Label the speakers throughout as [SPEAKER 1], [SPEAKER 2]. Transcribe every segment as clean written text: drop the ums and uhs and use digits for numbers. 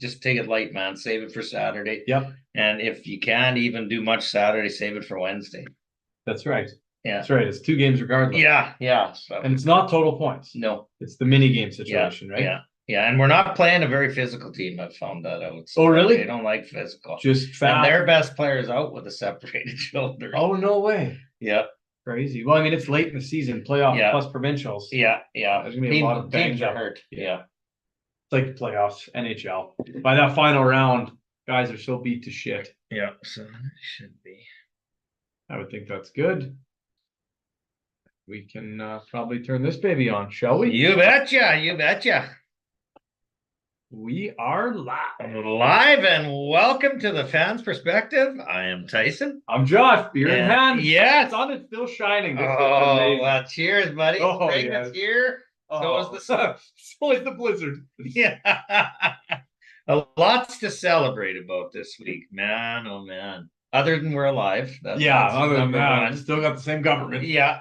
[SPEAKER 1] just take it light, man. Save it for Saturday.
[SPEAKER 2] Yep,
[SPEAKER 1] And if you can't even do much Saturday, save it for Wednesday.
[SPEAKER 2] that's right.
[SPEAKER 1] Yeah.
[SPEAKER 2] That's right. It's 2 games regardless.
[SPEAKER 1] Yeah. So
[SPEAKER 2] And it's not total points.
[SPEAKER 1] no.
[SPEAKER 2] It's the mini game situation, right?
[SPEAKER 1] Yeah. And we're not playing a very physical team. I've found that out. So
[SPEAKER 2] Oh, really?
[SPEAKER 1] They don't like physical.
[SPEAKER 2] Just fast.
[SPEAKER 1] And their best players out with a separated shoulder.
[SPEAKER 2] Oh, no way.
[SPEAKER 1] Yeah.
[SPEAKER 2] Crazy. Well, I mean, it's late in the season, playoff plus provincials.
[SPEAKER 1] Yeah.
[SPEAKER 2] There's gonna be a lot of
[SPEAKER 1] teams are
[SPEAKER 2] up.
[SPEAKER 1] hurt. Yeah.
[SPEAKER 2] It's like the playoffs, NHL. By that final round, guys are so beat to shit.
[SPEAKER 1] Yeah. So it should be.
[SPEAKER 2] I would think that's good. We can probably turn this baby on, shall we?
[SPEAKER 1] You betcha.
[SPEAKER 2] We are
[SPEAKER 1] live, and welcome to the Fans Perspective. I am Tyson.
[SPEAKER 2] I'm Josh. Beer in hand.
[SPEAKER 1] Yeah,
[SPEAKER 2] the sun is still shining.
[SPEAKER 1] Well, cheers, buddy.
[SPEAKER 2] Oh,
[SPEAKER 1] Spring is here. So is the sun.
[SPEAKER 2] So is the blizzard.
[SPEAKER 1] Yeah. Lots to celebrate about this week, man. Oh man. Other than we're alive.
[SPEAKER 2] Other than that, still got the same government.
[SPEAKER 1] Yeah.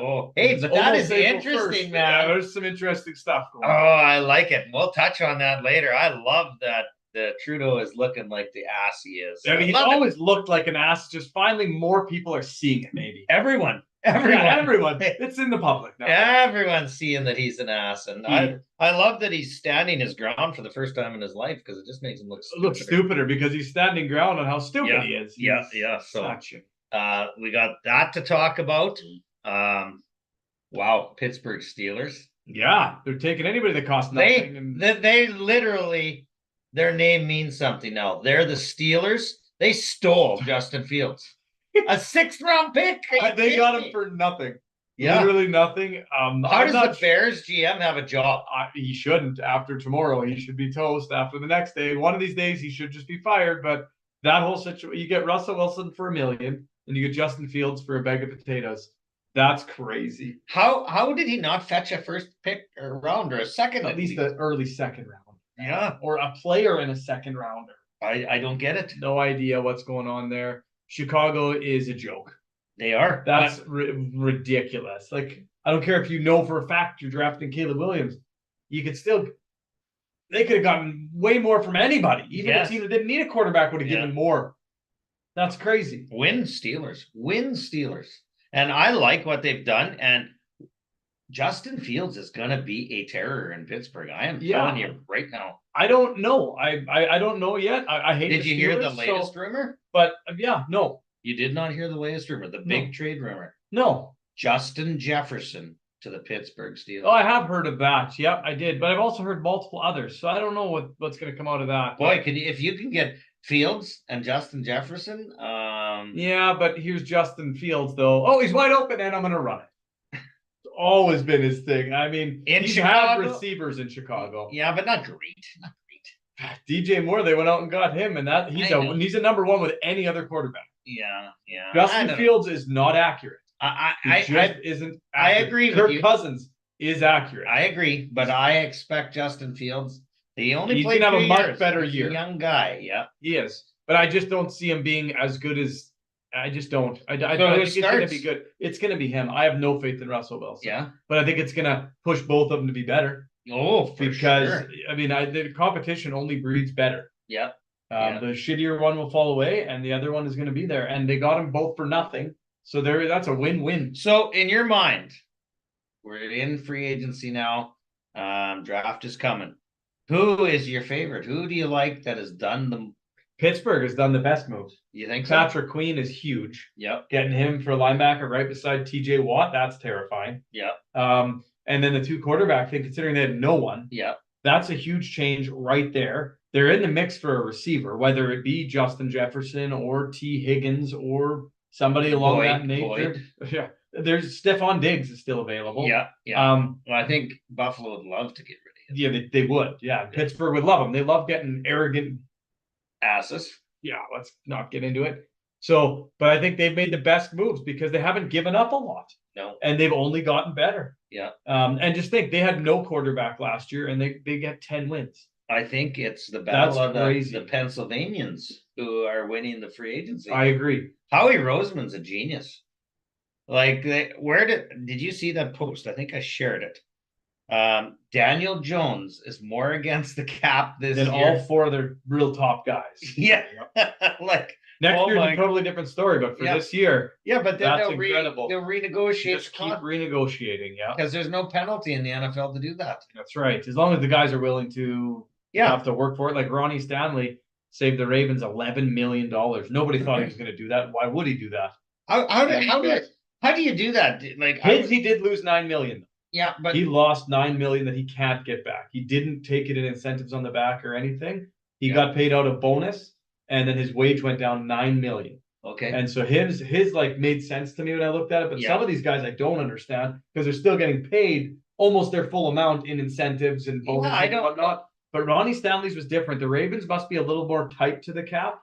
[SPEAKER 1] Oh, hey, but that is interesting, man.
[SPEAKER 2] There's some interesting stuff going
[SPEAKER 1] on. Oh, I like it. We'll touch on that later. I love that the Trudeau is looking like the ass he is.
[SPEAKER 2] I mean, he's always looked like an ass. Just finally more people are seeing it, maybe.
[SPEAKER 1] Everyone.
[SPEAKER 2] It's in the public now.
[SPEAKER 1] Everyone's seeing that he's an ass, and I love that he's standing his ground for the first time in his life, because it just makes him look
[SPEAKER 2] stupider because he's standing ground on how stupid he is.
[SPEAKER 1] So we got that to talk about. Wow, Pittsburgh Steelers.
[SPEAKER 2] Yeah, they're taking anybody that costs nothing.
[SPEAKER 1] They literally, their name means something now. They're the Steelers. They stole Justin Fields. A 6th-round pick.
[SPEAKER 2] They got him for nothing. Yeah, literally nothing.
[SPEAKER 1] How does the Bears GM have a job?
[SPEAKER 2] He shouldn't. After tomorrow, he should be toast. After the next day, one of these days, he should just be fired. But that whole situation, you get Russell Wilson for $1 million, and you get Justin Fields for a bag of potatoes. That's crazy.
[SPEAKER 1] How did he not fetch a first pick or round or a second?
[SPEAKER 2] At least the early second round.
[SPEAKER 1] Yeah,
[SPEAKER 2] or a player in a second rounder.
[SPEAKER 1] I don't get it.
[SPEAKER 2] No idea what's going on there. Chicago is a joke.
[SPEAKER 1] They are.
[SPEAKER 2] That's ridiculous. Like, I don't care if you know for a fact you're drafting Caleb Williams. You could still, they could have gotten way more from anybody. Even a team that didn't need a quarterback would have given more. That's crazy.
[SPEAKER 1] Win Steelers. And I like what they've done. And Justin Fields is going to be a terror in Pittsburgh. I am telling you right now.
[SPEAKER 2] I don't know. I don't know yet. I hate.
[SPEAKER 1] Did you hear the latest rumor?
[SPEAKER 2] But no.
[SPEAKER 1] You did not hear the latest rumor, the big trade rumor.
[SPEAKER 2] No.
[SPEAKER 1] Justin Jefferson to the Pittsburgh Steelers.
[SPEAKER 2] Oh, I have heard of that. Yep, I did. But I've also heard multiple others. So I don't know what's going to come out of that.
[SPEAKER 1] Boy, if you can get Fields and Justin Jefferson.
[SPEAKER 2] Yeah, but here's Justin Fields, though. Oh, he's wide open, and I'm going to run it. It's always been his thing. I mean, he's had receivers in Chicago.
[SPEAKER 1] Yeah, but not great.
[SPEAKER 2] DJ Moore, they went out and got him, and he's a number one with any other quarterback.
[SPEAKER 1] Yeah.
[SPEAKER 2] Justin Fields is not accurate.
[SPEAKER 1] Isn't. I agree with you.
[SPEAKER 2] Kirk Cousins is accurate.
[SPEAKER 1] I agree, but I expect Justin Fields. He's
[SPEAKER 2] going to have a much better year.
[SPEAKER 1] He's a young guy, yeah,
[SPEAKER 2] he is. But I just don't see him being as good as. I just don't. I think it's going to be good. It's going to be him. I have no faith in Russell Wilson.
[SPEAKER 1] Yeah,
[SPEAKER 2] but I think it's going to push both of them to be better.
[SPEAKER 1] Oh, for sure.
[SPEAKER 2] I mean, the competition only breeds better.
[SPEAKER 1] Yeah.
[SPEAKER 2] The shittier one will fall away, and the other one is going to be there. And they got them both for nothing, so that's a win-win.
[SPEAKER 1] So, in your mind, we're in free agency now. Draft is coming. Who is your favorite? Who do you like that has done the?
[SPEAKER 2] Pittsburgh has done the best moves.
[SPEAKER 1] You think so?
[SPEAKER 2] Patrick Queen is huge.
[SPEAKER 1] Yep.
[SPEAKER 2] Getting him for a linebacker right beside T.J. Watt, that's terrifying.
[SPEAKER 1] Yep.
[SPEAKER 2] And then the 2 quarterback thing, considering they had no one.
[SPEAKER 1] Yep.
[SPEAKER 2] That's a huge change right there. They're in the mix for a receiver, whether it be Justin Jefferson or T. Higgins or somebody along that nature. Yeah. There's Stephon Diggs is still available.
[SPEAKER 1] Yeah. Well, I think Buffalo would love to get rid
[SPEAKER 2] of him. Yeah, they would. Yeah. Pittsburgh would love them. They love getting arrogant
[SPEAKER 1] asses.
[SPEAKER 2] Yeah, let's not get into it. So, but I think they've made the best moves because they haven't given up a lot.
[SPEAKER 1] No.
[SPEAKER 2] And they've only gotten better.
[SPEAKER 1] Yeah.
[SPEAKER 2] And just think, they had no quarterback last year, and they get 10 wins.
[SPEAKER 1] I think it's the battle of the Pennsylvanians who are winning the free agency.
[SPEAKER 2] I agree.
[SPEAKER 1] Howie Roseman's a genius. Like, did you see that post? I think I shared it. Daniel Jones is more against the cap this
[SPEAKER 2] Than
[SPEAKER 1] year.
[SPEAKER 2] all 4 of their real top guys.
[SPEAKER 1] Yeah. Like
[SPEAKER 2] next year's a totally different story, but for this year,
[SPEAKER 1] yeah, but then
[SPEAKER 2] that's
[SPEAKER 1] they'll
[SPEAKER 2] incredible.
[SPEAKER 1] They'll renegotiate.
[SPEAKER 2] Just keep renegotiating, yeah.
[SPEAKER 1] Because there's no penalty in the NFL to do that.
[SPEAKER 2] That's right. As long as the guys are willing to have to work for it. Like Ronnie Stanley saved the Ravens $11 million. Nobody thought he was going to do that. Why would he do that?
[SPEAKER 1] How do you do that? Like
[SPEAKER 2] he did lose $9 million.
[SPEAKER 1] Yeah, but
[SPEAKER 2] he lost $9 million that he can't get back. He didn't take it in incentives on the back or anything. He got paid out a bonus, and then his wage went down $9 million.
[SPEAKER 1] Okay.
[SPEAKER 2] And so his like made sense to me when I looked at it. But some of these guys I don't understand because they're still getting paid almost their full amount in incentives and bonuses and whatnot. But Ronnie Stanley's was different. The Ravens must be a little more tight to the cap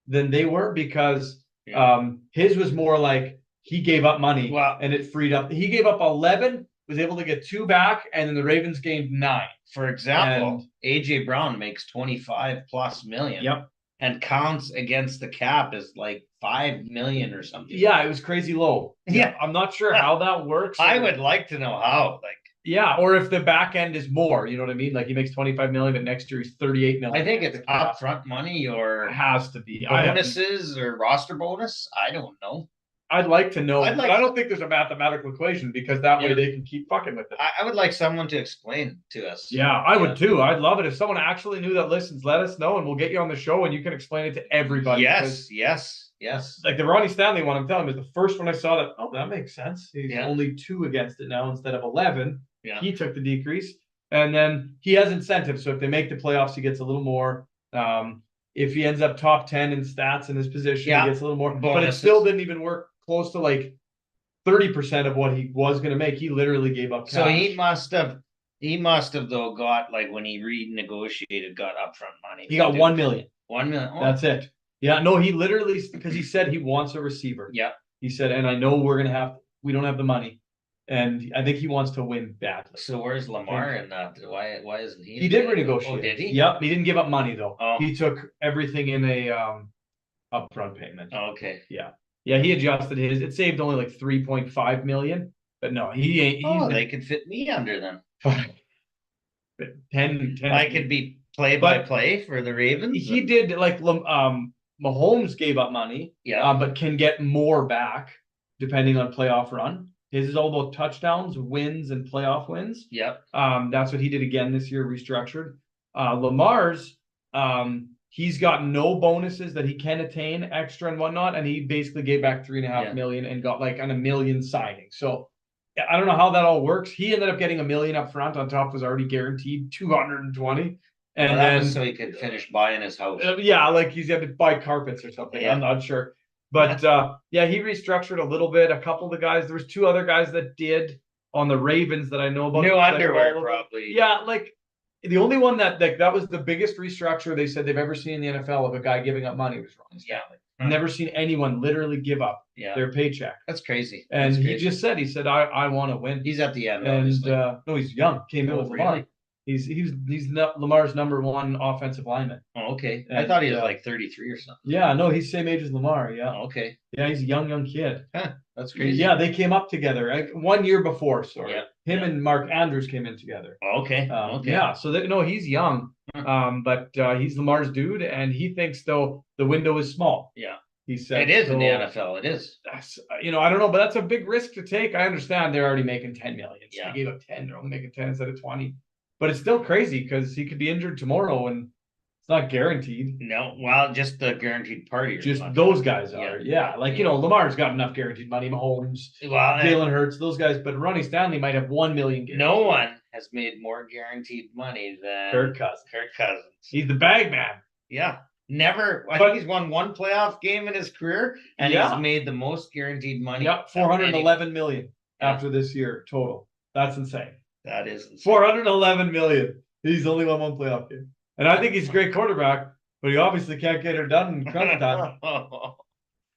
[SPEAKER 2] than they were because his was more like he gave up money and it freed up. He gave up 11, was able to get 2 back, and then the Ravens gained 9.
[SPEAKER 1] For example, AJ Brown makes 25 plus million.
[SPEAKER 2] Yep.
[SPEAKER 1] And counts against the cap is like 5 million or something.
[SPEAKER 2] Yeah, it was crazy low.
[SPEAKER 1] Yeah.
[SPEAKER 2] I'm not sure how that works.
[SPEAKER 1] I would like to know how. Like,
[SPEAKER 2] yeah, or if the back end is more, you know what I mean? Like he makes 25 million, but next year he's 38 million.
[SPEAKER 1] I think it's upfront money or
[SPEAKER 2] it has to be
[SPEAKER 1] bonuses or roster bonus. I don't know.
[SPEAKER 2] I'd like to know, but I don't think there's a mathematical equation because that way they can keep fucking with it.
[SPEAKER 1] I would like someone to explain to us.
[SPEAKER 2] Yeah, I would too. I'd love it if someone actually knew that listens. Let us know, and we'll get you on the show, and you can explain it to everybody.
[SPEAKER 1] Yes.
[SPEAKER 2] Like the Ronnie Stanley one, I'm telling you, is the first one I saw that. Oh, that makes sense. He's only 2 against it now instead of 11.
[SPEAKER 1] Yeah.
[SPEAKER 2] He took the decrease, and then he has incentives. So if they make the playoffs, he gets a little more. If he ends up top 10 in stats in his position, he gets a little more. Bonuses. But it still didn't even work close to like 30% of what he was going to make. He literally gave up cash.
[SPEAKER 1] So he must have though got, like, when he renegotiated, got upfront money.
[SPEAKER 2] He got $1 million.
[SPEAKER 1] $1 million. Oh.
[SPEAKER 2] That's it. Yeah, no, he literally, because he said he wants a receiver.
[SPEAKER 1] Yeah.
[SPEAKER 2] He said, and I know we don't have the money. And I think he wants to win badly.
[SPEAKER 1] So where's Lamar in that? Why isn't he?
[SPEAKER 2] He did renegotiate.
[SPEAKER 1] Oh, did he?
[SPEAKER 2] Yep. He didn't give up money though.
[SPEAKER 1] Oh.
[SPEAKER 2] He took everything in a upfront payment.
[SPEAKER 1] Oh, okay.
[SPEAKER 2] Yeah. Yeah, he adjusted his. It saved only like 3.5 million. But no, he ain't.
[SPEAKER 1] They could fit me under them.
[SPEAKER 2] 10.
[SPEAKER 1] I could be play-by-play for the Ravens.
[SPEAKER 2] He did like Mahomes gave up money.
[SPEAKER 1] Yeah.
[SPEAKER 2] But can get more back depending on playoff run. His is all about touchdowns, wins, and playoff wins.
[SPEAKER 1] Yep.
[SPEAKER 2] That's what he did again this year, restructured. Lamar's, he's got no bonuses that he can attain extra and whatnot, and he basically gave back $3.5 million and got like $1 million signing. So I don't know how that all works. He ended up getting $1 million up front on top of his already guaranteed 220. And then
[SPEAKER 1] so he could finish buying his house.
[SPEAKER 2] Yeah, like he's had to buy carpets or something. Yeah. I'm not sure. But he restructured a little bit. A couple of the guys, there was 2 other guys that did on the Ravens that I know about.
[SPEAKER 1] New underwear, probably.
[SPEAKER 2] Yeah, like the only one that was the biggest restructure they said they've ever seen in the NFL of a guy giving up money was Ronnie Stanley. Never seen anyone literally give up their paycheck.
[SPEAKER 1] That's crazy.
[SPEAKER 2] And he just said, I want to win.
[SPEAKER 1] He's at the end.
[SPEAKER 2] And no, he's young. Came in with Lamar. He's not Lamar's number 1 offensive lineman.
[SPEAKER 1] Oh, okay. And I thought he was like 33 or something.
[SPEAKER 2] Yeah, no, he's same age as Lamar. Yeah.
[SPEAKER 1] Oh, okay.
[SPEAKER 2] Yeah, he's a young kid.
[SPEAKER 1] That's crazy.
[SPEAKER 2] Yeah, they came up together 1 year before. Sorry, him and Mark Andrews came in together.
[SPEAKER 1] Okay.
[SPEAKER 2] Yeah, so he's young, but he's Lamar's dude, and he thinks though the window is small.
[SPEAKER 1] Yeah.
[SPEAKER 2] He said
[SPEAKER 1] it is in the NFL. It is.
[SPEAKER 2] That's, I don't know, but that's a big risk to take. I understand they're already making 10 million. So they gave up 10. They're only making 10 instead of 20. But it's still crazy because he could be injured tomorrow and it's not guaranteed.
[SPEAKER 1] No, well, just the guaranteed party.
[SPEAKER 2] Just those guys are. Yeah. Like, Lamar's got enough guaranteed money. Mahomes, Jalen Hurts, those guys. But Ronnie Stanley might have 1 million guaranteed.
[SPEAKER 1] No one has made more guaranteed money than
[SPEAKER 2] Kirk Cousins.
[SPEAKER 1] He's
[SPEAKER 2] the bag man.
[SPEAKER 1] Yeah. Never. I think he's won 1 playoff game in his career and he's made the most guaranteed money.
[SPEAKER 2] Yep. 411 million after this year total. That's insane.
[SPEAKER 1] That is insane. 411
[SPEAKER 2] million. He's only won 1 playoff game. And I think he's a great quarterback, but he obviously can't get her done in crunch time.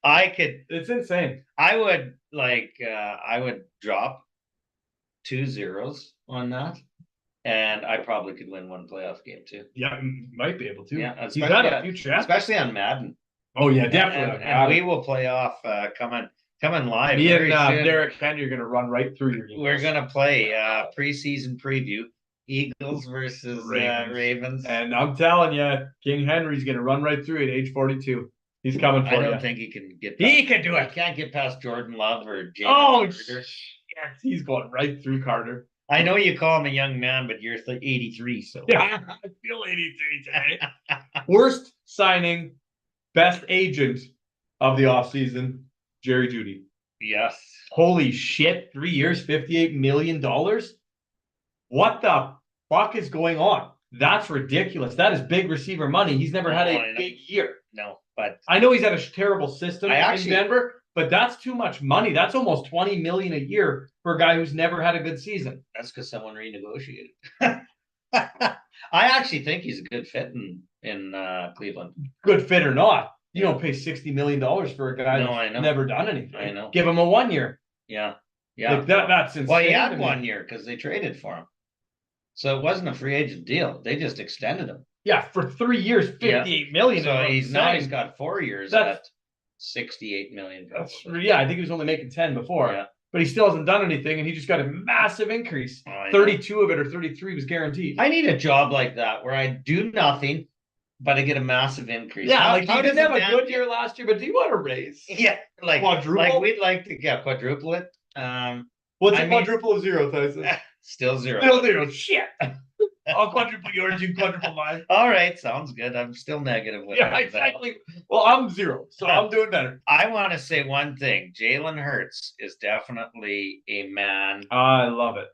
[SPEAKER 2] It's insane.
[SPEAKER 1] I would drop 2 zeros on that. And I probably could win 1 playoff game too.
[SPEAKER 2] Yeah, might be able to.
[SPEAKER 1] Yeah,
[SPEAKER 2] he's got a future,
[SPEAKER 1] especially on Madden.
[SPEAKER 2] Oh yeah, definitely.
[SPEAKER 1] And we will play off coming coming live
[SPEAKER 2] Me
[SPEAKER 1] very
[SPEAKER 2] and
[SPEAKER 1] soon.
[SPEAKER 2] Derek Henry are going to run right through your Eagles.
[SPEAKER 1] We're gonna play preseason preview. Eagles versus Ravens.
[SPEAKER 2] And I'm telling you, King Henry's going to run right through at age 42. He's coming for you.
[SPEAKER 1] I don't think he can get
[SPEAKER 2] past, he can do it.
[SPEAKER 1] He can't get past Jordan Love or Jalen
[SPEAKER 2] Carter. Yes, he's going right through Carter.
[SPEAKER 1] I know you call him a young man, but you're 83, so.
[SPEAKER 2] Yeah, I feel 83 today. Worst signing, best agent of the offseason, Jerry Jeudy.
[SPEAKER 1] Yes.
[SPEAKER 2] Holy shit, 3 years, $58 million? What the fuck is going on? That's ridiculous. That is big receiver money. He's never had a big year.
[SPEAKER 1] No, but
[SPEAKER 2] I know he's had a terrible system in Denver, but that's too much money. That's almost $20 million a year for a guy who's never had a good season.
[SPEAKER 1] That's because someone renegotiated. I actually think he's a good fit in Cleveland.
[SPEAKER 2] Good fit or not, you don't pay $60 million for a guy that's never done anything.
[SPEAKER 1] I know.
[SPEAKER 2] Give him a 1 year.
[SPEAKER 1] Yeah.
[SPEAKER 2] Like that's insane.
[SPEAKER 1] Well, he had 1 year because they traded for him. So it wasn't a free agent deal. They just extended him.
[SPEAKER 2] Yeah, for 3 years, $58 million.
[SPEAKER 1] So he's got 4 years at $68 million.
[SPEAKER 2] Yeah, I think he was only making 10 before.
[SPEAKER 1] Yeah.
[SPEAKER 2] But he still hasn't done anything, and he just got a massive increase. 32 of it or 33 was guaranteed.
[SPEAKER 1] I need a job like that where I do nothing, but I get a massive increase.
[SPEAKER 2] Yeah, like he didn't have a good year last year, but do you want a raise?
[SPEAKER 1] Yeah, like quadruple. Like we'd like to quadruple it.
[SPEAKER 2] What's a quadruple of zero, Tyson?
[SPEAKER 1] Still zero.
[SPEAKER 2] Still zero. Shit. I'll quadruple yours, you quadruple mine.
[SPEAKER 1] All right, sounds good. I'm still negative with
[SPEAKER 2] yeah, exactly. Well, I'm zero, so I'm doing better.
[SPEAKER 1] I want to say one thing. Jalen Hurts is definitely a man.
[SPEAKER 2] I love it.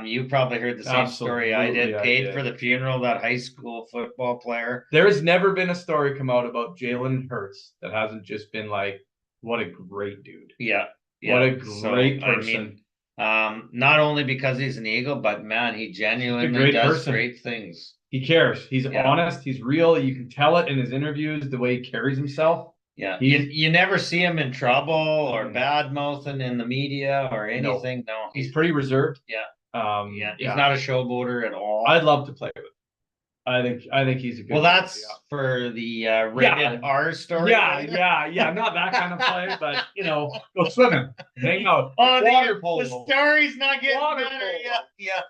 [SPEAKER 1] You probably heard the same story I did. Paid for the funeral of that high school football player.
[SPEAKER 2] There has never been a story come out about Jalen Hurts that hasn't just been like, what a great dude.
[SPEAKER 1] Yeah.
[SPEAKER 2] What a great person.
[SPEAKER 1] I mean, not only because he's an Eagle, but man, he genuinely does great things.
[SPEAKER 2] He cares. He's honest. He's real. You can tell it in his interviews, the way he carries himself.
[SPEAKER 1] Yeah. You never see him in trouble or bad mouthing in the media or anything. No.
[SPEAKER 2] He's pretty reserved.
[SPEAKER 1] Yeah. He's not a showboater at all.
[SPEAKER 2] I'd love to play with him. I think he's a good.
[SPEAKER 1] Well, that's for the rated R story.
[SPEAKER 2] Yeah. Not that kind of play, but go swimming, hang out.
[SPEAKER 1] Oh, water polo. The story's not getting better. Yeah.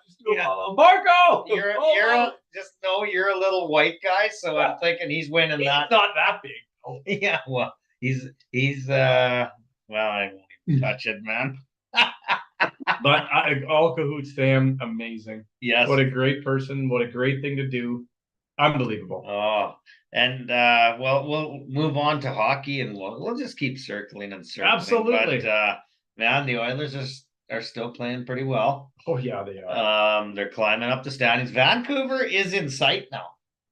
[SPEAKER 2] Marco,
[SPEAKER 1] you're a little white guy, so I'm thinking he's winning that.
[SPEAKER 2] Not that big.
[SPEAKER 1] Yeah. Well, he's well, I won't even touch it, man.
[SPEAKER 2] But all cahoots fam, amazing.
[SPEAKER 1] Yes.
[SPEAKER 2] What a great person. What a great thing to do. Unbelievable.
[SPEAKER 1] Oh, and we'll move on to hockey, and we'll just keep circling and circling.
[SPEAKER 2] Absolutely.
[SPEAKER 1] But man, the Oilers are still playing pretty well.
[SPEAKER 2] Oh yeah, they are.
[SPEAKER 1] They're climbing up the standings. Vancouver is in sight now.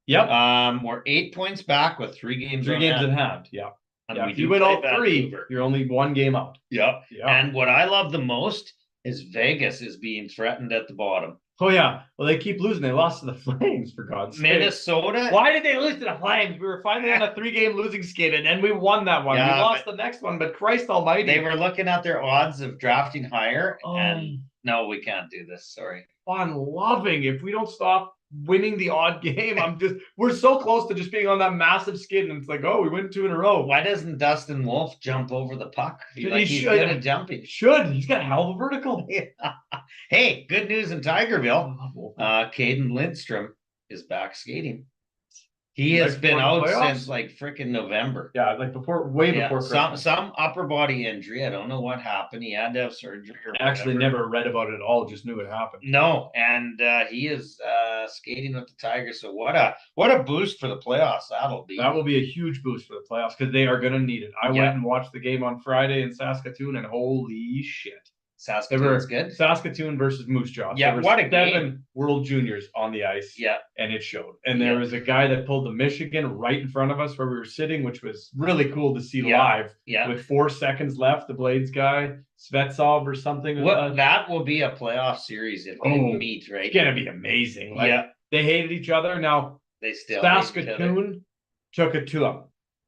[SPEAKER 2] Yep.
[SPEAKER 1] We're 8 points back with 3 games.
[SPEAKER 2] 3 games in hand. Yeah.
[SPEAKER 1] And
[SPEAKER 2] if you win all 3, you're only 1 game up.
[SPEAKER 1] Yep. And what I love the most is Vegas is being threatened at the bottom.
[SPEAKER 2] Oh yeah. Well, they keep losing. They lost to the Flames, for God's sake.
[SPEAKER 1] Minnesota.
[SPEAKER 2] Why did they lose to the Flames? We were finally on a 3-game losing skid, and then we won that one. We lost the next one, but Christ Almighty,
[SPEAKER 1] they were looking at their odds of drafting higher, and no, we can't do this. Sorry.
[SPEAKER 2] I'm loving if we don't stop winning the odd game. We're so close to just being on that massive skid, and it's like, we win 2 in a row.
[SPEAKER 1] Why doesn't Dustin Wolf jump over the puck? He's good at jumping.
[SPEAKER 2] He's got a hell of a vertical.
[SPEAKER 1] Yeah. Hey, good news in Tigerville. Caden Lindstrom is back skating. He has been out since like freaking November.
[SPEAKER 2] Yeah, like way before
[SPEAKER 1] Christmas. Some upper body injury. I don't know what happened. He had to have surgery.
[SPEAKER 2] Actually, never read about it at all. Just knew it happened.
[SPEAKER 1] No, and he is skating with the Tigers. So what a boost for the playoffs that'll be.
[SPEAKER 2] That will be a huge boost for the playoffs because they are going to need it. I went and watched the game on Friday in Saskatoon, and holy shit.
[SPEAKER 1] Saskatoon's good.
[SPEAKER 2] Saskatoon versus Moose Jaw.
[SPEAKER 1] Yeah, what a game.
[SPEAKER 2] World Juniors on the ice.
[SPEAKER 1] Yeah.
[SPEAKER 2] And it showed. And there was a guy that pulled the Michigan right in front of us where we were sitting, which was really cool to see live.
[SPEAKER 1] Yeah.
[SPEAKER 2] With 4 seconds left, the Blades guy, Svetsov or something.
[SPEAKER 1] That will be a playoff series if they meet, right?
[SPEAKER 2] It's going to be amazing. They hated each other. Now,
[SPEAKER 1] they still
[SPEAKER 2] Saskatoon took it to them.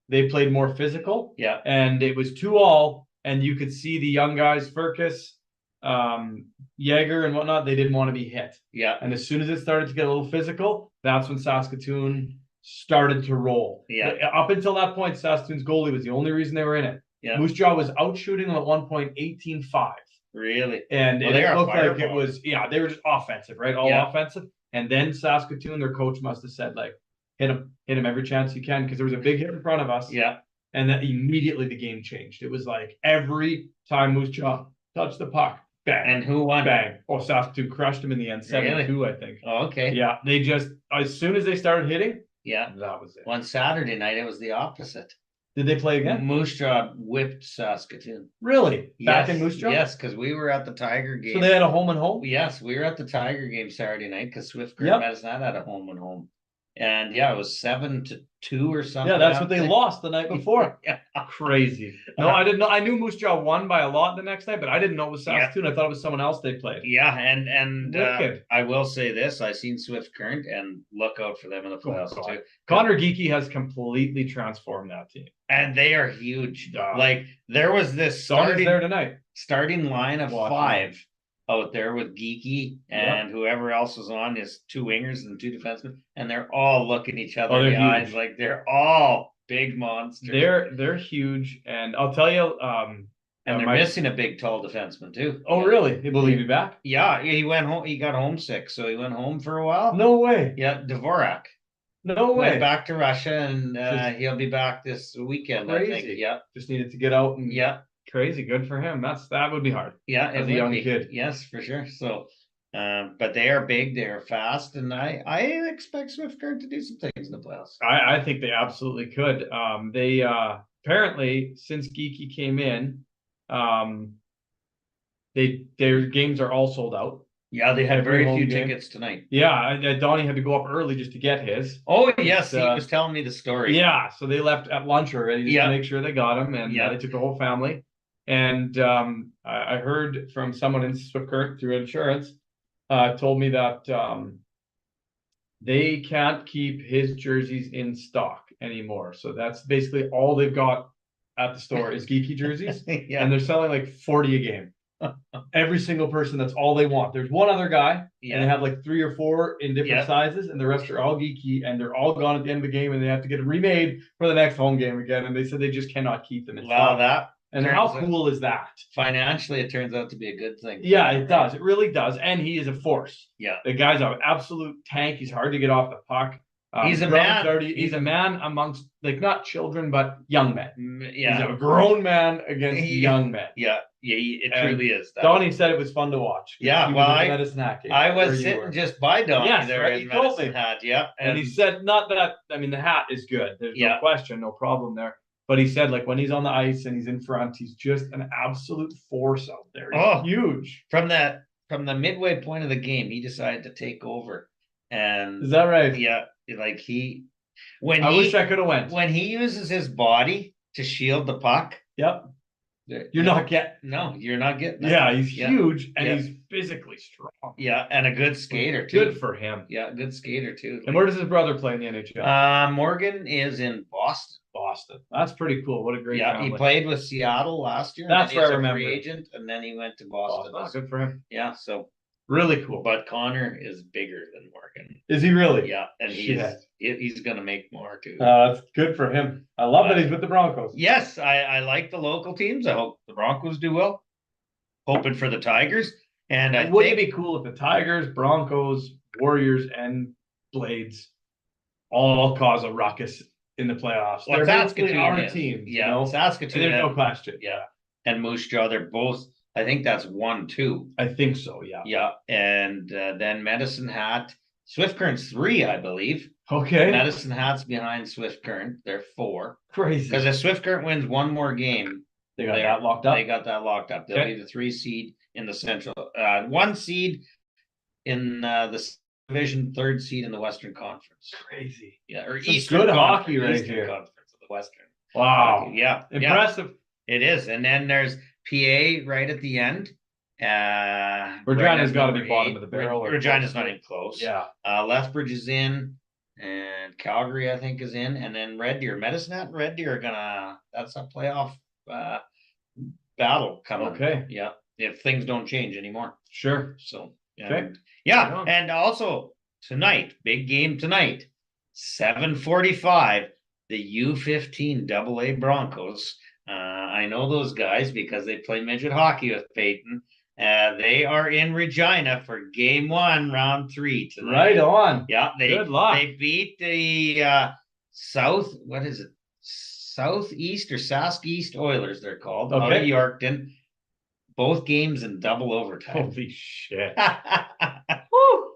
[SPEAKER 2] They played more physical.
[SPEAKER 1] Yeah.
[SPEAKER 2] And it was 2-2. And you could see the young guys, Furcus, Jaeger and whatnot, they didn't want to be hit.
[SPEAKER 1] Yeah.
[SPEAKER 2] And as soon as it started to get a little physical, that's when Saskatoon started to roll.
[SPEAKER 1] Yeah.
[SPEAKER 2] Up until that point, Saskatoon's goalie was the only reason they were in it.
[SPEAKER 1] Yeah.
[SPEAKER 2] Moose Jaw was out shooting them at one point 18-5.
[SPEAKER 1] Really?
[SPEAKER 2] And
[SPEAKER 1] Well,
[SPEAKER 2] it looked like it was, they were just offensive, right? All offensive. And then Saskatoon, their coach must have said, like, hit him every chance you can, because there was a big hit in front of us.
[SPEAKER 1] Yeah.
[SPEAKER 2] And then immediately the game changed. It was like every time Moose Jaw touched the puck, bang.
[SPEAKER 1] And who won?
[SPEAKER 2] Bang. Oh, Saskatoon crushed him in the end, 7-2, I think.
[SPEAKER 1] Oh, okay.
[SPEAKER 2] Yeah, they just, as soon as they started hitting,
[SPEAKER 1] yeah,
[SPEAKER 2] that was it.
[SPEAKER 1] One Saturday night, it was the opposite.
[SPEAKER 2] Did they play again?
[SPEAKER 1] Moose Jaw whipped Saskatoon.
[SPEAKER 2] Really? Back
[SPEAKER 1] Yes,
[SPEAKER 2] in Moose Jaw?
[SPEAKER 1] Yes, because we were at the Tiger game.
[SPEAKER 2] So they had a home and home?
[SPEAKER 1] Yes, we were at the Tiger game Saturday night because Swift Current Medicine had a home and home. And yeah, it was 7-2 or something.
[SPEAKER 2] Yeah, that's what they lost the night before.
[SPEAKER 1] Yeah.
[SPEAKER 2] Crazy. No, I didn't know. I knew Moose Jaw won by a lot the next night, but I didn't know it was Saskatoon. I thought it was someone else they played.
[SPEAKER 1] Yeah, and I will say this: I seen Swift Current, and look out for them in the playoffs too.
[SPEAKER 2] Connor Geekie has completely transformed that team,
[SPEAKER 1] and they are huge. Like there was this starting line of 5 out there with Geekie and whoever else was on, his 2 wingers and 2 defensemen, and they're all looking each other in the eyes like they're all big monsters.
[SPEAKER 2] They're huge, and I'll tell you,
[SPEAKER 1] and they're missing a big, tall defenseman too.
[SPEAKER 2] Oh, really? Will he be back?
[SPEAKER 1] Yeah, he went home. He got homesick, so he went home for a while.
[SPEAKER 2] No way.
[SPEAKER 1] Yeah, Dvorak.
[SPEAKER 2] No way.
[SPEAKER 1] Went back to Russia, and he'll be back this weekend.
[SPEAKER 2] Crazy.
[SPEAKER 1] I think. Yeah,
[SPEAKER 2] just needed to get out and
[SPEAKER 1] crazy.
[SPEAKER 2] Good for him. That would be hard.
[SPEAKER 1] Yeah,
[SPEAKER 2] as a young kid.
[SPEAKER 1] Yes, for sure. So, but they are big, they are fast, and I expect Swift Current to do some things in the playoffs.
[SPEAKER 2] I think they absolutely could. They apparently, since Geekie came in, their games are all sold out.
[SPEAKER 1] Yeah, they had very few tickets tonight.
[SPEAKER 2] Yeah, Donnie had to go up early just to get his.
[SPEAKER 1] Oh yes, he was telling me the story.
[SPEAKER 2] Yeah, so they left at lunch already just to make sure they got him, and they took the whole family. And I heard from someone in Swift Current through insurance, told me that they can't keep his jerseys in stock anymore. So that's basically all they've got at the store is Geekie jerseys, and they're selling like 40 a game. Every single person, that's all they want. There's one other guy, and they have like 3 or 4 in different sizes, and the rest are all Geekie, and they're all gone at the end of the game, and they have to get them remade for the next home game again. And they said they just cannot keep them in stock. And how cool is that?
[SPEAKER 1] Financially, it turns out to be a good thing.
[SPEAKER 2] Yeah, it does. It really does. And he is a force.
[SPEAKER 1] Yeah.
[SPEAKER 2] The guy's an absolute tank. He's hard to get off the puck.
[SPEAKER 1] He's a man.
[SPEAKER 2] He's a man amongst, like, not children, but young men.
[SPEAKER 1] Yeah.
[SPEAKER 2] He's a grown man against young men.
[SPEAKER 1] Yeah. Yeah, it truly is.
[SPEAKER 2] Donnie said it was fun to watch.
[SPEAKER 1] Yeah, well, I was sitting just by Donnie there in Medicine Hat. Yeah.
[SPEAKER 2] And he said, not that, I mean, the hat is good. There's no question, no problem there. But he said, like, when he's on the ice and he's in front, he's just an absolute force out there. He's huge.
[SPEAKER 1] From the midway point of the game, he decided to take over. And
[SPEAKER 2] is that right?
[SPEAKER 1] Yeah. Like
[SPEAKER 2] I wish I could have went.
[SPEAKER 1] When he uses his body to shield the puck.
[SPEAKER 2] Yep. You're not getting.
[SPEAKER 1] No, you're not getting that.
[SPEAKER 2] Yeah, he's huge and he's physically strong.
[SPEAKER 1] Yeah, and a good skater too.
[SPEAKER 2] Good for him.
[SPEAKER 1] Yeah, good skater too.
[SPEAKER 2] And where does his brother play in the NHL?
[SPEAKER 1] Morgan is in Boston.
[SPEAKER 2] That's pretty cool. What a great family.
[SPEAKER 1] He played with Seattle last year.
[SPEAKER 2] That's where I remember.
[SPEAKER 1] Free agent, and then he went to Boston.
[SPEAKER 2] Good for him.
[SPEAKER 1] Yeah, so
[SPEAKER 2] really cool.
[SPEAKER 1] But Connor is bigger than Morgan.
[SPEAKER 2] Is he really?
[SPEAKER 1] Yeah, and he's gonna make more too.
[SPEAKER 2] That's good for him. I love that he's with the Broncos.
[SPEAKER 1] Yes, I like the local teams. I hope the Broncos do well. Hoping for the Tigers. And
[SPEAKER 2] wouldn't it be cool if the Tigers, Broncos, Warriors, and Blades all cause a ruckus in the playoffs?
[SPEAKER 1] Well, Saskatoon
[SPEAKER 2] our teams.
[SPEAKER 1] Yeah,
[SPEAKER 2] you know?
[SPEAKER 1] Saskatoon.
[SPEAKER 2] There's no question.
[SPEAKER 1] Yeah, and Moose Jaw, they're both. I think that's 1-2.
[SPEAKER 2] I think so. Yeah.
[SPEAKER 1] Yeah, and then Medicine Hat, Swift Current's 3, I believe.
[SPEAKER 2] Okay.
[SPEAKER 1] Medicine Hat's behind Swift Current. They're 4.
[SPEAKER 2] Crazy.
[SPEAKER 1] Because if Swift Current wins one more game,
[SPEAKER 2] they got that locked up.
[SPEAKER 1] They got that locked up. They'll be the 3 seed in the Central, 1 seed in the division, 3rd seed in the Western Conference.
[SPEAKER 2] Crazy.
[SPEAKER 1] Yeah, or
[SPEAKER 2] Some
[SPEAKER 1] Eastern
[SPEAKER 2] good
[SPEAKER 1] Conference,
[SPEAKER 2] hockey right
[SPEAKER 1] Eastern
[SPEAKER 2] here.
[SPEAKER 1] Conference of the Western.
[SPEAKER 2] Wow.
[SPEAKER 1] Yeah.
[SPEAKER 2] Impressive.
[SPEAKER 1] Yeah. It is. And then there's PA right at the end.
[SPEAKER 2] Regina's got to be bottom of the barrel.
[SPEAKER 1] Regina's not even close.
[SPEAKER 2] Yeah.
[SPEAKER 1] Lethbridge is in, and Calgary, I think, is in, and then Red Deer, Medicine Hat and Red Deer are that's a playoff battle coming.
[SPEAKER 2] Okay.
[SPEAKER 1] Yeah. If things don't change anymore.
[SPEAKER 2] Sure.
[SPEAKER 1] So
[SPEAKER 2] okay.
[SPEAKER 1] Yeah. And also tonight, big game tonight, 7:45, the U15 AA Broncos. I know those guys because they play midget hockey with Peyton. They are in Regina for game 1, round 3 tonight.
[SPEAKER 2] Right on.
[SPEAKER 1] Yeah,
[SPEAKER 2] good luck.
[SPEAKER 1] They beat the Southeast or Sask East Oilers, they're called, out of Yorkton. Both games in double overtime.
[SPEAKER 2] Holy shit.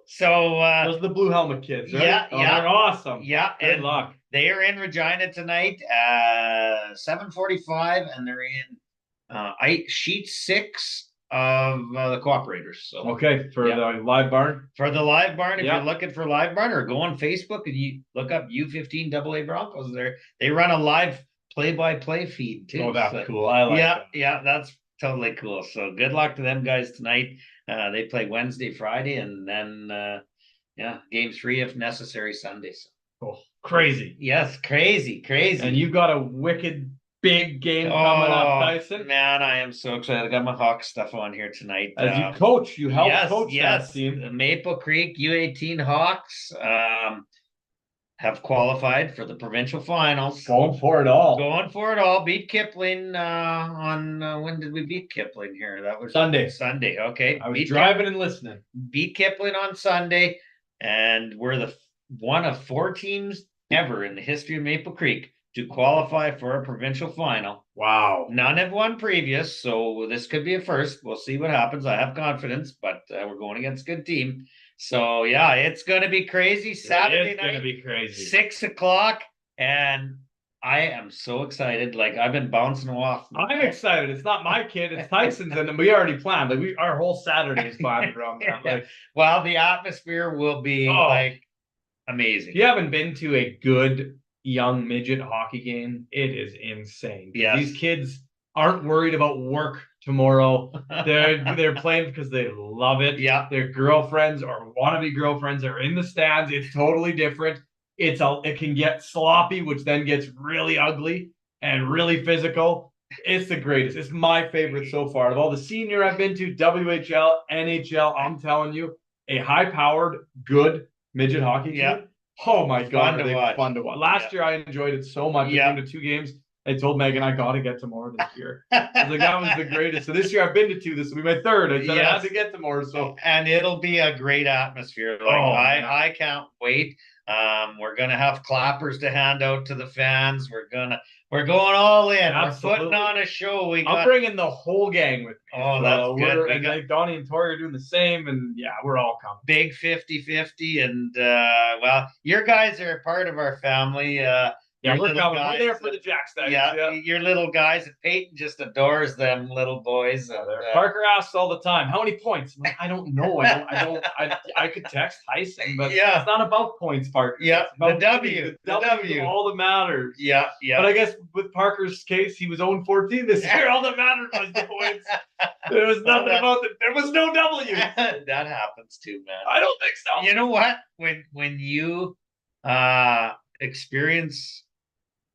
[SPEAKER 1] So
[SPEAKER 2] those are the blue helmet kids, right?
[SPEAKER 1] Yeah,
[SPEAKER 2] they're awesome.
[SPEAKER 1] Yeah,
[SPEAKER 2] good luck.
[SPEAKER 1] They are in Regina tonight, 7:45, and they're in sheet 6 of the Cooperators. So
[SPEAKER 2] for the live barn.
[SPEAKER 1] For the live barn, if you're looking for live barn, or go on Facebook and you look up U15 AA Broncos. They run a live play-by-play feed too.
[SPEAKER 2] Oh, that's cool. I like that.
[SPEAKER 1] Yeah, that's totally cool. So good luck to them guys tonight. They play Wednesday, Friday, and then game 3 if necessary Sunday. So.
[SPEAKER 2] Oh, crazy.
[SPEAKER 1] Yes, crazy.
[SPEAKER 2] And you got a wicked big game coming up, Tyson.
[SPEAKER 1] Man, I am so excited. I got my Hawks stuff on here tonight.
[SPEAKER 2] As you coach, you help coach that team.
[SPEAKER 1] The Maple Creek U18 Hawks have qualified for the provincial finals.
[SPEAKER 2] Going for it all.
[SPEAKER 1] Beat Kipling on when did we beat Kipling here? That was
[SPEAKER 2] Sunday.
[SPEAKER 1] Okay.
[SPEAKER 2] I was driving and listening.
[SPEAKER 1] Beat Kipling on Sunday, and we're one of 4 teams ever in the history of Maple Creek to qualify for a provincial final.
[SPEAKER 2] Wow.
[SPEAKER 1] None have won previous, so this could be a first. We'll see what happens. I have confidence, but we're going against a good team. So, yeah, it's going to be crazy. Saturday night. It's
[SPEAKER 2] going to be crazy.
[SPEAKER 1] 6 o'clock, and I am so excited. Like, I've been bouncing off.
[SPEAKER 2] I'm excited. It's not my kid. It's Tyson's, and we already planned. Like, our whole Saturday is planned around that. Like,
[SPEAKER 1] well, the atmosphere will be, amazing.
[SPEAKER 2] If you haven't been to a good young midget hockey game, it is insane.
[SPEAKER 1] Yeah,
[SPEAKER 2] these kids aren't worried about work tomorrow. They're playing because they love it.
[SPEAKER 1] Yeah,
[SPEAKER 2] their girlfriends or wannabe girlfriends are in the stands. It's totally different. It can get sloppy, which then gets really ugly and really physical. It's the greatest. It's my favorite so far. Of all the senior I've been to, WHL, NHL, I'm telling you, a high-powered, good midget hockey team.
[SPEAKER 1] Yeah.
[SPEAKER 2] Oh my God, are they fun to watch. Last year I enjoyed it so much. I came to 2 games. I told Megan I got to get to more this year. I was like, that was the greatest. So this year I've been to 2. This will be my 3rd. I said I had to get to more. So
[SPEAKER 1] and it'll be a great atmosphere. Like I can't wait. We're gonna have clappers to hand out to the fans. We're going all in.
[SPEAKER 2] Absolutely.
[SPEAKER 1] We're putting on a show.
[SPEAKER 2] I'm bringing the whole gang with me.
[SPEAKER 1] Oh, that's good.
[SPEAKER 2] And like Donnie and Tori are doing the same, and we're all coming.
[SPEAKER 1] Big 50-50, and well, your guys are a part of our family.
[SPEAKER 2] We're coming. We're there for the Jack Stacks.
[SPEAKER 1] Yeah, your little guys. Peyton just adores them little boys.
[SPEAKER 2] Parker asks all the time, "How many points?" I'm like, I don't know. I could text Tyson, but it's not about points, Parker.
[SPEAKER 1] Yeah, the W.
[SPEAKER 2] The W. All that matters.
[SPEAKER 1] Yeah.
[SPEAKER 2] But I guess with Parker's case, he was 0-14 this year. All that mattered was the points. There was nothing about it. There was no W.
[SPEAKER 1] That happens too, man.
[SPEAKER 2] I don't think so.
[SPEAKER 1] You know what? When you experience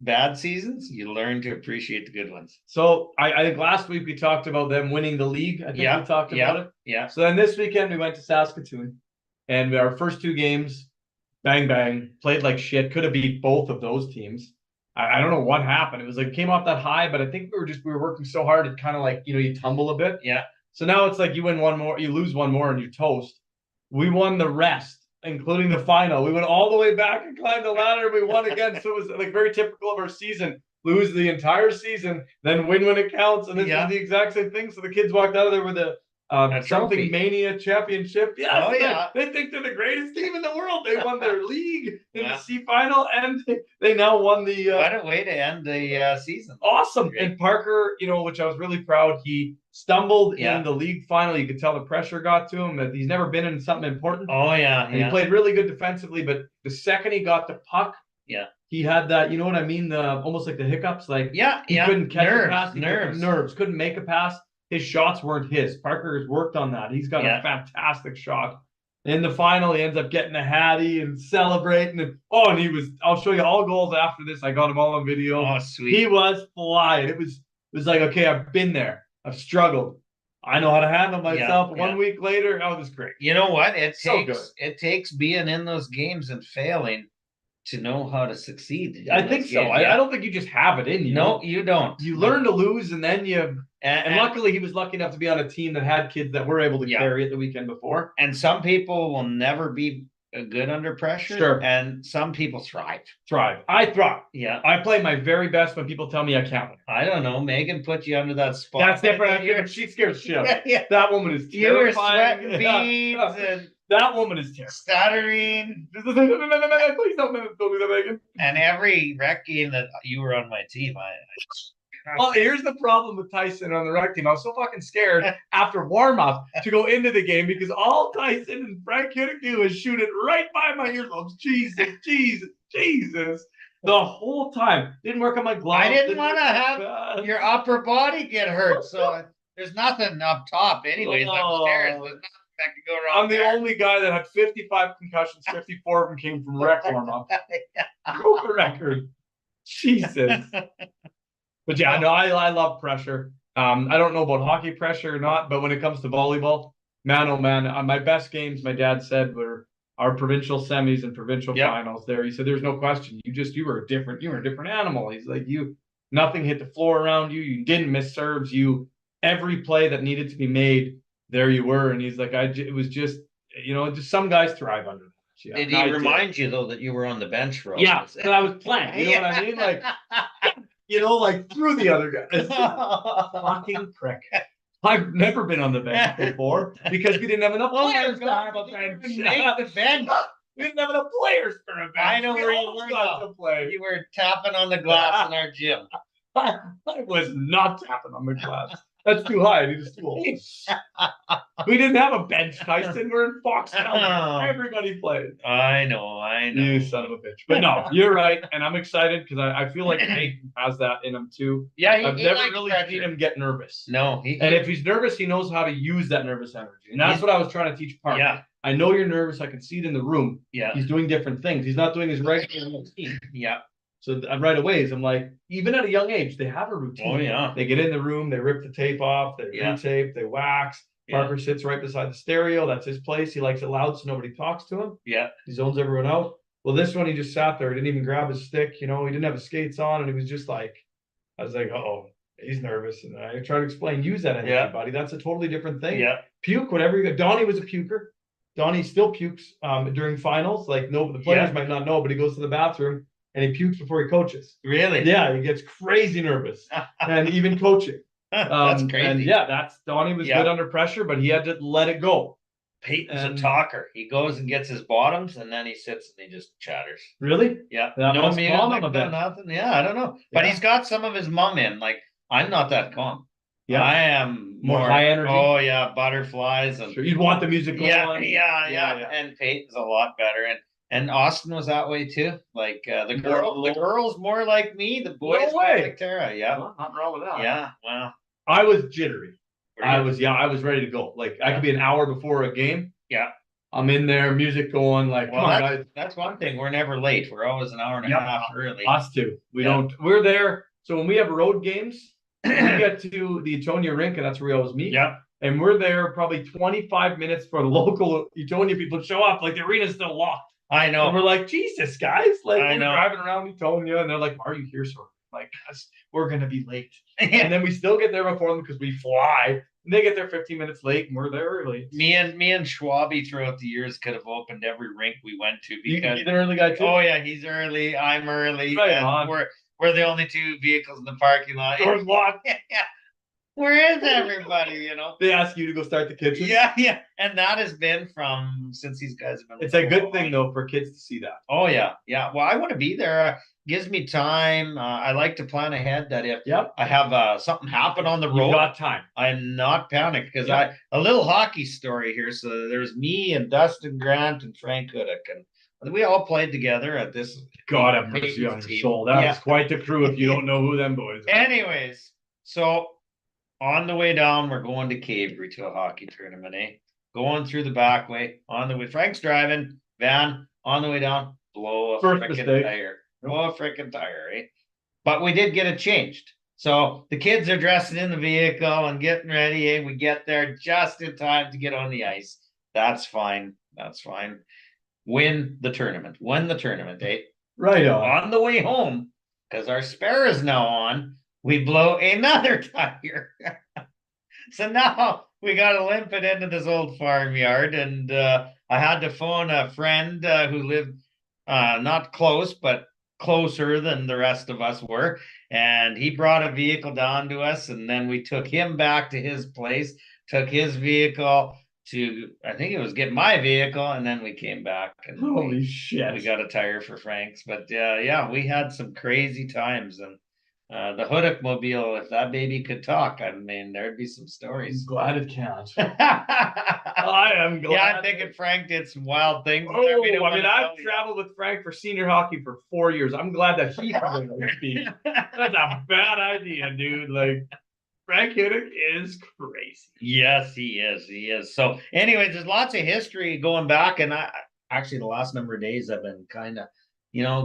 [SPEAKER 1] bad seasons, you learn to appreciate the good ones.
[SPEAKER 2] So I think last week we talked about them winning the league. I think we talked about it.
[SPEAKER 1] Yeah.
[SPEAKER 2] So then this weekend we went to Saskatoon, and our first 2 games, bang, played like shit. Could have beat both of those teams. I don't know what happened. It was like came off that high, but I think we were working so hard. It kind of like, you tumble a bit.
[SPEAKER 1] Yeah.
[SPEAKER 2] So now it's like you win one more, you lose one more, and you're toast. We won the rest, including the final. We went all the way back and climbed the ladder. We won again. So it was like very typical of our season. Lose the entire season, then win when it counts. And this is the exact same thing. So the kids walked out of there with a something Mania championship. Yeah. They think they're the greatest team in the world. They won their league in the C final, and they now won the.
[SPEAKER 1] What a way to end the season!
[SPEAKER 2] Awesome. And Parker, which I was really proud. He stumbled in the league final. You could tell the pressure got to him. That he's never been in something important.
[SPEAKER 1] Oh yeah.
[SPEAKER 2] And he played really good defensively, but the second he got the puck, he had that. You know what I mean? The almost like the hiccups. Like he couldn't catch a pass. Nerves. Couldn't make a pass. His shots weren't his. Parker has worked on that. He's got a fantastic shot. In the final, he ends up getting a hattie and celebrating. And he was. I'll show you all goals after this. I got him all on video.
[SPEAKER 1] Oh, sweet.
[SPEAKER 2] He was flying. It was like, okay, I've been there. I've struggled. I know how to handle myself. 1 week later, it was great.
[SPEAKER 1] You know what? It takes being in those games and failing to know how to succeed.
[SPEAKER 2] I think so. I don't think you just have it in you.
[SPEAKER 1] No, you don't.
[SPEAKER 2] You learn to lose, and then and luckily he was lucky enough to be on a team that had kids that were able to carry it the weekend before.
[SPEAKER 1] And some people will never be good under pressure.
[SPEAKER 2] Sure.
[SPEAKER 1] And some people thrive.
[SPEAKER 2] I thrive.
[SPEAKER 1] Yeah.
[SPEAKER 2] I play my very best when people tell me I can't.
[SPEAKER 1] I don't know. Megan put you under that spot.
[SPEAKER 2] That's different. She scares shit. Yeah. That woman is terrifying.
[SPEAKER 1] You were sweating beads and
[SPEAKER 2] that woman is terrible.
[SPEAKER 1] Stuttering.
[SPEAKER 2] Please don't do that, Megan.
[SPEAKER 1] And every rec game that you were on my team,
[SPEAKER 2] well, here's the problem with Tyson on the rec team. I was so fucking scared after warm-up to go into the game because all Tyson and Frank Hudek do is shoot it right by my earlobes. Jesus. The whole time. Didn't work on my glove.
[SPEAKER 1] I didn't want to have your upper body get hurt. So there's nothing up top anyways upstairs. There's nothing that could go wrong.
[SPEAKER 2] I'm the only guy that had 55 concussions. 54 of them came from rec warm-up. Go for record. Jesus. But yeah, no, I love pressure. I don't know about hockey pressure or not, but when it comes to volleyball, man, oh man, my best games, my dad said, were our provincial semis and provincial finals there. He said, there's no question. You were a different animal. He's like, nothing hit the floor around you. You didn't miss serves. Every play that needed to be made, there you were. And he's like, it was just, just some guys thrive under that. Yeah,
[SPEAKER 1] did he remind you though that you were on the bench for all
[SPEAKER 2] yeah, because I was playing. You know what I mean? Like, like through the other guys. Fucking prick. I've never been on the bench before because we didn't have enough players on the bench. We didn't have enough players for a bench.
[SPEAKER 1] I know where you were to play. You were tapping on the glass in our gym.
[SPEAKER 2] I was not tapping on the glass. That's too high. I need a stool. We didn't have a bench, Tyson. We're in Foxtown. Everybody played.
[SPEAKER 1] I know.
[SPEAKER 2] You son of a bitch. But no, you're right. And I'm excited because I feel like Nathan has that in him too.
[SPEAKER 1] Yeah,
[SPEAKER 2] I've never really seen him get nervous.
[SPEAKER 1] No.
[SPEAKER 2] And if he's nervous, he knows how to use that nervous energy. And that's what I was trying to teach Park.
[SPEAKER 1] Yeah.
[SPEAKER 2] I know you're nervous. I can see it in the room.
[SPEAKER 1] Yeah.
[SPEAKER 2] He's doing different things. He's not doing his regular routine.
[SPEAKER 1] Yeah.
[SPEAKER 2] So right away, I'm like, even at a young age, they have a routine.
[SPEAKER 1] Oh, yeah.
[SPEAKER 2] They get in the room, they rip the tape off, they retape, they wax. Parker sits right beside the stereo. That's his place. He likes it loud so nobody talks to him.
[SPEAKER 1] Yeah.
[SPEAKER 2] He zones everyone out. Well, this one, he just sat there. He didn't even grab his stick. He didn't have his skates on. And he was just like, I was like, he's nervous. And I try to explain, use that energy, buddy. That's a totally different thing.
[SPEAKER 1] Yeah.
[SPEAKER 2] Puke, whatever you got. Donnie was a puker. Donnie still pukes during finals. Like, no, the players might not know, but he goes to the bathroom. And he pukes before he coaches.
[SPEAKER 1] Really?
[SPEAKER 2] Yeah, he gets crazy nervous. And even coaching.
[SPEAKER 1] That's crazy.
[SPEAKER 2] And Donnie was good under pressure, but he had to let it go.
[SPEAKER 1] Peyton's a talker. He goes and gets his bottoms, and then he sits and he just chatters.
[SPEAKER 2] Really?
[SPEAKER 1] Yeah.
[SPEAKER 2] No
[SPEAKER 1] music, nothing. Yeah, I don't know. But he's got some of his mum in. Like, I'm not that calm. Yeah. I am
[SPEAKER 2] more high energy.
[SPEAKER 1] Oh, yeah. Butterflies. And
[SPEAKER 2] you'd want the music going on.
[SPEAKER 1] Yeah. And Peyton's a lot better. And Austin was that way too. Like the girls more like me. The boys more like Tara. Yeah,
[SPEAKER 2] nothing wrong with that.
[SPEAKER 1] Yeah, wow.
[SPEAKER 2] I was jittery. I was ready to go. Like I could be an hour before a game.
[SPEAKER 1] Yeah,
[SPEAKER 2] I'm in there, music going. Like, come on, guys.
[SPEAKER 1] That's one thing. We're never late. We're always an hour and a half early.
[SPEAKER 2] Us too. We don't. We're there. So when we have road games, we get to the Etonia rink, and that's where we always meet.
[SPEAKER 1] Yeah.
[SPEAKER 2] And we're there probably 25 minutes for the local Etonia people to show up. Like the arena's still locked.
[SPEAKER 1] I know.
[SPEAKER 2] And we're like, Jesus, guys. Like, we're driving around Etonia, and they're like, why are you here, sir? Like, we're going to be late. And then we still get there before them because we fly. And they get there 15 minutes late, and we're there early.
[SPEAKER 1] Me and Schwabi throughout the years could have opened every rink we went to. Because
[SPEAKER 2] he's an early guy, too.
[SPEAKER 1] Oh, yeah, he's early. I'm early.
[SPEAKER 2] Right on.
[SPEAKER 1] We're the only two vehicles in the parking lot.
[SPEAKER 2] Doors locked.
[SPEAKER 1] Yeah. Where is everybody,
[SPEAKER 2] They ask you to go start the kitchen.
[SPEAKER 1] Yeah. And that has been since these guys have been.
[SPEAKER 2] It's a good thing, though, for kids to see that.
[SPEAKER 1] Oh, yeah. Yeah. Well, I want to be there. Gives me time. I like to plan ahead that if I have something happen on the road.
[SPEAKER 2] You got time.
[SPEAKER 1] I'm not panicked because a little hockey story here. So there's me and Dustin Grant and Frank Hudek, and we all played together at this.
[SPEAKER 2] God have mercy on your soul. That was quite the crew if you don't know who them boys are.
[SPEAKER 1] Anyways, so on the way down, we're going to Cavery to a hockey tournament, Going through the back way. On the way, Frank's driving, van, on the way down, blow a freaking tire. Blow a freaking tire, But we did get it changed. So the kids are dressing in the vehicle and getting ready, We get there just in time to get on the ice. That's fine. Win the tournament,
[SPEAKER 2] Right
[SPEAKER 1] on the way home, because our spare is now on, we blow another tire. So now we got to limp it into this old farmyard, and I had to phone a friend who lived not close, but closer than the rest of us were. And he brought a vehicle down to us, and then we took him back to his place, took his vehicle to, I think it was get my vehicle, and then we came back and
[SPEAKER 2] holy shit,
[SPEAKER 1] we got a tire for Frank's. But yeah, we had some crazy times, and the Hoodic mobile, if that baby could talk, I mean, there'd be some stories.
[SPEAKER 2] I'm glad it can't. I am glad.
[SPEAKER 1] Yeah, I'm thinking Frank did some wild things.
[SPEAKER 2] Oh, I mean, I've traveled with Frank for senior hockey for 4 years. I'm glad that he's going to speak. That's a bad idea, dude. Like, Frank Hoodic is crazy.
[SPEAKER 1] Yes, he is. He is. So, anyways, there's lots of history going back, and I actually the last number of days I've been kind of,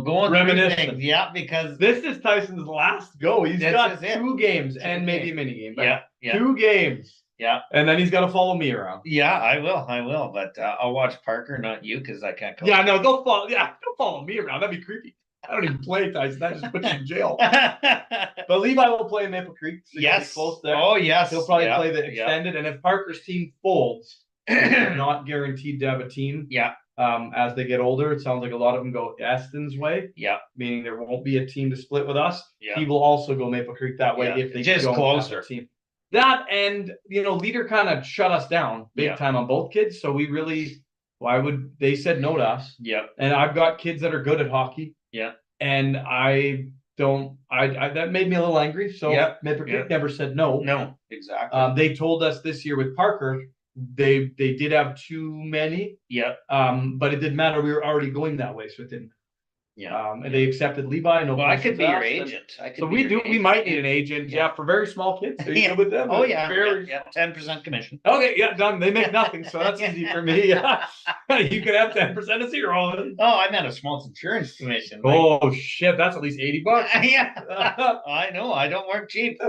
[SPEAKER 1] going
[SPEAKER 2] reminiscing.
[SPEAKER 1] Yeah, because
[SPEAKER 2] this is Tyson's last go. He's got 2 games and maybe a mini game. But yeah. 2 games.
[SPEAKER 1] Yeah.
[SPEAKER 2] And then he's got to follow me around.
[SPEAKER 1] Yeah, I will. But I'll watch Parker, not you, because I can't go.
[SPEAKER 2] Yeah, no, don't follow me around. That'd be creepy. I don't even play Tyson. That just puts you in jail. But Levi will play in Maple Creek. So
[SPEAKER 1] yes.
[SPEAKER 2] Close there.
[SPEAKER 1] Oh, yes.
[SPEAKER 2] He'll probably play the extended. And if Parker's team folds, they're not guaranteed to have a team.
[SPEAKER 1] Yeah.
[SPEAKER 2] As they get older, it sounds like a lot of them go Eston's way.
[SPEAKER 1] Yeah.
[SPEAKER 2] Meaning there won't be a team to split with us.
[SPEAKER 1] Yeah.
[SPEAKER 2] He will also go Maple Creek that way if they
[SPEAKER 1] just
[SPEAKER 2] don't
[SPEAKER 1] closer.
[SPEAKER 2] have a team. That and Leader kind of shut us down big time on both kids. So we really, they said no to us.
[SPEAKER 1] Yeah.
[SPEAKER 2] And I've got kids that are good at hockey.
[SPEAKER 1] Yeah.
[SPEAKER 2] And I that made me a little angry. So Maple Creek never said no.
[SPEAKER 1] No, exactly.
[SPEAKER 2] They told us this year with Parker, they did have too many.
[SPEAKER 1] Yeah.
[SPEAKER 2] But it didn't matter. We were already going that way, so it didn't.
[SPEAKER 1] Yeah.
[SPEAKER 2] And they accepted Levi. No,
[SPEAKER 1] I could be your agent.
[SPEAKER 2] We might need an agent. Yeah, for very small kids. Are you good with them?
[SPEAKER 1] Oh yeah. 10% commission.
[SPEAKER 2] Okay, yeah, done. They make nothing, so that's easy for me. You could have 10% of zero.
[SPEAKER 1] Oh, I meant a small insurance commission.
[SPEAKER 2] Oh shit, that's at least $80.
[SPEAKER 1] Yeah. I know. I don't work cheap.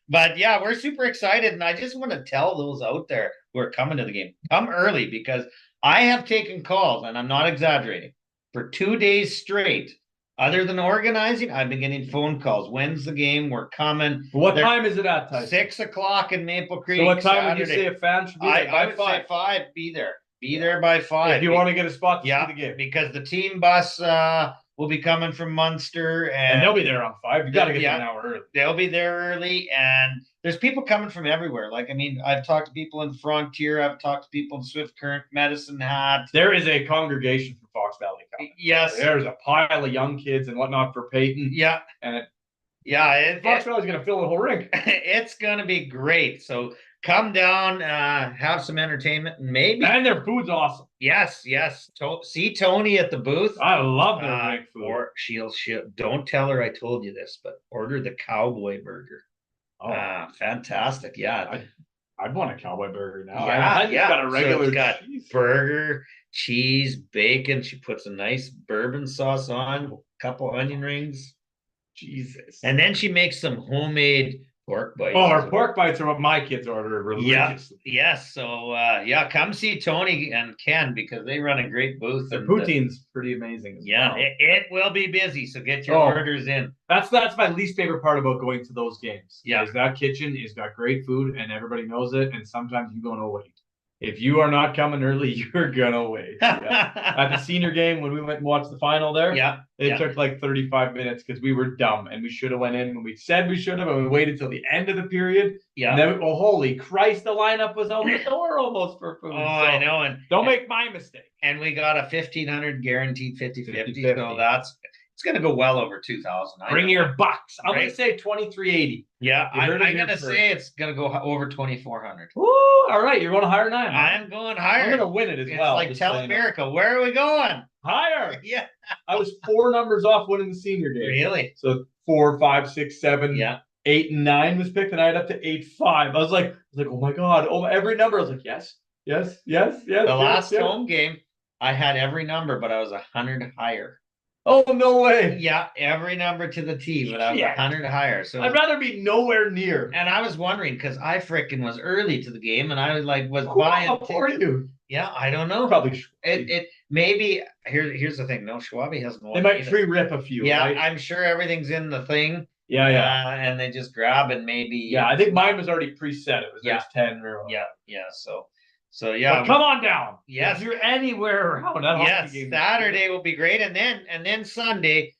[SPEAKER 1] But yeah, we're super excited, and I just want to tell those out there who are coming to the game, come early, because I have taken calls, and I'm not exaggerating, for 2 days straight. Other than organizing, I've been getting phone calls. When's the game? We're coming.
[SPEAKER 2] What time is it at, Tyson?
[SPEAKER 1] 6 o'clock in Maple Creek.
[SPEAKER 2] So what time
[SPEAKER 1] Saturday.
[SPEAKER 2] would you say a fan should be there?
[SPEAKER 1] I would say 5. Be there. Be there by 5.
[SPEAKER 2] If you want to get a spot to see the game.
[SPEAKER 1] Because the team bus will be coming from Munster.
[SPEAKER 2] And they'll be there on 5. You got to get there an hour early.
[SPEAKER 1] They'll be there early. And there's people coming from everywhere. Like, I mean, I've talked to people in Frontier. I've talked to people in Swift Current, Medicine Hat.
[SPEAKER 2] There is a congregation for Fox Valley coming.
[SPEAKER 1] Yes.
[SPEAKER 2] There's a pile of young kids and whatnot for Peyton.
[SPEAKER 1] Yeah.
[SPEAKER 2] And
[SPEAKER 1] Fox
[SPEAKER 2] Valley's going to fill the whole rink.
[SPEAKER 1] It's going to be great. So come down, have some entertainment, and maybe.
[SPEAKER 2] And their food's awesome.
[SPEAKER 1] Yes. See Tony at the booth.
[SPEAKER 2] I love their rink food.
[SPEAKER 1] Or she'll don't tell her I told you this, but order the cowboy burger. Oh, fantastic. Yeah.
[SPEAKER 2] I'd want a cowboy burger now.
[SPEAKER 1] Yeah.
[SPEAKER 2] Got a regular
[SPEAKER 1] so got burger, cheese, bacon. She puts a nice bourbon sauce on, a couple onion rings.
[SPEAKER 2] Jesus.
[SPEAKER 1] And then she makes some homemade pork bites.
[SPEAKER 2] Oh, our pork bites are what my kids order religiously.
[SPEAKER 1] Yes. So, come see Tony and Ken, because they run a great booth.
[SPEAKER 2] The poutine's pretty amazing.
[SPEAKER 1] Well. It will be busy. So get your orders in.
[SPEAKER 2] That's my least favorite part about going to those games.
[SPEAKER 1] Yeah.
[SPEAKER 2] Is that kitchen has got great food and everybody knows it. And sometimes you go, no, wait. If you are not coming early, you're gonna wait. Yeah. At the senior game, when we went and watched the final there, it took like 35 minutes because we were dumb and we should have went in when we said we should have, and we waited till the end of the period.
[SPEAKER 1] Yeah.
[SPEAKER 2] And then, holy Christ, the lineup was out the door almost for food.
[SPEAKER 1] Oh, so, I know. And
[SPEAKER 2] don't make my mistake.
[SPEAKER 1] And we got a 1,500 guaranteed 50-50. So it's going to go well over 2,000.
[SPEAKER 2] Bring your bucks. I'm going to say 2,380.
[SPEAKER 1] Yeah, I'm going to say it's going to go over 2,400.
[SPEAKER 2] Woo! All right, you're going higher 9.
[SPEAKER 1] I'm going higher.
[SPEAKER 2] I'm going to win it as well.
[SPEAKER 1] It's like Teleamerica. Where are we going?
[SPEAKER 2] Higher.
[SPEAKER 1] Yeah.
[SPEAKER 2] I was 4 numbers off winning the senior game.
[SPEAKER 1] Really?
[SPEAKER 2] So 4, 5, 6, 7.
[SPEAKER 1] Yeah.
[SPEAKER 2] 8 and 9 was picked, and I had up to 8, 5. I was like, oh my God. Oh, every number. I was like, yes. The
[SPEAKER 1] last home game, I had every number, but I was 100 higher.
[SPEAKER 2] Oh, no way.
[SPEAKER 1] Yeah, every number to the T, but I was 100 higher. So
[SPEAKER 2] I'd rather be nowhere near.
[SPEAKER 1] And I was wondering, because I frickin' was early to the game, and I was buying.
[SPEAKER 2] How are you?
[SPEAKER 1] Yeah, I don't know.
[SPEAKER 2] Probably.
[SPEAKER 1] maybe here's the thing. No, Schwabi hasn't won.
[SPEAKER 2] They might free rip a few.
[SPEAKER 1] Yeah,
[SPEAKER 2] right?
[SPEAKER 1] I'm sure everything's in the thing.
[SPEAKER 2] Yeah.
[SPEAKER 1] And they just grab and maybe.
[SPEAKER 2] Yeah, I think mine was already preset. It was just 10 or.
[SPEAKER 1] Yeah. So yeah.
[SPEAKER 2] But come on down.
[SPEAKER 1] Yes.
[SPEAKER 2] If you're anywhere around that
[SPEAKER 1] yes, Saturday will be great, and then Sunday.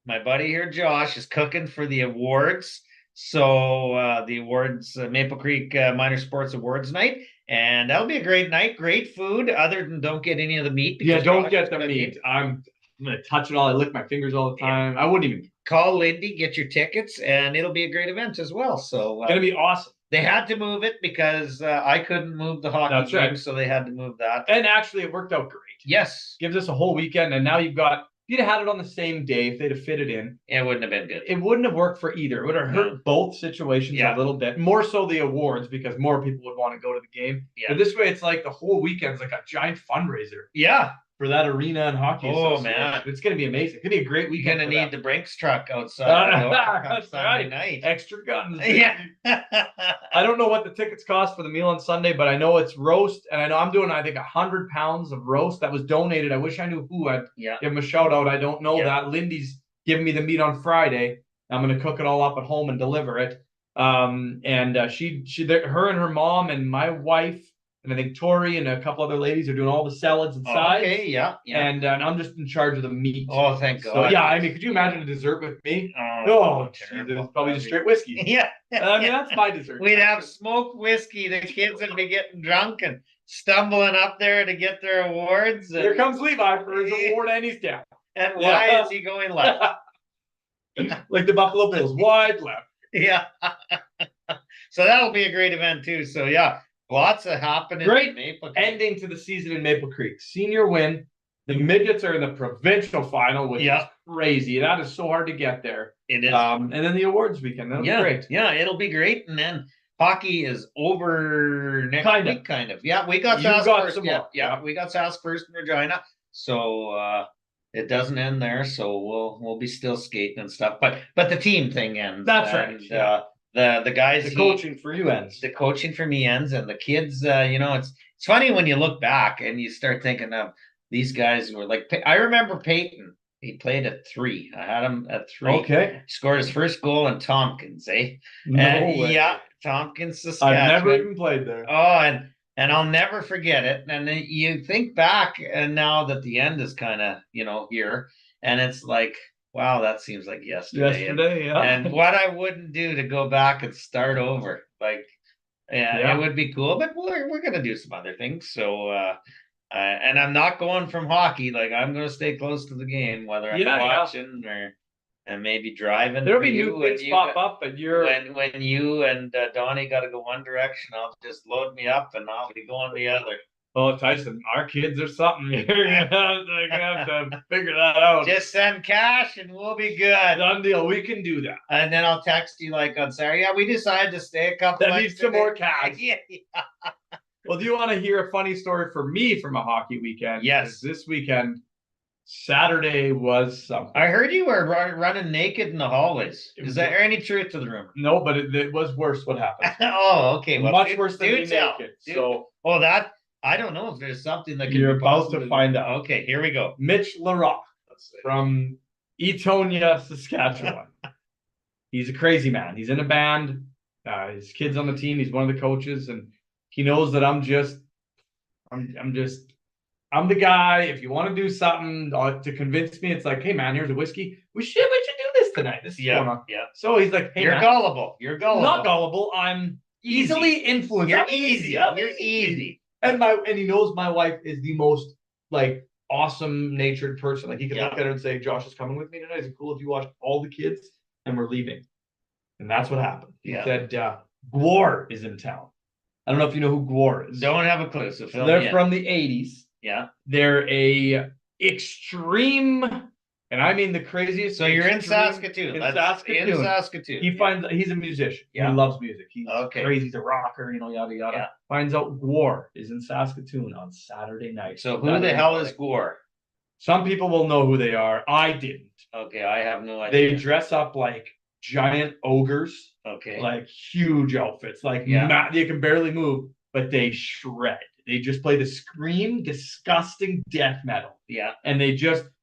[SPEAKER 1] My buddy here, Josh, is cooking for the awards. So the awards, Maple Creek Minor Sports Awards night, and that'll be a great night. Great food, other than don't get any of the meat.
[SPEAKER 2] Yeah, don't get the meat. I'm gonna touch it all. I lick my fingers all the time. Yeah. I wouldn't even
[SPEAKER 1] call Lindy, get your tickets, and it'll be a great event as well. So
[SPEAKER 2] it's gonna be awesome.
[SPEAKER 1] They had to move it because I couldn't move the hockey game, right. So they had to move that.
[SPEAKER 2] And actually, it worked out great.
[SPEAKER 1] Yes,
[SPEAKER 2] gives us a whole weekend, and now you've got. If you'd have had it on the same day, if they'd have fit it in,
[SPEAKER 1] it wouldn't have been good.
[SPEAKER 2] It wouldn't have worked for either. It would have hurt both situations a little bit. More so the awards, because more people would want to go to the game. Yeah. But this way, it's like the whole weekend's like a giant fundraiser.
[SPEAKER 1] Yeah.
[SPEAKER 2] For that arena and hockey.
[SPEAKER 1] Oh, man.
[SPEAKER 2] It's going to be amazing. It's going to be a great weekend.
[SPEAKER 1] You're going to need the Brinks truck outside.
[SPEAKER 2] That's right. Night. Extra guns.
[SPEAKER 1] Yeah.
[SPEAKER 2] I don't know what the tickets cost for the meal on Sunday, but I know it's roast. And I know I'm doing, I think, 100 pounds of roast that was donated. I wish I knew who. I'd give them a shout out. I don't know that. Lindy's giving me the meat on Friday. I'm going to cook it all up at home and deliver it. Her and her mom and my wife, and I think Tori and a couple other ladies are doing all the salads and sides.
[SPEAKER 1] Okay, yeah.
[SPEAKER 2] And I'm just in charge of the meat.
[SPEAKER 1] Oh, thank God.
[SPEAKER 2] So, yeah, I mean, could you imagine a dessert with me? Oh, it's probably just straight whiskey.
[SPEAKER 1] Yeah.
[SPEAKER 2] I mean, that's my dessert.
[SPEAKER 1] We'd have smoked whiskey. The kids would be getting drunk and stumbling up there to get their awards.
[SPEAKER 2] Here comes Levi for his award, and he's down.
[SPEAKER 1] And why is he going left?
[SPEAKER 2] Like the Buffalo Bills, wide left.
[SPEAKER 1] Yeah. So that'll be a great event, too. So, yeah. Lots of happening.
[SPEAKER 2] Great ending to the season in Maple Creek. Senior win. The midgets are in the provincial final, which is crazy. That is so hard to get there.
[SPEAKER 1] It is.
[SPEAKER 2] And then the awards weekend. That'll be great.
[SPEAKER 1] Yeah, it'll be great. And then hockey is over next week, kind of. Yeah, we got Sask first. Yeah, we got Sask first in Regina. So it doesn't end there. So we'll be still skating and stuff. But the team thing ends.
[SPEAKER 2] That's right.
[SPEAKER 1] The guys,
[SPEAKER 2] the coaching for you ends.
[SPEAKER 1] The coaching for me ends, and the kids. It's funny when you look back and you start thinking of these guys who were like. I remember Peyton. He played at 3. I had him at 3.
[SPEAKER 2] Okay.
[SPEAKER 1] He scored his first goal in Tompkins, eh?
[SPEAKER 2] No way.
[SPEAKER 1] Yeah, Tompkins, Saskatchewan.
[SPEAKER 2] I've never even played there.
[SPEAKER 1] Oh, and I'll never forget it. And then you think back, and now that the end is kind of here, and it's like. Wow, that seems like yesterday. And what I wouldn't do to go back and start over. It would be cool, but we're gonna do some other things. So and I'm not going from hockey. Like I'm gonna stay close to the game, whether I'm watching and maybe driving.
[SPEAKER 2] There'll be new things pop up, but
[SPEAKER 1] when you and Donnie got to go one direction, I'll just load me up and I'll be going the other.
[SPEAKER 2] Well, Tyson, our kids are something. You're gonna have to figure that out.
[SPEAKER 1] Just send cash and we'll be good.
[SPEAKER 2] Done deal. We can do that.
[SPEAKER 1] And then I'll text you like on Saturday. Yeah, we decided to stay a couple.
[SPEAKER 2] That needs some more cash.
[SPEAKER 1] Yeah.
[SPEAKER 2] Well, do you want to hear a funny story for me from a hockey weekend?
[SPEAKER 1] Yes.
[SPEAKER 2] This weekend, Saturday was something.
[SPEAKER 1] I heard you were running naked in the hallways. Is there any truth to the rumor?
[SPEAKER 2] No, but it was worse what happened.
[SPEAKER 1] Oh, okay.
[SPEAKER 2] Well, much worse than being naked. So,
[SPEAKER 1] that. I don't know if there's something that
[SPEAKER 2] you're about to find out.
[SPEAKER 1] Okay, here we go.
[SPEAKER 2] Mitch Larocque from Etonia, Saskatchewan. He's a crazy man. He's in a band. His kid's on the team. He's one of the coaches, and he knows that I'm the guy. If you want to do something to convince me, it's like, hey man, here's a whiskey. We should do this tonight. This is going on.
[SPEAKER 1] Yeah.
[SPEAKER 2] So he's like, hey,
[SPEAKER 1] you're gullible. You're gullible.
[SPEAKER 2] Not gullible. I'm easily influenced.
[SPEAKER 1] You're easy. You're easy.
[SPEAKER 2] And he knows my wife is the most awesome natured person. Like he could look at her and say, Josh is coming with me tonight. Is it cool if you watch all the kids and we're leaving? And that's what happened. He said, Gwar is in town. I don't know if you know who Gwar is.
[SPEAKER 1] Don't have a clue. So
[SPEAKER 2] they're from the 80s.
[SPEAKER 1] Yeah.
[SPEAKER 2] They're a extreme, and I mean the craziest.
[SPEAKER 1] So you're in Saskatoon.
[SPEAKER 2] In Saskatoon. He's a musician. Yeah. He loves music. He's crazy. He's a rocker, yada, yada. Yeah. Finds out Gwar is in Saskatoon on Saturday night.
[SPEAKER 1] So who the hell is Gwar?
[SPEAKER 2] Some people will know who they are. I didn't.
[SPEAKER 1] Okay, I have no idea.
[SPEAKER 2] They dress up like giant ogres.
[SPEAKER 1] Okay.
[SPEAKER 2] Like huge outfits. You can barely move, but they shred. They just play the scream, disgusting death metal.
[SPEAKER 1] Yeah.
[SPEAKER 2] And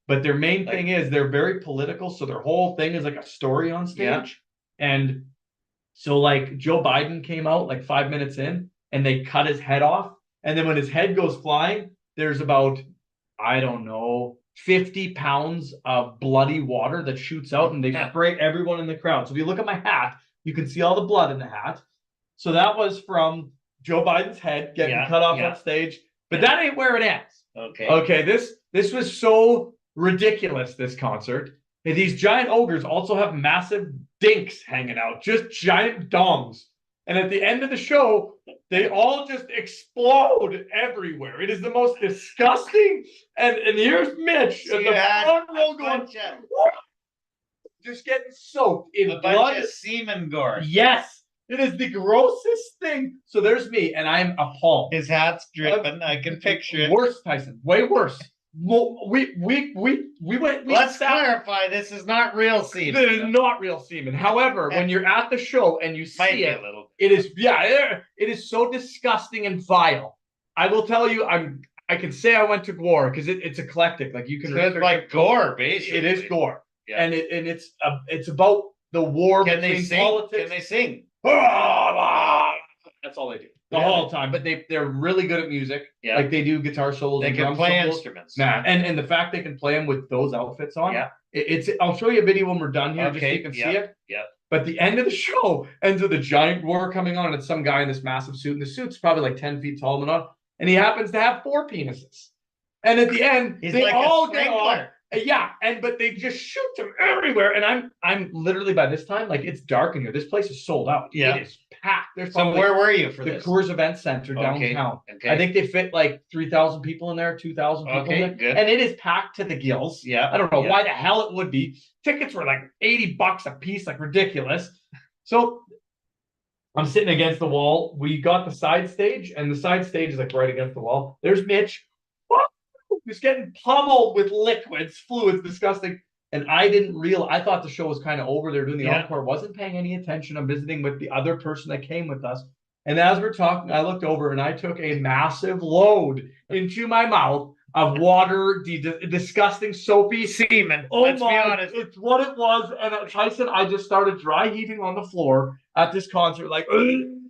[SPEAKER 2] but their main thing is they're very political. So their whole thing is like a story on stage.
[SPEAKER 1] Yeah.
[SPEAKER 2] And so like Joe Biden came out like 5 minutes in and they cut his head off. And then when his head goes flying, there's about, I don't know, 50 pounds of bloody water that shoots out and they spray everyone in the crowd. So if you look at my hat, you can see all the blood in the hat. So that was from Joe Biden's head getting cut off on stage. But that ain't where it ends.
[SPEAKER 1] Okay.
[SPEAKER 2] Okay. This was so ridiculous, this concert. And these giant ogres also have massive dinks hanging out, just giant dongs. And at the end of the show, they all just explode everywhere. It is the most disgusting. And here's Mitch
[SPEAKER 1] so
[SPEAKER 2] in the front row going, just getting soaked in blood.
[SPEAKER 1] Of semen gore.
[SPEAKER 2] Yes. It is the grossest thing. So there's me, and I'm appalled.
[SPEAKER 1] His hat's dripping. I can picture it.
[SPEAKER 2] Worse, Tyson. Way worse. We went.
[SPEAKER 1] Let's clarify. This is not real semen.
[SPEAKER 2] This is not real semen. However, when you're at the show and you see it, it is so disgusting and vile. I will tell you, I can say I went to gore because it's eclectic. Like you can.
[SPEAKER 1] So it's like gore, basically.
[SPEAKER 2] It is gore, and it's about the war between politics.
[SPEAKER 1] Can they sing?
[SPEAKER 2] That's all they do the whole time. But they're really good at music. Yeah. Like they do guitar solos.
[SPEAKER 1] They can play instruments.
[SPEAKER 2] And the fact they can play them with those outfits on. Yeah. I'll show you a video when we're done here, just so you can see it.
[SPEAKER 1] Yeah.
[SPEAKER 2] But the end of the show ends with a giant war coming on, and it's some guy in this massive suit, and the suit's probably like 10 feet tall and he happens to have 4 penises. And at the end, they all get off. Yeah, but they just shoot them everywhere, and I'm literally by this time, like it's dark in here. This place is sold out.
[SPEAKER 1] Yeah,
[SPEAKER 2] it is packed.
[SPEAKER 1] So where were you for this?
[SPEAKER 2] The Coors Event Center downtown. Okay. I think they fit like 3,000 people in there, 2,000 people in there.
[SPEAKER 1] Good.
[SPEAKER 2] And it is packed to the gills.
[SPEAKER 1] Yeah,
[SPEAKER 2] I don't know why the hell it would be. Tickets were like $80 a piece, like ridiculous. So I'm sitting against the wall. We got the side stage, and the side stage is like right against the wall. There's Mitch. Just getting pummeled with fluids, disgusting. And I thought the show was kind of over. They were doing the encore, wasn't paying any attention. I'm visiting with the other person that came with us. And as we're talking, I looked over and I took a massive load into my mouth of water, disgusting, soapy
[SPEAKER 1] semen.
[SPEAKER 2] Let's be honest. It's what it was. And at Tyson, I just started dry heaving on the floor at this concert, like, and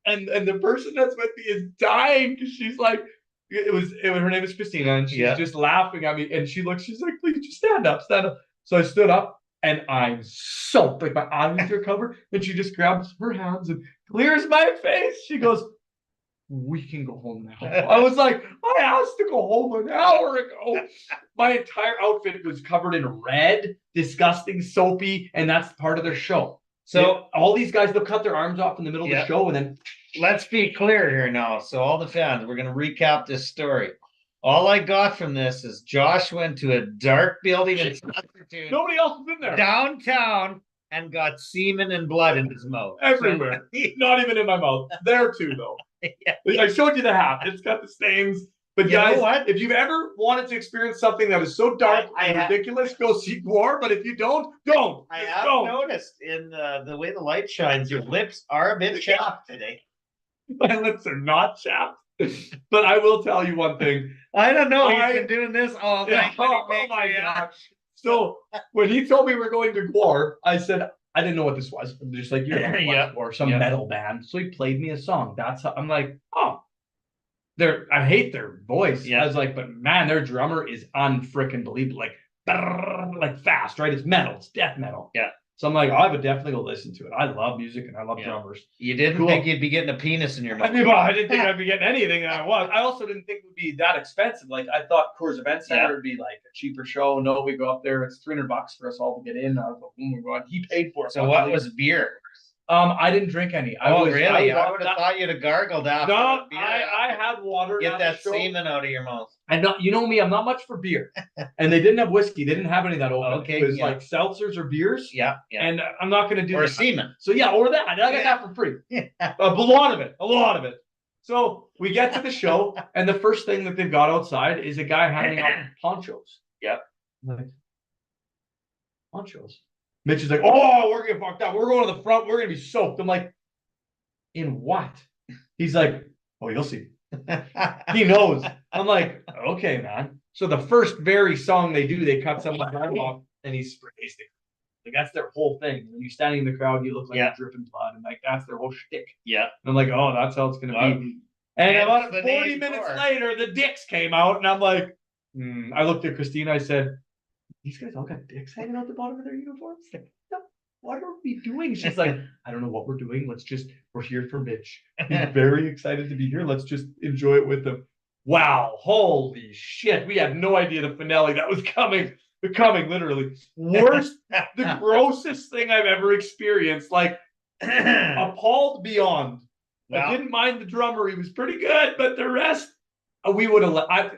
[SPEAKER 2] the person that's with me is dying because she's like, her name is Christina, and she's just laughing at me, and she's like, please just stand up. So I stood up, and I'm soaked, like my eyes are covered, and she just grabs her hands and clears my face. She goes, we can go home now. I was like, I asked to go home an hour ago. My entire outfit was covered in red, disgusting, soapy, and that's part of their show. So all these guys, they'll cut their arms off in the middle of the show, and then
[SPEAKER 1] let's be clear here now. So all the fans, we're going to recap this story. All I got from this is Josh went to a dark building in Saskatoon.
[SPEAKER 2] Nobody else was in there.
[SPEAKER 1] Downtown, and got semen and blood in his mouth.
[SPEAKER 2] Everywhere. Not even in my mouth. There too, though. I showed you the hat. It's got the stains. But you guys, know what? If you've ever wanted to experience something that is so dark and ridiculous, go see Gore. But if you don't. I
[SPEAKER 1] have noticed in the way the light shines, your lips are a bit chapped today.
[SPEAKER 2] My lips are not chapped. But I will tell you one thing.
[SPEAKER 1] I don't know. He's been doing this all day.
[SPEAKER 2] Yeah, oh my gosh. So when he told me we're going to Gore, I said, I didn't know what this was. I'm just like, you're or some metal band. So he played me a song. That's how I'm like, oh. I hate their voice. Yeah. I was like, but man, their drummer is unfreaking believable. Like fast, right? It's metal, it's death metal.
[SPEAKER 1] Yeah.
[SPEAKER 2] So I'm like, I would definitely go listen to it. I love music and I love drummers.
[SPEAKER 1] You didn't think you'd be getting a penis in your mouth.
[SPEAKER 2] I didn't think I'd be getting anything that I was. I also didn't think it would be that expensive. Like I thought Coors Event Center would be like a cheaper show. No, we go up there, it's $300 for us all to get in. I was like, oh my God, he paid for it.
[SPEAKER 1] So what was beer?
[SPEAKER 2] I didn't drink any.
[SPEAKER 1] Really? I would have thought you'd have gargled after.
[SPEAKER 2] No, I had water.
[SPEAKER 1] Get that semen out of your mouth.
[SPEAKER 2] And you know me, I'm not much for beer. And they didn't have whiskey. They didn't have any of that open.
[SPEAKER 1] Okay.
[SPEAKER 2] It was like seltzers or beers.
[SPEAKER 1] Yeah.
[SPEAKER 2] And I'm not going to do
[SPEAKER 1] that. Or semen.
[SPEAKER 2] So or that. I got that for free. A lot of it. So we get to the show, and the first thing that they've got outside is a guy handing out ponchos.
[SPEAKER 1] Yep.
[SPEAKER 2] Ponchos. Mitch is like, oh, we're getting fucked up. We're going to the front. We're going to be soaked. I'm like, in what? He's like, oh, you'll see. He knows. I'm like, okay, man. So the first very song they do, they cut someone's arm off and he sprays it. Like that's their whole thing. When you standing in the crowd, you look like you're dripping blood, and like that's their whole shtick.
[SPEAKER 1] Yeah.
[SPEAKER 2] And I'm like, oh, that's how it's gonna be. And about 40 minutes later, the dicks came out, and I'm like, I looked at Christina. I said, "These guys all got dicks hanging out the bottom of their uniforms. Like, what are we doing?" She's like, "I don't know what we're doing. We're here for Mitch. He's very excited to be here. Let's just enjoy it with him." Wow, holy shit! We had no idea the finale that was coming. Literally worst, the grossest thing I've ever experienced. Like appalled beyond. Wow. I didn't mind the drummer; he was pretty good, but the rest, we would have.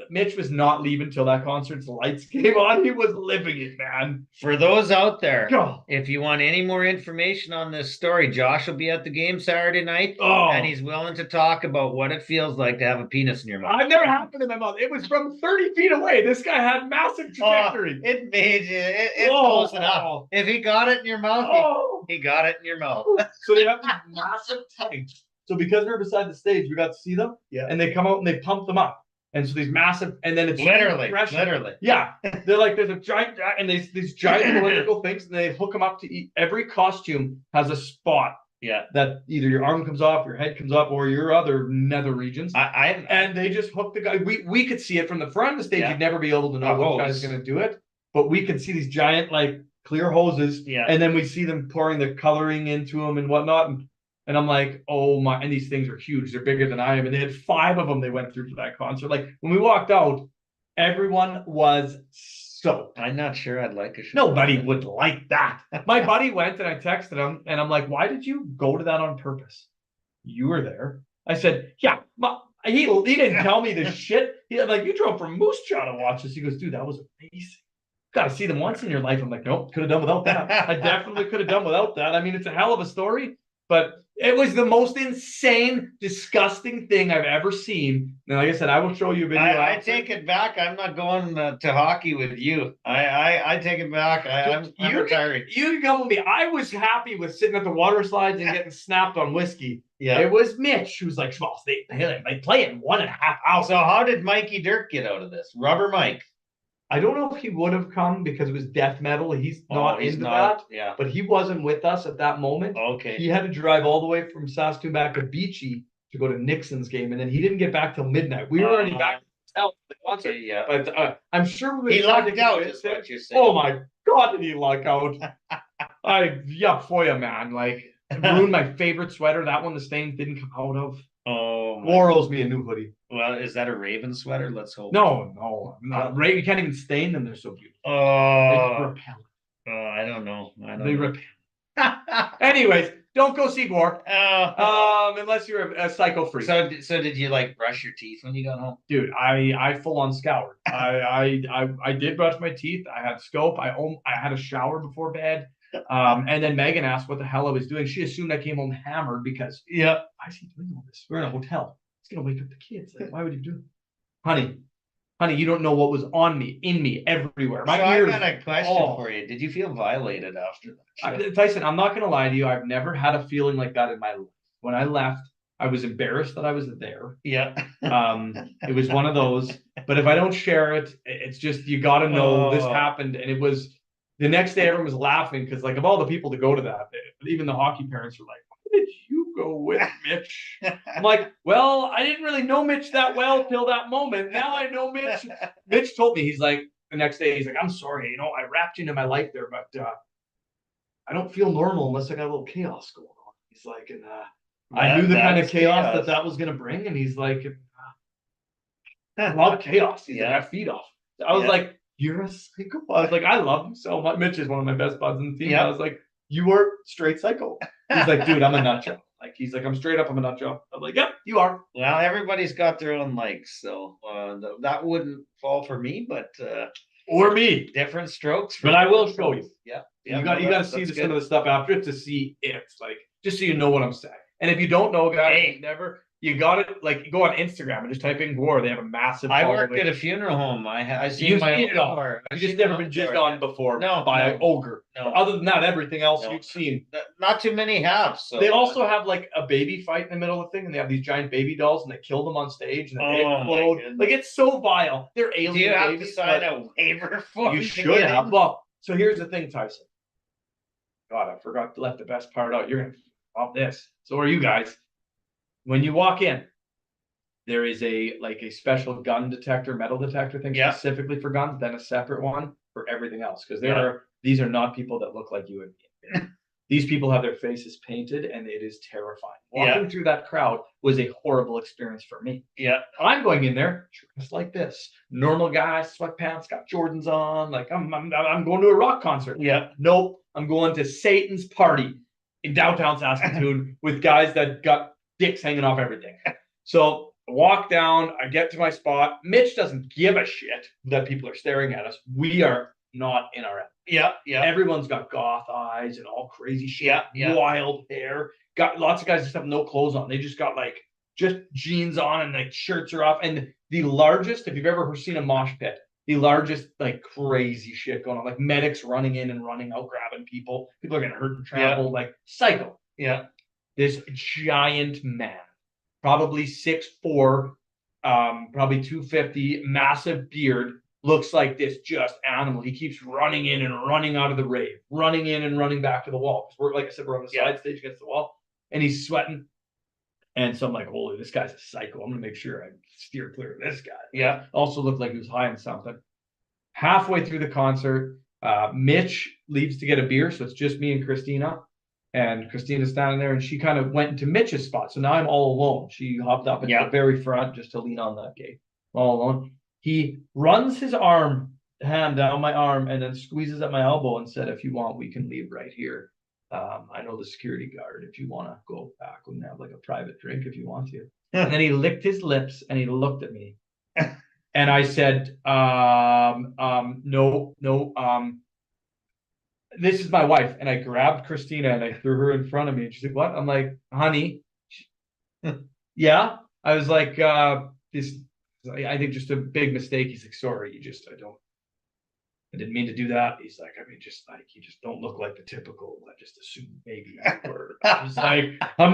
[SPEAKER 2] Mitch was not leaving till that concert's lights came on. He was living it, man.
[SPEAKER 1] For those out there, if you want any more information on this story, Josh will be at the game Saturday night, and he's willing to talk about what it feels like to have a penis in your mouth.
[SPEAKER 2] I've never happened in my mouth. It was from 30 feet away. This guy had massive trajectory.
[SPEAKER 1] It made you. It's close enough. If he got it in your mouth, he got it in your mouth.
[SPEAKER 2] So they have these massive tanks. So because we're beside the stage, we got to see them.
[SPEAKER 1] Yeah.
[SPEAKER 2] And they come out and they pump them up. And so these massive, and then it's
[SPEAKER 1] literally.
[SPEAKER 2] Yeah. They're like, there's a giant, and these giant cylindrical things, and they hook them up to eat. Every costume has a spot.
[SPEAKER 1] Yeah.
[SPEAKER 2] That either your arm comes off, your head comes up, or your other nether regions. And they just hook the guy. We could see it from the front of the stage. Yeah. You'd never be able to know what guy's going to do it. But we could see these giant, like, clear hoses.
[SPEAKER 1] Yeah.
[SPEAKER 2] And then we see them pouring the coloring into them and whatnot. And I'm like, oh my, and these things are huge. They're bigger than I am. And they had 5 of them they went through for that concert. Like when we walked out, everyone was soaked.
[SPEAKER 1] I'm not sure I'd like a show.
[SPEAKER 2] Nobody would like that. My buddy went and I texted him and I'm like, why did you go to that on purpose? You were there. I said, yeah, he didn't tell me this shit. He's like, you drove from Moose Jaw to watch this. He goes, dude, that was amazing. Got to see them once in your life. I'm like, nope, could have done without that. I definitely could have done without that. I mean, it's a hell of a story. But it was the most insane, disgusting thing I've ever seen. And like I said, I will show you a video.
[SPEAKER 1] I take it back. I'm not going to hockey with you. I take it back. I'm retiring.
[SPEAKER 2] You can come with me. I was happy with sitting at the water slides and getting snapped on whiskey.
[SPEAKER 1] Yeah.
[SPEAKER 2] It was Mitch who was like, well, they play in 1.5 hours.
[SPEAKER 1] So how did Mikey Dirk get out of this? Rubber Mike.
[SPEAKER 2] I don't know if he would have come because it was death metal. He's not into that.
[SPEAKER 1] Yeah.
[SPEAKER 2] But he wasn't with us at that moment.
[SPEAKER 1] Okay.
[SPEAKER 2] He had to drive all the way from Saskatoon back to Beachy to go to Nixon's game. And then he didn't get back till midnight. We were already back to the concert.
[SPEAKER 1] Okay, yeah.
[SPEAKER 2] But I'm sure
[SPEAKER 1] he lucked out, is what you're saying.
[SPEAKER 2] Oh my God, did he luck out? For you, man. Like, ruined my favorite sweater. That one the stains didn't come out of.
[SPEAKER 1] Oh,
[SPEAKER 2] Laura owes me a new hoodie.
[SPEAKER 1] Well, is that a Raven sweater? Let's hope.
[SPEAKER 2] No, not Raven. You can't even stain them. They're so beautiful.
[SPEAKER 1] Oh,
[SPEAKER 2] they repel.
[SPEAKER 1] I don't know.
[SPEAKER 2] They repel. Anyways, don't go see Gore. Unless you're a psycho freak.
[SPEAKER 1] So did you like brush your teeth when you got home?
[SPEAKER 2] Dude, I full on scoured. I did brush my teeth. I had scope. I had a shower before bed. And then Megan asked what the hell I was doing. She assumed I came home hammered because why is he doing all this? We're in a hotel. He's gonna wake up the kids. Like, why would he do it? Honey, you don't know what was on me, in me, everywhere.
[SPEAKER 1] I got a question for you. Did you feel violated after that?
[SPEAKER 2] Tyson, I'm not gonna lie to you. I've never had a feeling like that in my life. When I left, I was embarrassed that I was there.
[SPEAKER 1] Yeah.
[SPEAKER 2] It was one of those. But if I don't share it, it's just you gotta know this happened, and it was. The next day, everyone was laughing because, like, of all the people to go to that, even the hockey parents were like, "Why did you go with Mitch?" I'm like, "Well, I didn't really know Mitch that well till that moment. Now I know Mitch." Mitch told me, he's like, the next day, he's like, "I'm sorry, I wrapped you into my life there, but I don't feel normal unless I got a little chaos going on." He's like, and I knew the kind of chaos that was going to bring, and he's like, "I love chaos." He's like, "I feed off." I was like. You're a psycho. I was like, I love him so much. Mitch is one of my best buds in the team. I was like, you are straight psycho. He's like, dude, I'm a nut job. Like, he's like, I'm straight up, I'm a nut job. I'm like, yep, you are.
[SPEAKER 1] Well, everybody's got their own likes, so that wouldn't fall for me, but
[SPEAKER 2] or me,
[SPEAKER 1] different strokes.
[SPEAKER 2] But I will show you.
[SPEAKER 1] Yeah,
[SPEAKER 2] you got to see some of the stuff after it to see it, like, just so you know what I'm saying. And if you don't know, guys, You got it. Like, go on Instagram and just type in Gore. They have a massive.
[SPEAKER 1] I worked at a funeral home. I seen
[SPEAKER 2] You've
[SPEAKER 1] my
[SPEAKER 2] seen it all.
[SPEAKER 1] door.
[SPEAKER 2] You just never been jizzed on before.
[SPEAKER 1] No,
[SPEAKER 2] by an ogre.
[SPEAKER 1] No.
[SPEAKER 2] Other than that, everything else you've seen.
[SPEAKER 1] Not too many have. So
[SPEAKER 2] they also have like a baby fight in the middle of the thing, and they have these giant baby dolls, and they kill them on stage, and then they explode. Like, it's so vile. They're alien.
[SPEAKER 1] Do you have
[SPEAKER 2] babies,
[SPEAKER 1] to sign a waiver for?
[SPEAKER 2] You should have. Well, so here's the thing, Tyson. God, I forgot to let the best part out. You're gonna off this. So are you guys. When you walk in, there is a special gun detector, metal detector thing specifically for guns, then a separate one for everything else. Because these are not people that look like you and me. These people have their faces painted, and it is terrifying. Walking through that crowd was a horrible experience for me.
[SPEAKER 1] Yeah.
[SPEAKER 2] I'm going in there just like this. Normal guy, sweatpants, got Jordans on. Like, I'm going to a rock concert.
[SPEAKER 1] Yeah.
[SPEAKER 2] Nope. I'm going to Satan's party in downtown Saskatoon with guys that got dicks hanging off everything. So I walk down, I get to my spot. Mitch doesn't give a shit that people are staring at us. We are not in our element.
[SPEAKER 1] Yeah.
[SPEAKER 2] Everyone's got goth eyes and all crazy shit.
[SPEAKER 1] Yeah.
[SPEAKER 2] Wild hair. Got lots of guys just have no clothes on. They just got like just jeans on and like shirts are off. And the largest, if you've ever seen a mosh pit, the largest like crazy shit going on. Like medics running in and running out, grabbing people. People are getting hurt and trampled. Like psycho.
[SPEAKER 1] Yeah.
[SPEAKER 2] This giant man, probably 6'4", probably 250, massive beard. Looks like this just animal. He keeps running in and running out of the rave, running in and running back to the wall. We're, like I said, we're on the side stage against the wall, and he's sweating. And so I'm like, holy, this guy's a psycho. I'm going to make sure I steer clear of this guy.
[SPEAKER 1] Yeah.
[SPEAKER 2] Also looked like he was high on something. Halfway through the concert, Mitch leaves to get a beer. So it's just me and Christina. And Christina's standing there, and she kind of went into Mitch's spot. So now I'm all alone. She hopped up into the very front just to lean on that gate. All alone. He runs his hand down my arm and then squeezes at my elbow and said, if you want, we can leave right here. I know the security guard. If you want to go back, we can have like a private drink if you want to. And then he licked his lips and he looked at me. And I said, no, this is my wife. And I grabbed Christina and I threw her in front of me. And she's like, what? I'm like, honey. Yeah. I was like, I think just a big mistake. He's like, sorry, I didn't mean to do that. He's like, you just don't look like the typical, I just assume maybe you were. He's like, I'm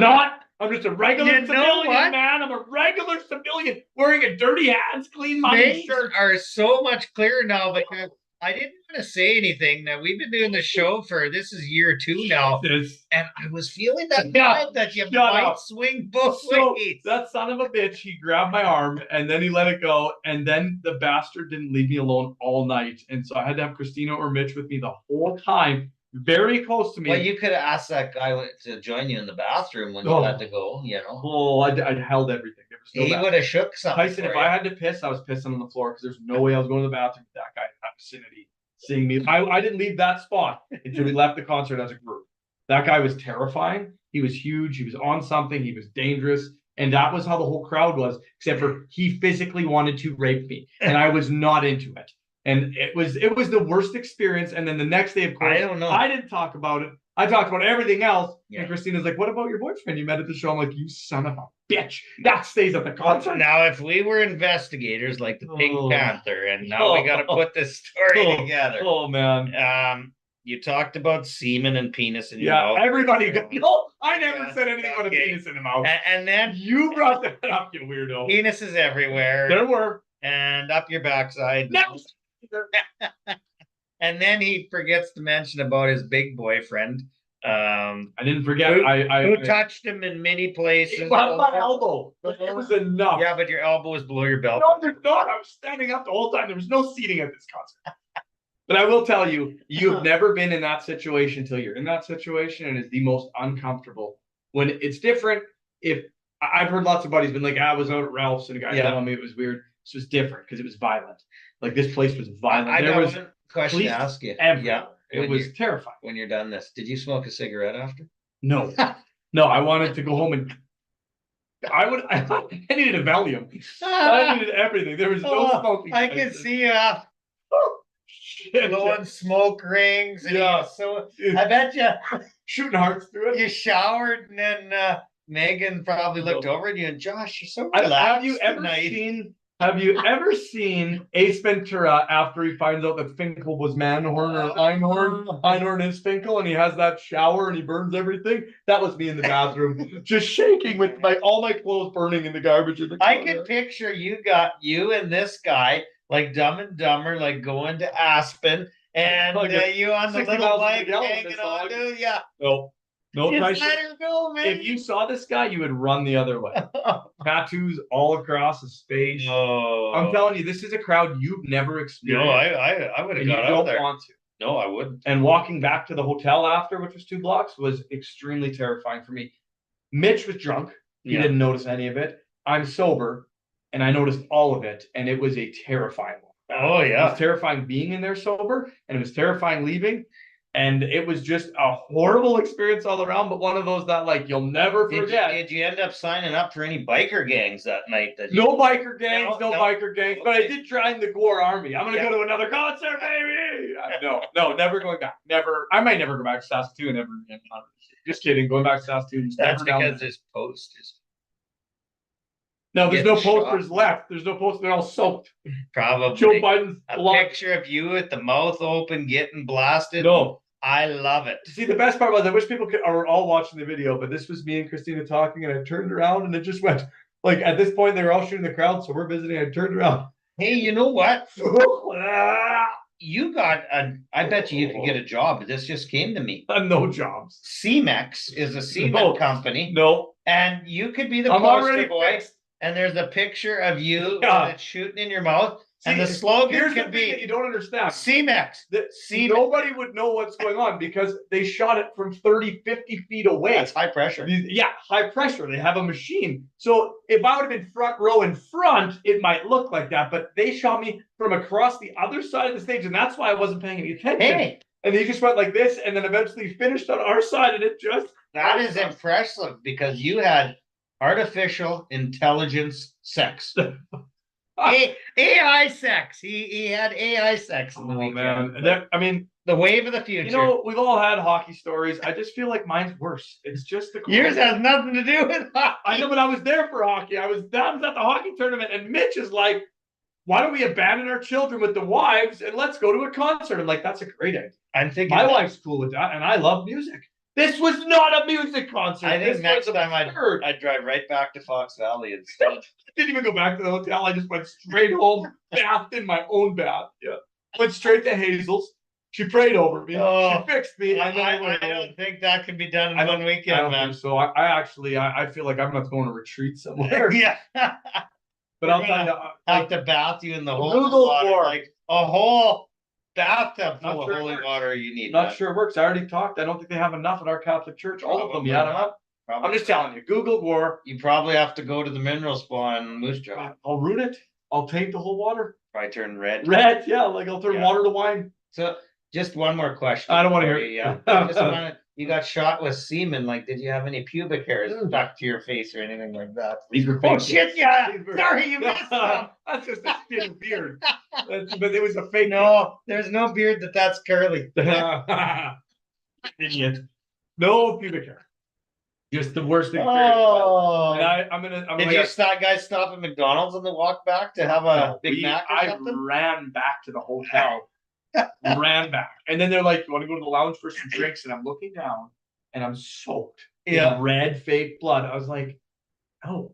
[SPEAKER 2] just a regular civilian, man. I'm a regular civilian wearing a dirty hands, clean money shirt.
[SPEAKER 1] Are so much clearer now because I didn't want to say anything. That we've been doing the show this is year 2 now, and I was feeling that vibe that you might swing both ways.
[SPEAKER 2] That son of a bitch, he grabbed my arm and then he let it go, and then the bastard didn't leave me alone all night, and so I had to have Christina or Mitch with me the whole time, very close to me.
[SPEAKER 1] Well, you could have asked that guy to join you in the bathroom when you had to go.
[SPEAKER 2] I held everything.
[SPEAKER 1] He would have shook something.
[SPEAKER 2] Tyson, if I had to piss, I was pissing on the floor because there's no way I was going to the bathroom with that guy in that vicinity seeing me. I didn't leave that spot until we left the concert as a group. That guy was terrifying. He was huge. He was on something. He was dangerous. And that was how the whole crowd was, except for he physically wanted to rape me. And I was not into it. And it was the worst experience. And then the next day, of course, I didn't talk about it. I talked about everything else. Yeah. And Christina's like, what about your boyfriend you met at the show? I'm like, you son of a bitch. That stays at the concert.
[SPEAKER 1] Now, if we were investigators like the Pink Panther, and now we got to put this story together.
[SPEAKER 2] Oh, man.
[SPEAKER 1] You talked about semen and penis in your
[SPEAKER 2] mouth. Yeah, everybody. I never said anything about a penis in the mouth.
[SPEAKER 1] And then
[SPEAKER 2] you brought that up, you weirdo.
[SPEAKER 1] Penises everywhere.
[SPEAKER 2] There were.
[SPEAKER 1] And up your backside.
[SPEAKER 2] No.
[SPEAKER 1] And then he forgets to mention about his big boyfriend.
[SPEAKER 2] I didn't forget.
[SPEAKER 1] Who touched him in many places.
[SPEAKER 2] My elbow. It was enough.
[SPEAKER 1] Yeah, but your elbow was below your belt.
[SPEAKER 2] No, there's not. I was standing up the whole time. There was no seating at this concert. But I will tell you, you've never been in that situation until you're in that situation, and it's the most uncomfortable. When it's different, if I've heard lots of buddies been like, I was out at Ralph's and a guy told me it was weird. This was different because it was violent. Like this place was violent.
[SPEAKER 1] There was one question to ask you.
[SPEAKER 2] Yeah, it was terrifying.
[SPEAKER 1] When you're done this, did you smoke a cigarette after?
[SPEAKER 2] No, no. I wanted to go home and I needed a Valium. I needed everything. There was no smoking.
[SPEAKER 1] I could see you blowing smoke rings. And so I bet you
[SPEAKER 2] shooting hearts through it.
[SPEAKER 1] You showered and then Megan probably looked over at you and Josh, you're so relaxed.
[SPEAKER 2] Have you ever seen Ace Ventura after he finds out that Finkel was Manhorn or Einhorn is Finkel, and he has that shower and he burns everything? That was me in the bathroom, just shaking with all my clothes burning in the garbage.
[SPEAKER 1] I can picture you and this guy like Dumb and Dumber, like going to Aspen, and you on the little bike hanging on, dude. Yeah.
[SPEAKER 2] No,
[SPEAKER 1] just let her go, man.
[SPEAKER 2] If you saw this guy, you would run the other way. Tattoos all across his face.
[SPEAKER 1] Oh.
[SPEAKER 2] I'm telling you, this is a crowd you've never experienced.
[SPEAKER 1] No, I would have got out there. Want to. No, I wouldn't.
[SPEAKER 2] And walking back to the hotel after, which was 2 blocks, was extremely terrifying for me. Mitch was drunk. He didn't notice any of it. I'm sober, and I noticed all of it, and it was a terrifying one.
[SPEAKER 1] Oh, yeah.
[SPEAKER 2] It was terrifying being in there sober, and it was terrifying leaving. And it was just a horrible experience all around, but one of those that like you'll never forget.
[SPEAKER 1] Did you end up signing up for any biker gangs that night?
[SPEAKER 2] No biker gangs, no biker gangs. Okay. But I did join the Gore Army. I'm gonna go to another concert, baby. No, never going back. Never. I might never go back to Saskatoon ever again. Just kidding. Going back to Saskatoon.
[SPEAKER 1] That's because there's posters.
[SPEAKER 2] No, there's no posters left. There's no posters. They're all soaked.
[SPEAKER 1] Probably.
[SPEAKER 2] Joe Biden's
[SPEAKER 1] picture of you with the mouth open, getting blasted.
[SPEAKER 2] No.
[SPEAKER 1] I love it.
[SPEAKER 2] See, the best part was I wish people are all watching the video, but this was me and Christina talking, and I turned around and it just went like at this point they were all shooting the crowd, so we're visiting. I turned around.
[SPEAKER 1] Hey, you know what? You got I bet you could get a job. This just came to me.
[SPEAKER 2] No jobs.
[SPEAKER 1] Cemex is a cement company.
[SPEAKER 2] No.
[SPEAKER 1] And you could be the poster boy. Fixed. And there's a picture of you that's shooting in your mouth. See, and the slogan could be,
[SPEAKER 2] you don't understand.
[SPEAKER 1] Cemex.
[SPEAKER 2] Nobody would know what's going on because they shot it from 30, 50 feet away.
[SPEAKER 1] That's high pressure.
[SPEAKER 2] High pressure. They have a machine. So if I would have been front row in front, it might look like that. But they shot me from across the other side of the stage. And that's why I wasn't paying any attention.
[SPEAKER 1] Hey.
[SPEAKER 2] And they just went like this and then eventually finished on our side. And it just.
[SPEAKER 1] That is impressive because you had artificial intelligence sex. AI sex. He had AI sex in the weekend.
[SPEAKER 2] Man.
[SPEAKER 1] The wave of the future.
[SPEAKER 2] You know, we've all had hockey stories. I just feel like mine's worse. It's just the
[SPEAKER 1] yours has nothing to do with hockey.
[SPEAKER 2] I know, but I was there for hockey. I was at the hockey tournament, and Mitch is like, "Why don't we abandon our children with the wives and let's go to a concert?" I'm like, "That's a great idea."
[SPEAKER 1] I'm thinking
[SPEAKER 2] my wife's cool with that, and I love music. This was not a music concert.
[SPEAKER 1] I think next time I'd drive right back to Fox Valley instead.
[SPEAKER 2] Didn't even go back to the hotel. I just went straight home, bathed in my own bath. Yeah. Went straight to Hazel's. She prayed over me. She fixed me.
[SPEAKER 1] I don't think that could be done in one weekend, man.
[SPEAKER 2] So I feel like I'm going to go on a retreat somewhere.
[SPEAKER 1] Yeah.
[SPEAKER 2] But I'll tell you.
[SPEAKER 1] Have to bath you in the whole water. Like a whole bathtub full of holy water you need.
[SPEAKER 2] Not sure it works. I already talked. I don't think they have enough at our Catholic church. All of them. You add them up. I'm just telling you. Google Gore.
[SPEAKER 1] You probably have to go to the mineral spa in Moose Jaw.
[SPEAKER 2] I'll ruin it. I'll taint the whole water.
[SPEAKER 1] Probably turn red.
[SPEAKER 2] Red, yeah. Like I'll turn water to wine.
[SPEAKER 1] So just one more question.
[SPEAKER 2] I don't want to hear it.
[SPEAKER 1] Yeah. You got shot with semen. Like, did you have any pubic hairs stuck to your face or anything like that?
[SPEAKER 2] These were
[SPEAKER 1] fake. Oh shit! Yeah. Sorry, you missed them.
[SPEAKER 2] That's just a skin beard. But it was a fake.
[SPEAKER 1] No, there's no beard that's curly.
[SPEAKER 2] Idiot. No pubic hair. Just the worst experience.
[SPEAKER 1] Oh.
[SPEAKER 2] And
[SPEAKER 1] did you guys stop at McDonald's on the walk back to have a Big Mac or something?
[SPEAKER 2] I ran back to the hotel. Ran back. And then they're like, "You want to go to the lounge for some drinks?" And I'm looking down and I'm soaked in red fake blood. I was like, "Oh,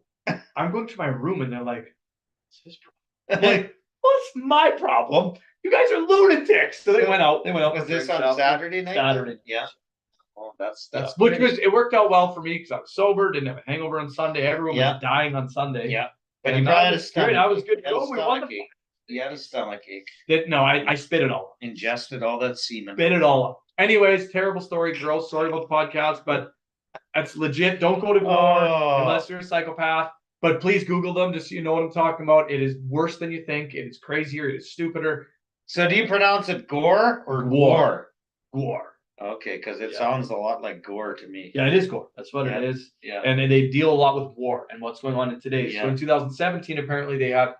[SPEAKER 2] I'm going to my room." And they're like, "What's his problem?" I'm like, "What's my problem? You guys are lunatics." So they went out.
[SPEAKER 1] Was this on Saturday night?
[SPEAKER 2] Saturday.
[SPEAKER 1] Yeah. Oh, that's
[SPEAKER 2] which was it worked out well for me because I was sober, didn't have a hangover on Sunday. Everyone was dying on Sunday.
[SPEAKER 1] Yeah.
[SPEAKER 2] But you probably had a stomach. I was good to go. We won the.
[SPEAKER 1] You had a stomach ache.
[SPEAKER 2] No, I spit it all.
[SPEAKER 1] Ingested all that semen.
[SPEAKER 2] Spit it all up. Anyways, terrible story, girls. Sorry about the podcast, but that's legit. Don't go to Gore unless you're a psychopath. But please Google them just so you know what I'm talking about. It is worse than you think. It is crazier. It is stupider.
[SPEAKER 1] So do you pronounce it Gore or Gore?
[SPEAKER 2] Gore.
[SPEAKER 1] Okay, because it sounds a lot like gore to me.
[SPEAKER 2] Yeah, it is gore. That's what it is.
[SPEAKER 1] Yeah.
[SPEAKER 2] And they deal a lot with war and what's going on in today. So in 2017, apparently they had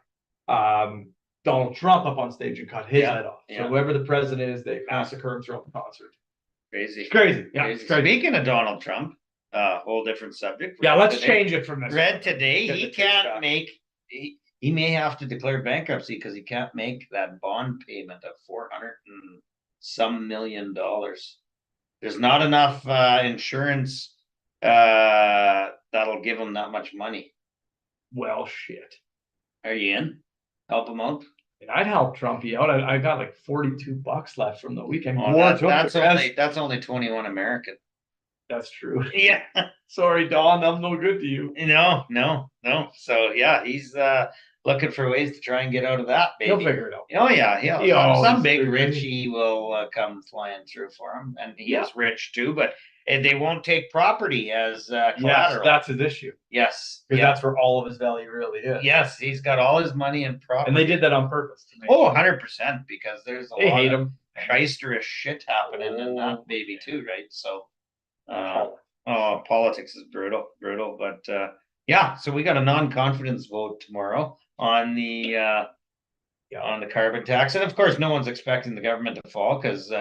[SPEAKER 2] Donald Trump up on stage and cut his head off. So whoever the president is, they massacre him throughout the concert.
[SPEAKER 1] Crazy.
[SPEAKER 2] It's crazy. Yeah. It's crazy.
[SPEAKER 1] Speaking of Donald Trump, whole different subject.
[SPEAKER 2] Yeah, let's change it from this.
[SPEAKER 1] Read today, he can't make. He may have to declare bankruptcy because he can't make that bond payment of $400 and some million. There's not enough insurance that'll give him that much money.
[SPEAKER 2] Well, shit.
[SPEAKER 1] Are you in? Help him out.
[SPEAKER 2] And I'd help Trumpy out. I got like $42 left from the weekend.
[SPEAKER 1] That's only 21 American.
[SPEAKER 2] That's true.
[SPEAKER 1] Yeah.
[SPEAKER 2] Sorry, Don. I'm no good to you.
[SPEAKER 1] No. So yeah, he's looking for ways to try and get out of that, baby.
[SPEAKER 2] He'll figure it out.
[SPEAKER 1] Oh yeah, some big Richie will come flying through for him, and he is rich too. But they won't take property as collateral.
[SPEAKER 2] Yes, that's his issue.
[SPEAKER 1] Yes,
[SPEAKER 2] because that's where all of his value really is.
[SPEAKER 1] Yes, he's got all his money in property,
[SPEAKER 2] and they did that on purpose.
[SPEAKER 1] 100%, because there's a lot
[SPEAKER 2] hate
[SPEAKER 1] of
[SPEAKER 2] him.
[SPEAKER 1] Shysterish shit happening in that baby too, right? So, politics is brutal. But so we got a non-confidence vote tomorrow on the carbon tax, and of course, no one's expecting the government to fall because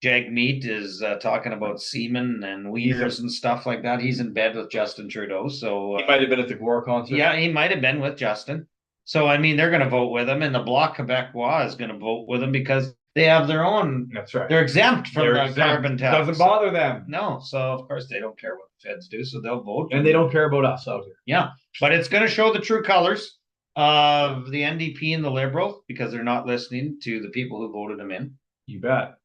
[SPEAKER 1] Jagmeet is talking about semen and wieners and stuff like that. He's in bed with Justin Trudeau, so
[SPEAKER 2] he might have been at the Gore concert.
[SPEAKER 1] Yeah, he might have been with Justin. So I mean, they're going to vote with him, and the Bloc Québécois is going to vote with him because they have their own.
[SPEAKER 2] That's right.
[SPEAKER 1] They're exempt from the carbon tax.
[SPEAKER 2] Doesn't bother them.
[SPEAKER 1] No, so of course they don't care what the feds do, so they'll vote.
[SPEAKER 2] And they don't care about us out here.
[SPEAKER 1] Yeah, but it's going to show the true colors of the NDP and the Liberals because they're not listening to the people who voted them in.
[SPEAKER 2] You bet.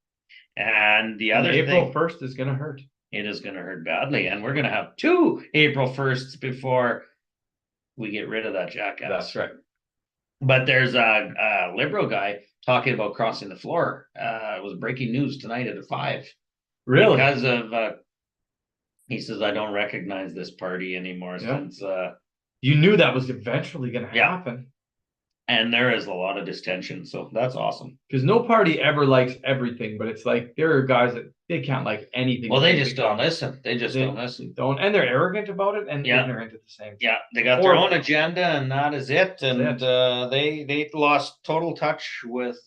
[SPEAKER 1] And the other
[SPEAKER 2] April 1st is going to hurt.
[SPEAKER 1] It is going to hurt badly, and we're going to have 2 April 1st before we get rid of that jackass.
[SPEAKER 2] That's right.
[SPEAKER 1] But there's a Liberal guy talking about crossing the floor. It was breaking news tonight at 5.
[SPEAKER 2] Really?
[SPEAKER 1] Because of he says, I don't recognize this party anymore since
[SPEAKER 2] you knew that was eventually going to happen.
[SPEAKER 1] And there is a lot of distension, so that's awesome.
[SPEAKER 2] Because no party ever likes everything, but it's like there are guys that they can't like anything.
[SPEAKER 1] Well, they just don't listen. They just don't listen.
[SPEAKER 2] And they're arrogant about it and ignorant at the same time.
[SPEAKER 1] Yeah, they got their own agenda, and that is it. And they lost total touch with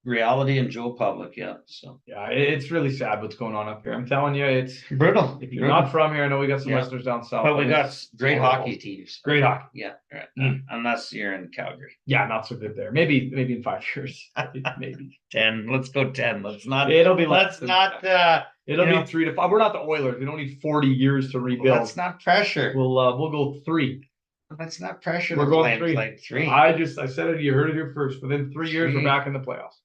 [SPEAKER 1] reality and Joe Public. Yeah, so
[SPEAKER 2] it's really sad what's going on up here. I'm telling you, it's
[SPEAKER 1] brutal.
[SPEAKER 2] If you're not from here, I know we got some listeners down south,
[SPEAKER 1] but we got great hockey teams.
[SPEAKER 2] Great hockey.
[SPEAKER 1] Yeah, right. Unless you're in Calgary.
[SPEAKER 2] Yeah, not so good there. Maybe in 5 years. Maybe
[SPEAKER 1] 10. Let's go 10. Let's not.
[SPEAKER 2] It'll be.
[SPEAKER 1] Let's not.
[SPEAKER 2] It'll be 3 to 5. We're not the Oilers. We don't need 40 years to rebuild.
[SPEAKER 1] Let's not pressure.
[SPEAKER 2] We'll go 3.
[SPEAKER 1] Let's not pressure.
[SPEAKER 2] We're going 3.
[SPEAKER 1] Like 3.
[SPEAKER 2] I said it. You heard it here first. Within 3 years, we're back in the playoffs.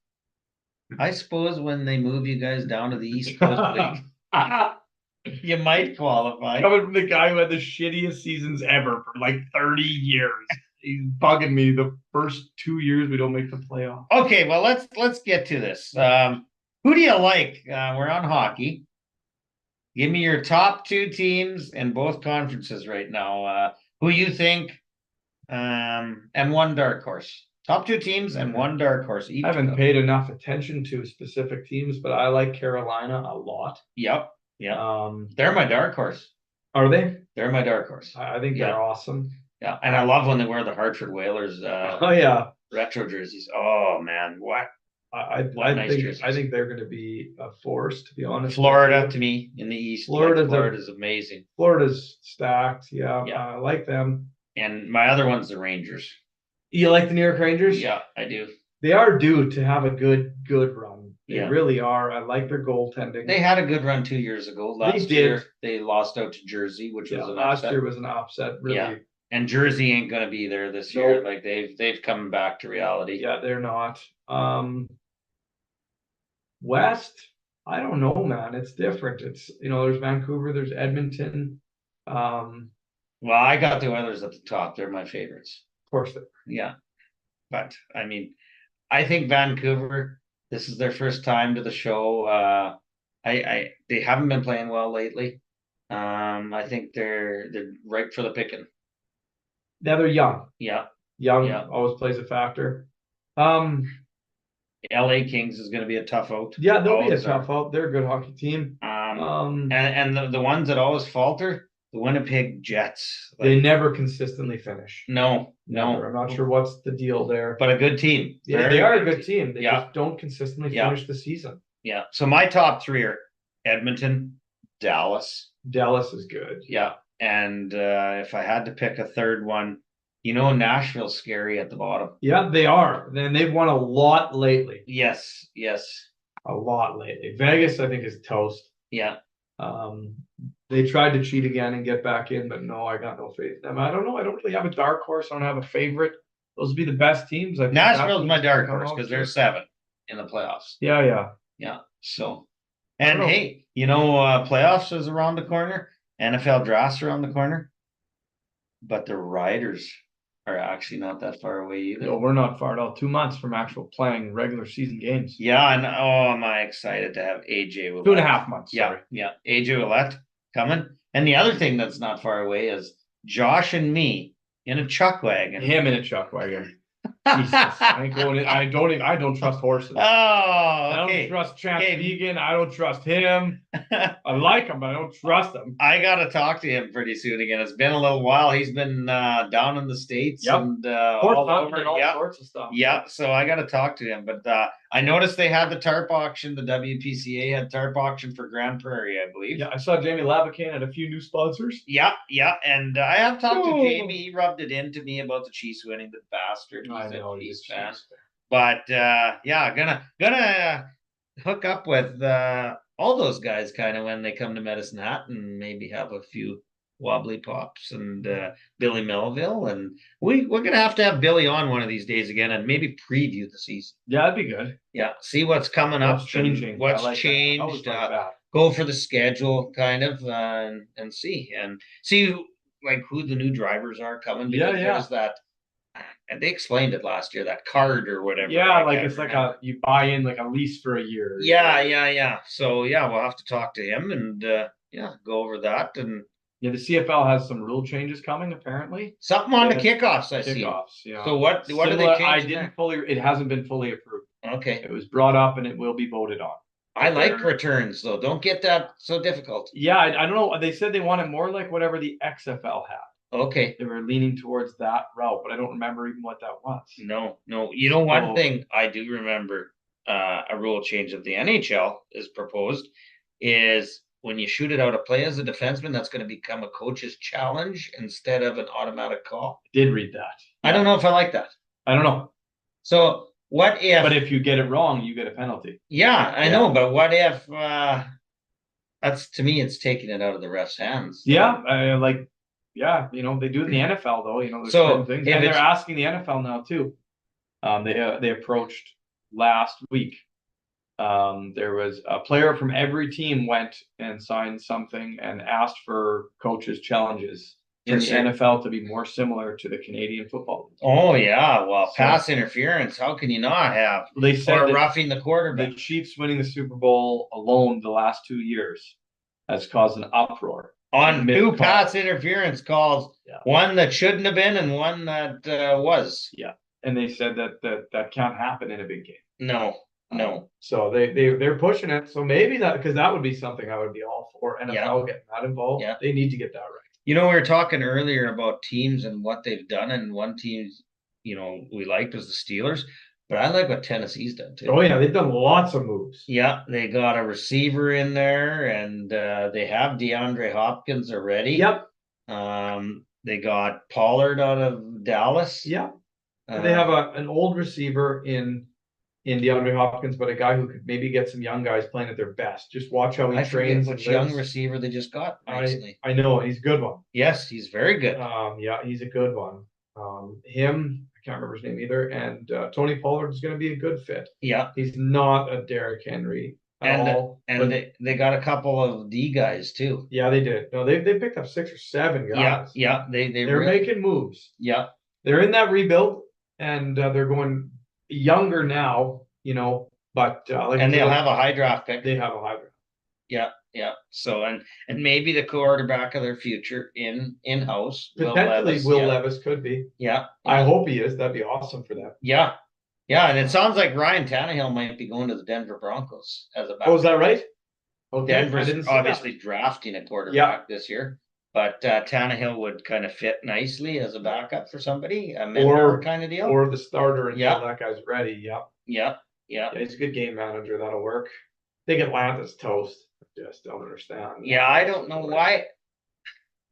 [SPEAKER 1] I suppose when they move you guys down to the East Coast League, you might qualify.
[SPEAKER 2] Coming from the guy who had the shittiest seasons ever for like 30 years. He's bugging me. The first 2 years we don't make the playoffs.
[SPEAKER 1] Okay, well let's get to this. Who do you like? We're on hockey. Give me your top 2 teams in both conferences right now. Who you think? And 1 dark horse. Top 2 teams and 1 dark horse.
[SPEAKER 2] I haven't paid enough attention to specific teams, but I like Carolina a lot.
[SPEAKER 1] Yep. Yeah. They're my dark horse.
[SPEAKER 2] Are they?
[SPEAKER 1] They're my dark horse.
[SPEAKER 2] I think they're awesome.
[SPEAKER 1] Yeah, and I love when they wear the Hartford Whalers. Retro jerseys. Oh man, what?
[SPEAKER 2] I think they're going to be a force, to be honest.
[SPEAKER 1] Florida to me in the East. Florida's amazing.
[SPEAKER 2] Florida's stacked. Yeah, I like them.
[SPEAKER 1] And my other one's the Rangers.
[SPEAKER 2] You like the New York Rangers?
[SPEAKER 1] Yeah, I do.
[SPEAKER 2] They are due to have a good run. They really are. I like their goaltending.
[SPEAKER 1] They had a good run 2 years ago. Last year, they lost out to Jersey, which was an
[SPEAKER 2] last
[SPEAKER 1] upset.
[SPEAKER 2] year was an upset. Really.
[SPEAKER 1] Yeah. And Jersey ain't going to be there this year. Like they've come back to reality.
[SPEAKER 2] Yeah, they're not. West, I don't know, man. It's different. It's there's Vancouver, there's Edmonton.
[SPEAKER 1] Well, I got the Oilers at the top. They're my favorites.
[SPEAKER 2] Of course they are.
[SPEAKER 1] Yeah. But I mean, I think Vancouver, this is their first time to the show. They haven't been playing well lately. I think they're ripe for the picking.
[SPEAKER 2] Yeah, they're young.
[SPEAKER 1] Yeah.
[SPEAKER 2] Young always plays a factor.
[SPEAKER 1] LA Kings is going to be a tough out.
[SPEAKER 2] Yeah, they'll be a tough out. They're a good hockey team.
[SPEAKER 1] And the ones that always falter, the Winnipeg Jets.
[SPEAKER 2] They never consistently finish.
[SPEAKER 1] No.
[SPEAKER 2] I'm not sure what's the deal there.
[SPEAKER 1] But a good team.
[SPEAKER 2] Yeah, they are a good team. They just don't consistently finish the season.
[SPEAKER 1] Yeah. So my top 3 are Edmonton, Dallas.
[SPEAKER 2] Dallas is good.
[SPEAKER 1] Yeah. And if I had to pick a third one, Nashville's scary at the bottom.
[SPEAKER 2] Yeah, they are. And they've won a lot lately.
[SPEAKER 1] Yes.
[SPEAKER 2] A lot lately. Vegas, I think, is toast.
[SPEAKER 1] Yeah.
[SPEAKER 2] They tried to cheat again and get back in, but no, I got no faith in them. I don't know. I don't really have a dark horse. I don't have a favorite. Those would be the best teams. I think
[SPEAKER 1] Nashville's my dark horse because they're 7 in the playoffs.
[SPEAKER 2] Yeah.
[SPEAKER 1] So, and hey, playoffs is around the corner. NFL drafts around the corner. But the Riders are actually not that far away either.
[SPEAKER 2] No, we're not far at all. 2 months from actual playing regular season games.
[SPEAKER 1] Yeah, and am I excited to have AJ Ouellette.
[SPEAKER 2] 2.5 months.
[SPEAKER 1] Yeah. AJ Ouellette coming. And the other thing that's not far away is Josh and me in a chuck wagon.
[SPEAKER 2] Him in a chuck wagon. Jesus, I ain't going in. I don't trust horses.
[SPEAKER 1] Oh, okay.
[SPEAKER 2] I don't trust Chance Vegan. I don't trust him. I like him, but I don't trust him.
[SPEAKER 1] I gotta talk to him pretty soon again. It's been a little while. He's been down in the States and all over
[SPEAKER 2] and all sorts of stuff.
[SPEAKER 1] Yeah, so I gotta talk to him. But I noticed they had the tarp auction. The WPCA had tarp auction for Grand Prairie, I believe.
[SPEAKER 2] Yeah, I saw Jamie Labacan had a few new sponsors.
[SPEAKER 1] Yeah, and I have talked to Jamie. He rubbed it into me about the Chiefs winning, the bastard.
[SPEAKER 2] I know he's a fan.
[SPEAKER 1] But gonna hook up with all those guys kind of when they come to Medicine Hat and maybe have a few wobbly pops and Billy Melville, and we're gonna have to have Billy on one of these days again and maybe preview the season.
[SPEAKER 2] Yeah, that'd be good.
[SPEAKER 1] Yeah, see what's coming up,
[SPEAKER 2] changing,
[SPEAKER 1] what's changed. Go for the schedule kind of and see like who the new drivers are coming. Because there's that. And they explained it last year, that card or whatever.
[SPEAKER 2] Yeah, like it's like you buy in like a lease for a year.
[SPEAKER 1] Yeah. So we'll have to talk to him and go over that. And
[SPEAKER 2] the CFL has some rule changes coming apparently.
[SPEAKER 1] Something on the kickoffs, I see.
[SPEAKER 2] Yeah.
[SPEAKER 1] So what are they changing?
[SPEAKER 2] It hasn't been fully approved.
[SPEAKER 1] Okay.
[SPEAKER 2] It was brought up and it will be voted on.
[SPEAKER 1] I like returns though. Don't get that so difficult.
[SPEAKER 2] Yeah, I don't know. They said they want it more like whatever the XFL had.
[SPEAKER 1] Okay.
[SPEAKER 2] They were leaning towards that route, but I don't remember even what that was.
[SPEAKER 1] No. One thing I do remember, a rule change that the NHL is proposed is when you shoot it out of play as a defenseman, that's going to become a coach's challenge instead of an automatic call.
[SPEAKER 2] I did read that.
[SPEAKER 1] I don't know if I like that.
[SPEAKER 2] I don't know.
[SPEAKER 1] So what if?
[SPEAKER 2] But if you get it wrong, you get a penalty.
[SPEAKER 1] Yeah, I know. But what if? That's to me, it's taking it out of the ref's hands.
[SPEAKER 2] Yeah, Yeah, they do it in the NFL though. There's certain things, and they're asking the NFL now too. They approached last week. There was a player from every team went and signed something and asked for coaches' challenges in the NFL to be more similar to the Canadian Football League.
[SPEAKER 1] Oh yeah, well, pass interference. How can you not have?
[SPEAKER 2] They said
[SPEAKER 1] or roughing the quarterback.
[SPEAKER 2] The Chiefs winning the Super Bowl alone the last 2 years has caused an uproar.
[SPEAKER 1] On 2 pass interference calls, one that shouldn't have been and one that was.
[SPEAKER 2] Yeah, and they said that can't happen in a big game.
[SPEAKER 1] No.
[SPEAKER 2] So they're pushing it. So maybe because that would be something I would be all for. NFL getting that involved. Yeah. They need to get that right.
[SPEAKER 1] We were talking earlier about teams and what they've done, and one team, we liked was the Steelers. But I like what Tennessee's done too.
[SPEAKER 2] Oh yeah, they've done lots of moves.
[SPEAKER 1] Yeah, they got a receiver in there, and they have DeAndre Hopkins already.
[SPEAKER 2] Yep.
[SPEAKER 1] They got Pollard out of Dallas.
[SPEAKER 2] Yeah. They have an old receiver in DeAndre Hopkins, but a guy who could maybe get some young guys playing at their best. Just watch how he trains.
[SPEAKER 1] Which young receiver they just got recently.
[SPEAKER 2] I know, he's a good one.
[SPEAKER 1] Yes, he's very good.
[SPEAKER 2] Yeah, he's a good one. I can't remember his name either. And Tony Pollard is going to be a good fit.
[SPEAKER 1] Yeah.
[SPEAKER 2] He's not a Derrick Henry at all.
[SPEAKER 1] And they got a couple of D guys too.
[SPEAKER 2] Yeah, they did. No, they picked up 6 or 7 guys.
[SPEAKER 1] Yeah. They're
[SPEAKER 2] making moves.
[SPEAKER 1] Yeah.
[SPEAKER 2] They're in that rebuild and they're going younger now, but
[SPEAKER 1] and they'll have a high draft pick.
[SPEAKER 2] They have a high draft.
[SPEAKER 1] Yeah. So and maybe the quarterback of their future in-house.
[SPEAKER 2] Potentially Will Levis could be.
[SPEAKER 1] Yeah.
[SPEAKER 2] I hope he is. That'd be awesome for them.
[SPEAKER 1] Yeah. And it sounds like Ryan Tannehill might be going to the Denver Broncos as a backup.
[SPEAKER 2] Oh, is that right?
[SPEAKER 1] Okay. Denver's obviously drafting a quarterback this year. But Tannehill would kind of fit nicely as a backup for somebody, a mentor kind of deal.
[SPEAKER 2] Or the starter until that guy's ready.
[SPEAKER 1] Yeah.
[SPEAKER 2] He's a good game manager. That'll work. I think Atlanta's toast. Just don't understand.
[SPEAKER 1] Yeah, I don't know why.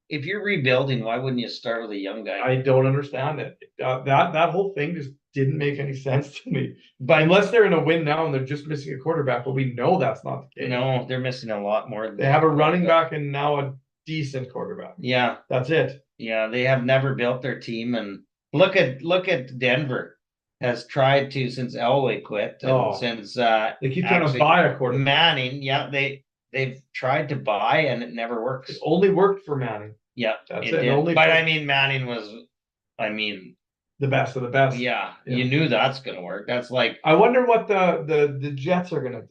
[SPEAKER 1] If you're rebuilding, why wouldn't you start with a young guy?
[SPEAKER 2] I don't understand it. That whole thing just didn't make any sense to me. But unless they're in a win now and they're just missing a quarterback, but we know that's not the case.
[SPEAKER 1] No, they're missing a lot more.
[SPEAKER 2] They have a running back and now a decent quarterback.
[SPEAKER 1] Yeah,
[SPEAKER 2] that's it.
[SPEAKER 1] Yeah, they have never built their team, and look at Denver has tried to since Elway quit, and since
[SPEAKER 2] they keep trying to buy a quarterback.
[SPEAKER 1] Manning, yeah, they've tried to buy and it never works.
[SPEAKER 2] It only worked for Manning.
[SPEAKER 1] Yeah, that's it. Only but I mean, Manning was,
[SPEAKER 2] the best of the best.
[SPEAKER 1] Yeah, you knew that's gonna work. That's like,
[SPEAKER 2] I wonder what the Jets are gonna do.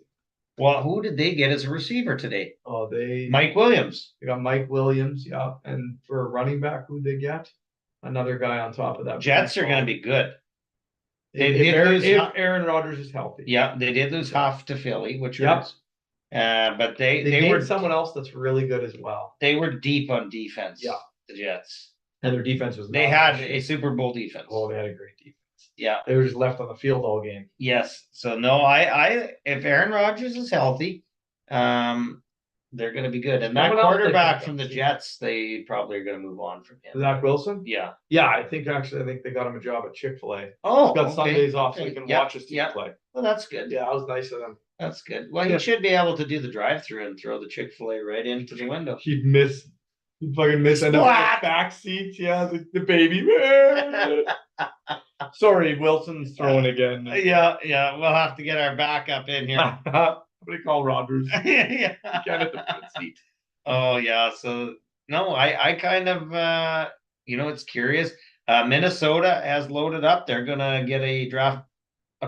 [SPEAKER 1] Well, who did they get as a receiver today?
[SPEAKER 2] Oh,
[SPEAKER 1] Mike Williams.
[SPEAKER 2] They got Mike Williams, yeah. And for a running back, who'd they get? Another guy on top of that.
[SPEAKER 1] Jets are gonna be good.
[SPEAKER 2] If Aaron Rodgers is healthy.
[SPEAKER 1] Yeah, they did lose half to Philly, which was but they
[SPEAKER 2] were someone else that's really good as well.
[SPEAKER 1] They were deep on defense.
[SPEAKER 2] Yeah,
[SPEAKER 1] the Jets.
[SPEAKER 2] And their defense was.
[SPEAKER 1] They had a Super Bowl defense.
[SPEAKER 2] Oh, they had a great defense.
[SPEAKER 1] Yeah,
[SPEAKER 2] they were just left on the field all game.
[SPEAKER 1] Yes. So no, I if Aaron Rodgers is healthy, they're going to be good. And that quarterback from the Jets, they probably are going to move on from him.
[SPEAKER 2] Zach Wilson.
[SPEAKER 1] Yeah.
[SPEAKER 2] Yeah, I think they got him a job at Chick-fil-A.
[SPEAKER 1] Oh,
[SPEAKER 2] he's got Sundays off so he can watch his team play.
[SPEAKER 1] Well, that's good.
[SPEAKER 2] Yeah, that was nice of them.
[SPEAKER 1] That's good. Well, he should be able to do the drive-through and throw the Chick-fil-A right into the window.
[SPEAKER 2] He'd fucking miss end up in the back seat. Yeah, the baby. Sorry, Wilson's throwing again.
[SPEAKER 1] Yeah. We'll have to get our backup in here.
[SPEAKER 2] Somebody call Rodgers.
[SPEAKER 1] Yeah.
[SPEAKER 2] Get at the front seat.
[SPEAKER 1] Oh yeah. So no, I kind of it's curious. Minnesota has loaded up. They're gonna get a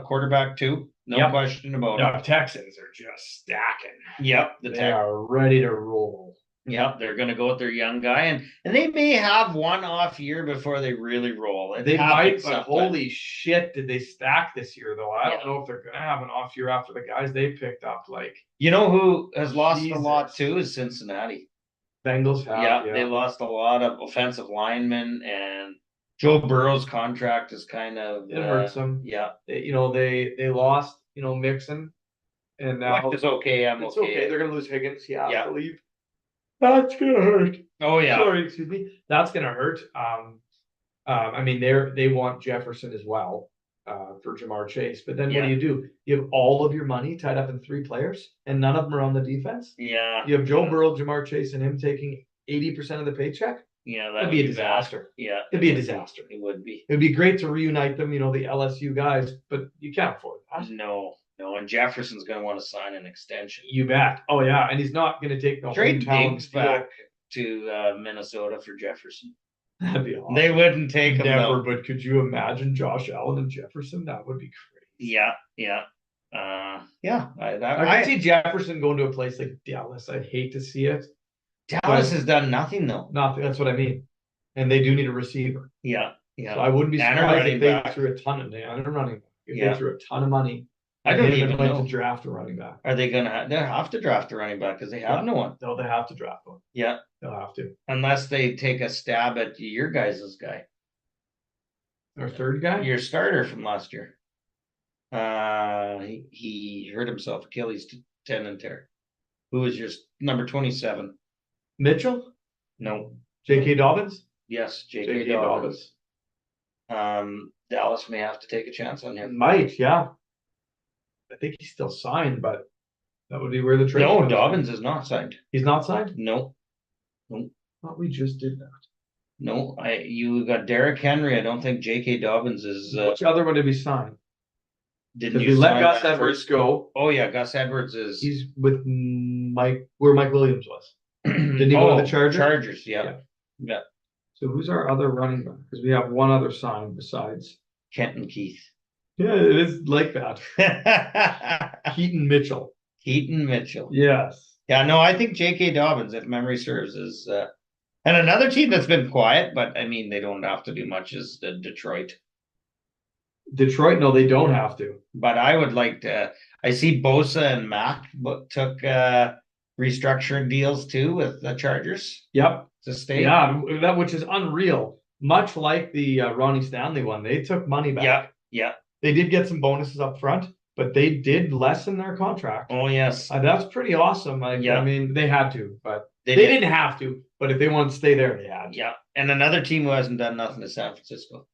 [SPEAKER 1] quarterback too. No question about it.
[SPEAKER 2] Texans are just stacking.
[SPEAKER 1] Yep.
[SPEAKER 2] They are ready to roll.
[SPEAKER 1] Yep, they're going to go with their young guy, and they may have one off year before they really roll.
[SPEAKER 2] They might, but holy shit, did they stack this year, though? I don't know if they're going to have an off year after the guys they picked up. Like,
[SPEAKER 1] you know who has lost a lot too is Cincinnati.
[SPEAKER 2] Bengals have.
[SPEAKER 1] Yeah, they lost a lot of offensive linemen, and Joe Burrow's contract is kind of
[SPEAKER 2] it hurts them.
[SPEAKER 1] Yeah,
[SPEAKER 2] they lost Mixon, and now
[SPEAKER 1] it's okay.
[SPEAKER 2] It's okay. They're going to lose Higgins. Yeah, I believe. That's gonna hurt.
[SPEAKER 1] Oh yeah.
[SPEAKER 2] Sorry, excuse me. That's gonna hurt. I mean, they want Jefferson as well for Jamar Chase. But then what do? You have all of your money tied up in 3 players, and none of them are on the defense.
[SPEAKER 1] Yeah.
[SPEAKER 2] You have Joe Burrow, Jamar Chase, and him taking 80% of the paycheck.
[SPEAKER 1] Yeah,
[SPEAKER 2] that'd be a disaster.
[SPEAKER 1] Yeah,
[SPEAKER 2] it'd be a disaster.
[SPEAKER 1] It would be.
[SPEAKER 2] It'd be great to reunite them. The LSU guys, but you can't afford that.
[SPEAKER 1] No, and Jefferson's going to want to sign an extension.
[SPEAKER 2] You bet. Oh yeah, and he's not going to take the
[SPEAKER 1] trade Diggs back to Minnesota for Jefferson.
[SPEAKER 2] That'd be awesome.
[SPEAKER 1] They wouldn't take him.
[SPEAKER 2] Never, but could you imagine Josh Allen and Jefferson? That would be crazy.
[SPEAKER 1] Yeah.
[SPEAKER 2] I could see Jefferson going to a place like Dallas. I'd hate to see it.
[SPEAKER 1] Dallas has done nothing though.
[SPEAKER 2] Nothing. That's what I mean. And they do need a receiver.
[SPEAKER 1] Yeah.
[SPEAKER 2] So I wouldn't be surprised if they threw a ton of money. If they threw a ton of money.
[SPEAKER 1] I don't even know
[SPEAKER 2] to draft a running back.
[SPEAKER 1] Are they gonna? They have to draft a running back because they have no one.
[SPEAKER 2] No, they have to draft one.
[SPEAKER 1] Yeah,
[SPEAKER 2] they'll have to.
[SPEAKER 1] Unless they take a stab at your guys' guy.
[SPEAKER 2] Our third guy,
[SPEAKER 1] your starter from last year. He hurt himself, Achilles tendon tear. Who was your number 27?
[SPEAKER 2] Mitchell?
[SPEAKER 1] No.
[SPEAKER 2] J.K. Dobbins?
[SPEAKER 1] Yes, J.K. Dobbins. Dallas may have to take a chance on him.
[SPEAKER 2] Might, yeah. I think he's still signed, but that would be where the trade.
[SPEAKER 1] No, Dobbins is not signed.
[SPEAKER 2] He's not signed?
[SPEAKER 1] No.
[SPEAKER 2] I thought we just did that.
[SPEAKER 1] No, you got Derrick Henry. I don't think J.K. Dobbins is.
[SPEAKER 2] Which other one did we sign?
[SPEAKER 1] Didn't you
[SPEAKER 2] let Gus Edwards go?
[SPEAKER 1] Oh yeah, Gus Edwards is.
[SPEAKER 2] He's with where Mike Williams was. Didn't he go to the Chargers?
[SPEAKER 1] Chargers, yeah.
[SPEAKER 2] So who's our other running back? Because we have one other sign besides
[SPEAKER 1] Kenton Keith.
[SPEAKER 2] Yeah, it is like that. Keaton Mitchell. Yes.
[SPEAKER 1] Yeah, no, I think J.K. Dobbins, if memory serves, is and another team that's been quiet, but I mean they don't have to do much is Detroit.
[SPEAKER 2] Detroit, no, they don't have to.
[SPEAKER 1] But I would like to. I see Bosa and Mack took restructuring deals too with the Chargers.
[SPEAKER 2] Yep.
[SPEAKER 1] To stay.
[SPEAKER 2] Yeah, that which is unreal. Much like the Ronnie Stanley one, they took money back.
[SPEAKER 1] Yeah.
[SPEAKER 2] They did get some bonuses up front. but they did lessen their contract.
[SPEAKER 1] Oh, yes.
[SPEAKER 2] That's pretty awesome.
[SPEAKER 1] Yeah.
[SPEAKER 2] I mean, they had to, but they didn't have to. But if they wanted to stay there, they had to.
[SPEAKER 1] Yeah. And another team who hasn't done nothing is San Francisco.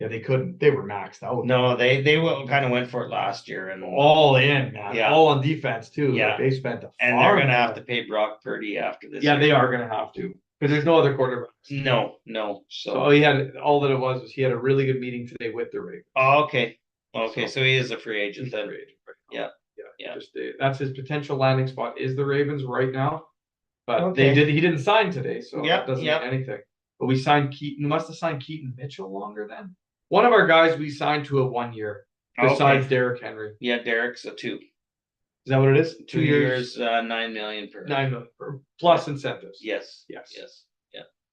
[SPEAKER 2] Yeah, they couldn't. They were maxed out.
[SPEAKER 1] No, they kind of went for it last year and
[SPEAKER 2] all in, man.
[SPEAKER 1] Yeah.
[SPEAKER 2] All on defense too.
[SPEAKER 1] Yeah.
[SPEAKER 2] Like, they spent a
[SPEAKER 1] and they're gonna have to pay Brock Purdy after this.
[SPEAKER 2] Yeah,
[SPEAKER 1] year.
[SPEAKER 2] they are gonna have to because there's no other quarterbacks.
[SPEAKER 1] No.
[SPEAKER 2] So he had all that it was he had a really good meeting today with the Ravens.
[SPEAKER 1] Oh, okay. So he is a free agent then.
[SPEAKER 2] Free agent right
[SPEAKER 1] Yeah.
[SPEAKER 2] Yeah. Just that's his potential landing spot is the Ravens right now. But he didn't sign today, so that doesn't mean anything. But we signed Keaton. We must have signed Keaton Mitchell longer then. One of our guys we signed to a 1 year besides Derrick Henry.
[SPEAKER 1] Yeah, Derrick's a 2.
[SPEAKER 2] Is that what it is?
[SPEAKER 1] 2 years, $9 million per.
[SPEAKER 2] $9 million plus incentives.
[SPEAKER 1] Yes.
[SPEAKER 2] Yeah.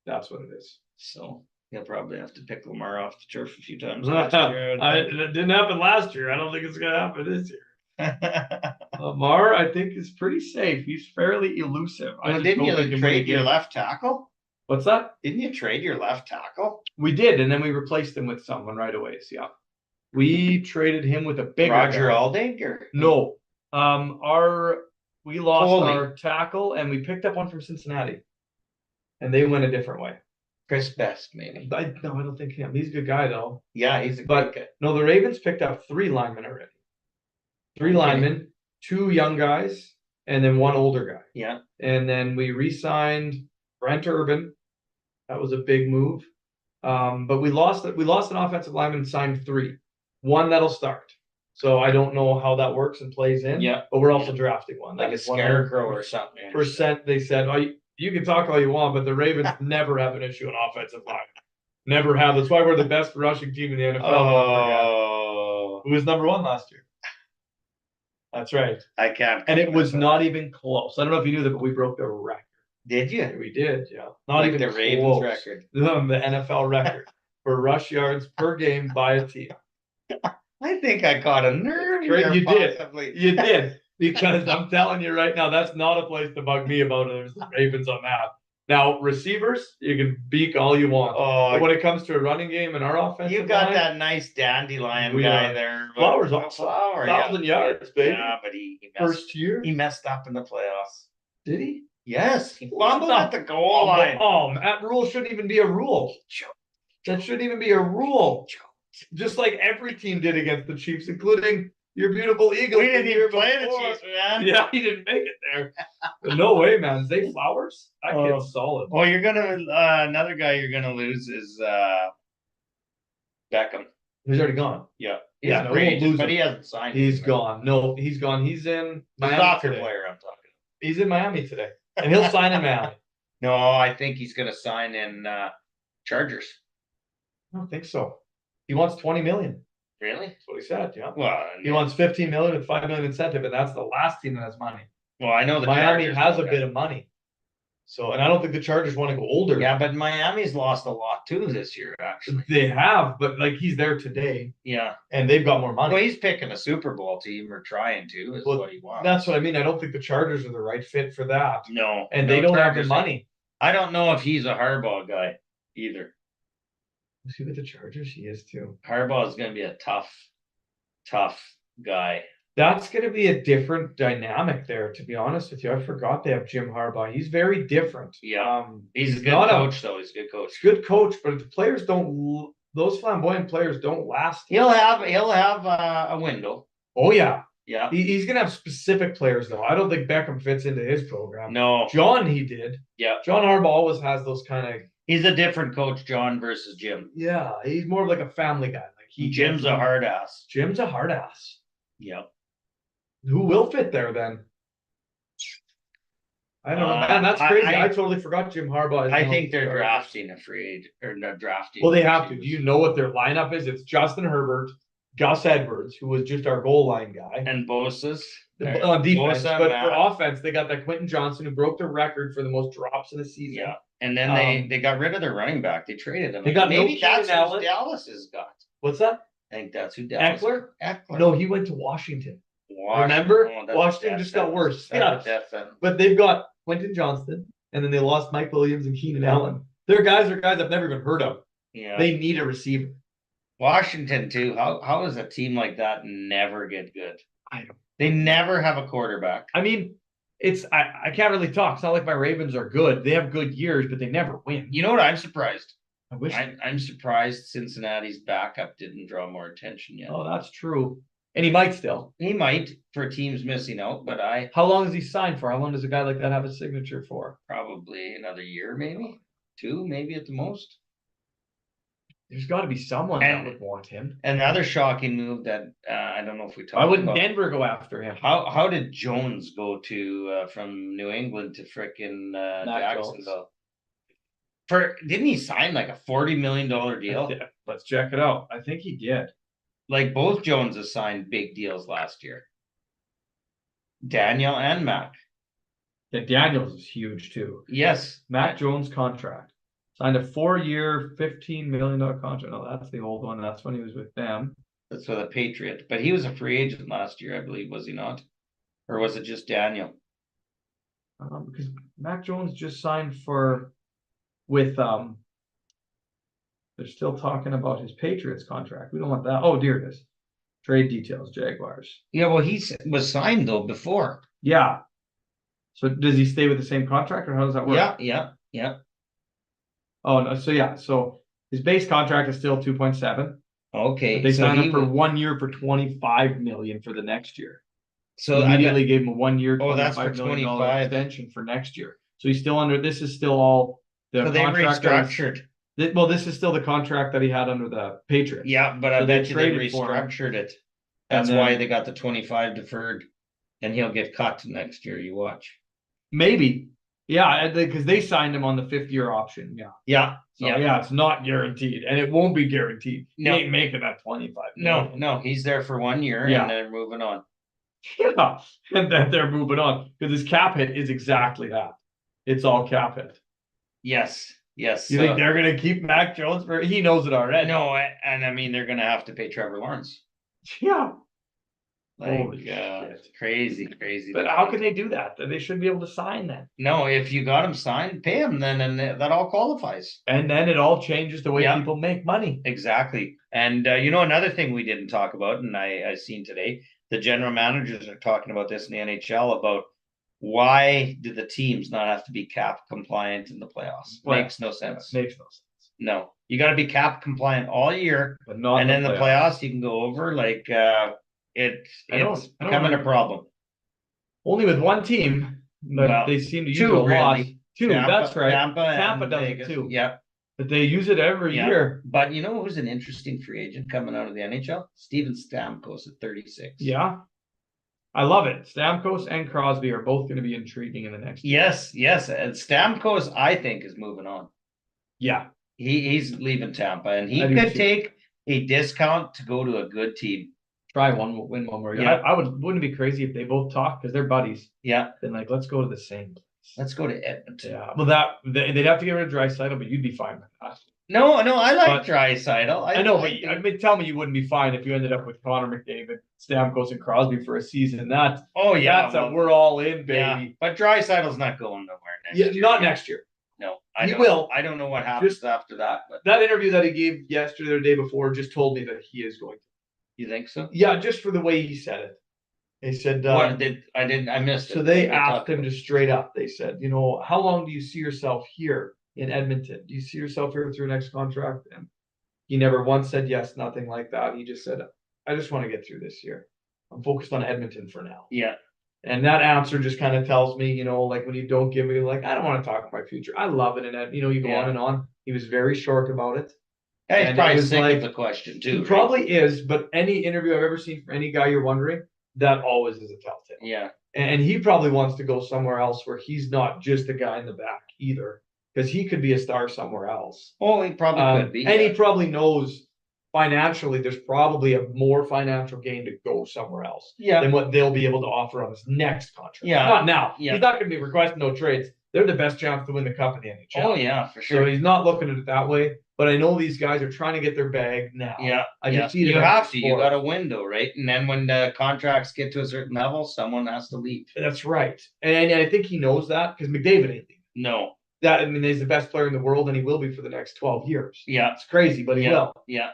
[SPEAKER 2] That's what it is.
[SPEAKER 1] So he'll probably have to pick Lamar off the turf a few times.
[SPEAKER 2] It didn't happen last year. I don't think it's gonna happen this year. Lamar, I think, is pretty safe. He's fairly elusive.
[SPEAKER 1] Didn't you trade your left tackle?
[SPEAKER 2] What's that?
[SPEAKER 1] Didn't you trade your left tackle?
[SPEAKER 2] We did, and then we replaced him with someone right away. So yeah, we traded him with a bigger
[SPEAKER 1] Roger Aldig or
[SPEAKER 2] no. We lost our tackle, and we picked up one from Cincinnati, and they went a different way.
[SPEAKER 1] Chris Best, maybe.
[SPEAKER 2] I don't think him. He's a good guy though.
[SPEAKER 1] Yeah, he's a good guy.
[SPEAKER 2] No, the Ravens picked up 3 linemen already. 3 linemen, 2 young guys, and then 1 older guy.
[SPEAKER 1] Yeah,
[SPEAKER 2] and then we re-signed Brent Urban. That was a big move. But we lost an offensive lineman and signed 3. 1 that'll start. So I don't know how that works and plays in.
[SPEAKER 1] Yeah.
[SPEAKER 2] But we're also drafting one.
[SPEAKER 1] Like a scarecrow or something.
[SPEAKER 2] Percent they said, you can talk all you want, but the Ravens never have an issue on offensive line. Never have. That's why we're the best rushing team in the NFL.
[SPEAKER 1] Oh.
[SPEAKER 2] Who was number 1 last year? That's right.
[SPEAKER 1] I can't.
[SPEAKER 2] And it was not even close. I don't know if you knew that, but we broke the record.
[SPEAKER 1] Did you?
[SPEAKER 2] We did, yeah.
[SPEAKER 1] Not like even the Ravens record.
[SPEAKER 2] The NFL record for rush yards per game by a team.
[SPEAKER 1] I think I caught a nerve.
[SPEAKER 2] You did. Because I'm telling you right now, that's not a place to bug me about it. There's the Ravens on that. Now, receivers, you can beak all you want. But when it comes to a running game and our offense,
[SPEAKER 1] you got that nice dandelion guy there.
[SPEAKER 2] Flowers, 1,000 yards, baby.
[SPEAKER 1] Yeah, but he
[SPEAKER 2] first year
[SPEAKER 1] he messed up in the playoffs.
[SPEAKER 2] Did he?
[SPEAKER 1] Yes, he fumbled at the goal line.
[SPEAKER 2] That rule shouldn't even be a rule. That shouldn't even be a rule. Just like every team did against the Chiefs, including your beautiful Eagles.
[SPEAKER 1] We didn't even play the Chiefs, man.
[SPEAKER 2] Yeah, he didn't make it there. No way, man. Zay Flowers? That kid's solid.
[SPEAKER 1] Well, you're gonna another guy you're gonna lose is Beckham.
[SPEAKER 2] He's already gone.
[SPEAKER 1] Yeah.
[SPEAKER 2] But
[SPEAKER 1] he hasn't signed.
[SPEAKER 2] He's gone. No, he's gone. He's in Miami.
[SPEAKER 1] Soccer player, I'm talking.
[SPEAKER 2] He's in Miami today. And he'll sign in Miami.
[SPEAKER 1] No, I think he's gonna sign in Chargers.
[SPEAKER 2] I don't think so. He wants $20 million.
[SPEAKER 1] Really?
[SPEAKER 2] That's what he said, yeah.
[SPEAKER 1] Well,
[SPEAKER 2] he wants $15 million with $5 million incentive, and that's the last team that has money.
[SPEAKER 1] Well, I know
[SPEAKER 2] Miami has a bit of money. So, and I don't think the Chargers want to go older.
[SPEAKER 1] Yeah, but Miami's lost a lot too this year, actually.
[SPEAKER 2] They have, but like he's there today.
[SPEAKER 1] Yeah.
[SPEAKER 2] And they've got more money.
[SPEAKER 1] Well, he's picking a Super Bowl team or trying to, is what he wants.
[SPEAKER 2] That's what I mean. I don't think the Chargers are the right fit for that.
[SPEAKER 1] No.
[SPEAKER 2] And they don't have the money.
[SPEAKER 1] I don't know if he's a Harbaugh guy either.
[SPEAKER 2] See, with the Chargers, he is too.
[SPEAKER 1] Harbaugh is going to be a tough guy.
[SPEAKER 2] That's going to be a different dynamic there, to be honest with you. I forgot they have Jim Harbaugh. He's very different.
[SPEAKER 1] Yeah. He's a good coach, though. He's a good coach.
[SPEAKER 2] Good coach, but if the players don't, those flamboyant players don't last.
[SPEAKER 1] He'll have a window.
[SPEAKER 2] Oh, yeah.
[SPEAKER 1] Yeah.
[SPEAKER 2] He's going to have specific players, though. I don't think Beckham fits into his program.
[SPEAKER 1] No.
[SPEAKER 2] John, he did.
[SPEAKER 1] Yeah.
[SPEAKER 2] John Harbaugh always has those kind of.
[SPEAKER 1] He's a different coach, John, versus Jim.
[SPEAKER 2] Yeah. He's more of like a family guy. Like
[SPEAKER 1] Jim's a hard ass.
[SPEAKER 2] Jim's a hard ass.
[SPEAKER 1] Yeah.
[SPEAKER 2] Who will fit there then? I don't know, man. That's crazy. I totally forgot Jim Harbaugh.
[SPEAKER 1] I think they're drafting a free agent or not drafting.
[SPEAKER 2] Well, they have to. Do you know what their lineup is? It's Justin Herbert, Gus Edwards, who was just our goal line guy,
[SPEAKER 1] and Bosa's
[SPEAKER 2] on defense. But for offense, they got that Quentin Johnson, who broke the record for the most drops in a season.
[SPEAKER 1] Yeah, and then they got rid of their running back. They traded him.
[SPEAKER 2] They got
[SPEAKER 1] maybe that's who Dallas has got.
[SPEAKER 2] What's that?
[SPEAKER 1] I think that's who Dallas.
[SPEAKER 2] Eckler? No, he went to Washington. Remember? Washington just got worse. Yeah. But they've got Quentin Johnston, and then they lost Mike Williams and Keenan Allen. Their guys are guys I've never even heard of.
[SPEAKER 1] Yeah.
[SPEAKER 2] They need a receiver.
[SPEAKER 1] Washington too. How does a team like that never get good?
[SPEAKER 2] I don't.
[SPEAKER 1] They never have a quarterback.
[SPEAKER 2] I mean, I can't really talk. It's not like my Ravens are good. They have good years, but they never win.
[SPEAKER 1] You know what? I'm surprised.
[SPEAKER 2] I wish.
[SPEAKER 1] I'm surprised Cincinnati's backup didn't draw more attention yet.
[SPEAKER 2] Oh, that's true. And he might still.
[SPEAKER 1] He might for teams missing out, but
[SPEAKER 2] How long does he sign for? How long does a guy like that have a signature for?
[SPEAKER 1] Probably another year, maybe 2, maybe at the most.
[SPEAKER 2] There's got to be someone that would want him.
[SPEAKER 1] Another shocking move that I don't know if we talked.
[SPEAKER 2] Why wouldn't Denver go after him?
[SPEAKER 1] How did Jones go to from New England to frickin' Jacksonville? Didn't he sign like a $40 million deal?
[SPEAKER 2] Let's check it out. I think he did.
[SPEAKER 1] Like both Joneses signed big deals last year. Daniel and Mac.
[SPEAKER 2] Yeah, Daniels is huge too.
[SPEAKER 1] Yes.
[SPEAKER 2] Mac Jones contract. Signed a 4-year, $15 million contract. No, that's the old one. That's when he was with them.
[SPEAKER 1] That's with a Patriot. But he was a free agent last year, I believe, was he not? Or was it just Daniel?
[SPEAKER 2] Because Mac Jones just signed with they're still talking about his Patriots contract. We don't want that. Oh, dear, this trade details, Jaguars.
[SPEAKER 1] Yeah, well, he was signed though before.
[SPEAKER 2] Yeah. So does he stay with the same contract, or how does that work?
[SPEAKER 1] Yeah.
[SPEAKER 2] Oh no, so yeah, so his base contract is still 2.7.
[SPEAKER 1] Okay.
[SPEAKER 2] But they signed him for 1 year for $25 million for the next year.
[SPEAKER 1] So
[SPEAKER 2] immediately gave him a 1 year,
[SPEAKER 1] that's for $25 million
[SPEAKER 2] extension for next year. So he's still under. This is still all
[SPEAKER 1] the contract restructured.
[SPEAKER 2] This is still the contract that he had under the Patriots.
[SPEAKER 1] Yeah, but I bet you they restructured it. That's why they got the 25 deferred, and he'll get cut next year. You watch.
[SPEAKER 2] Maybe. Yeah, because they signed him on the 5th-year option.
[SPEAKER 1] Yeah.
[SPEAKER 2] Yeah, it's not guaranteed, and it won't be guaranteed.
[SPEAKER 1] No.
[SPEAKER 2] He ain't making that 25 million.
[SPEAKER 1] No, he's there for 1 year, and they're moving on.
[SPEAKER 2] Yeah, and then they're moving on because his cap hit is exactly that. It's all cap hit.
[SPEAKER 1] Yes.
[SPEAKER 2] You think they're going to keep Mac Jones? He knows it already.
[SPEAKER 1] No, and I mean, they're going to have to pay Trevor Lawrence.
[SPEAKER 2] Yeah.
[SPEAKER 1] Like, crazy.
[SPEAKER 2] But how can they do that? They should be able to sign that.
[SPEAKER 1] No, if you got him signed, pay him then, and that all qualifies.
[SPEAKER 2] And then it all changes the way people make money.
[SPEAKER 1] Exactly. And another thing we didn't talk about, and I seen today, the general managers are talking about this in the NHL about why do the teams not have to be cap compliant in the playoffs? Makes no sense. No, you got to be cap compliant all year,
[SPEAKER 2] but not.
[SPEAKER 1] And then the playoffs you can go over like it's becoming a problem.
[SPEAKER 2] Only with one team, but they seem to use it a lot. Two, that's right. Tampa does it too.
[SPEAKER 1] Yeah,
[SPEAKER 2] but they use it every year.
[SPEAKER 1] But you know who's an interesting free agent coming out of the NHL? Steven Stamkos at 36.
[SPEAKER 2] Yeah. I love it. Stamkos and Crosby are both going to be intriguing in the next
[SPEAKER 1] year. Yes. And Stamkos, I think, is moving on.
[SPEAKER 2] Yeah.
[SPEAKER 1] He's leaving Tampa, and he could take a discount to go to a good team.
[SPEAKER 2] Try win one more year. Yeah. Wouldn't it be crazy if they both talk because they're buddies?
[SPEAKER 1] Yeah.
[SPEAKER 2] Then let's go to the same place.
[SPEAKER 1] Let's go to Edmonton.
[SPEAKER 2] Yeah. Well, they'd have to get rid of Draisaitl, but you'd be fine with that.
[SPEAKER 1] No, I like Draisaitl.
[SPEAKER 2] I know, but tell me you wouldn't be fine if you ended up with Connor McDavid, Stamkos, and Crosby for a season. That's we're all in, baby.
[SPEAKER 1] Yeah, but Draisaitl's not going nowhere next year.
[SPEAKER 2] Not next year.
[SPEAKER 1] No,
[SPEAKER 2] he will.
[SPEAKER 1] I don't know what happens after that. But
[SPEAKER 2] that interview that he gave yesterday or the day before just told me that he is going to.
[SPEAKER 1] You think so?
[SPEAKER 2] Yeah, just for the way he said it. They said,
[SPEAKER 1] I missed it.
[SPEAKER 2] So they asked him just straight up. They said, how long do you see yourself here in Edmonton? Do you see yourself here through your next contract? And he never once said yes, nothing like that. He just said, I just want to get through this year. I'm focused on Edmonton for now.
[SPEAKER 1] Yeah.
[SPEAKER 2] And that answer just kind of tells me, like when you don't give me, like, I don't want to talk about my future. I love it. And, you go on and on. He was very short about it.
[SPEAKER 1] Yeah, he's probably sick of the question too.
[SPEAKER 2] He probably is, but any interview I've ever seen from any guy you're wondering, that always is a telltale.
[SPEAKER 1] Yeah.
[SPEAKER 2] And he probably wants to go somewhere else where he's not just a guy in the back either, because he could be a star somewhere else.
[SPEAKER 1] Oh, he probably could be.
[SPEAKER 2] And he probably knows financially there's probably a more financial gain to go somewhere else than what they'll be able to offer on this next contract.
[SPEAKER 1] Yeah.
[SPEAKER 2] Not now. Yeah. He's not going to be requesting no trades. They're the best chance to win the cup in the NHL.
[SPEAKER 1] Oh, yeah, for sure.
[SPEAKER 2] So he's not looking at it that way. But I know these guys are trying to get their bag now.
[SPEAKER 1] Yeah.
[SPEAKER 2] I just see
[SPEAKER 1] you have to. You got a window, right? And then when the contracts get to a certain level, someone has to leave.
[SPEAKER 2] That's right. And I think he knows that because McDavid ain't leaving.
[SPEAKER 1] No.
[SPEAKER 2] He's the best player in the world, and he will be for the next 12 years.
[SPEAKER 1] Yeah.
[SPEAKER 2] It's crazy, but he will.
[SPEAKER 1] Yeah.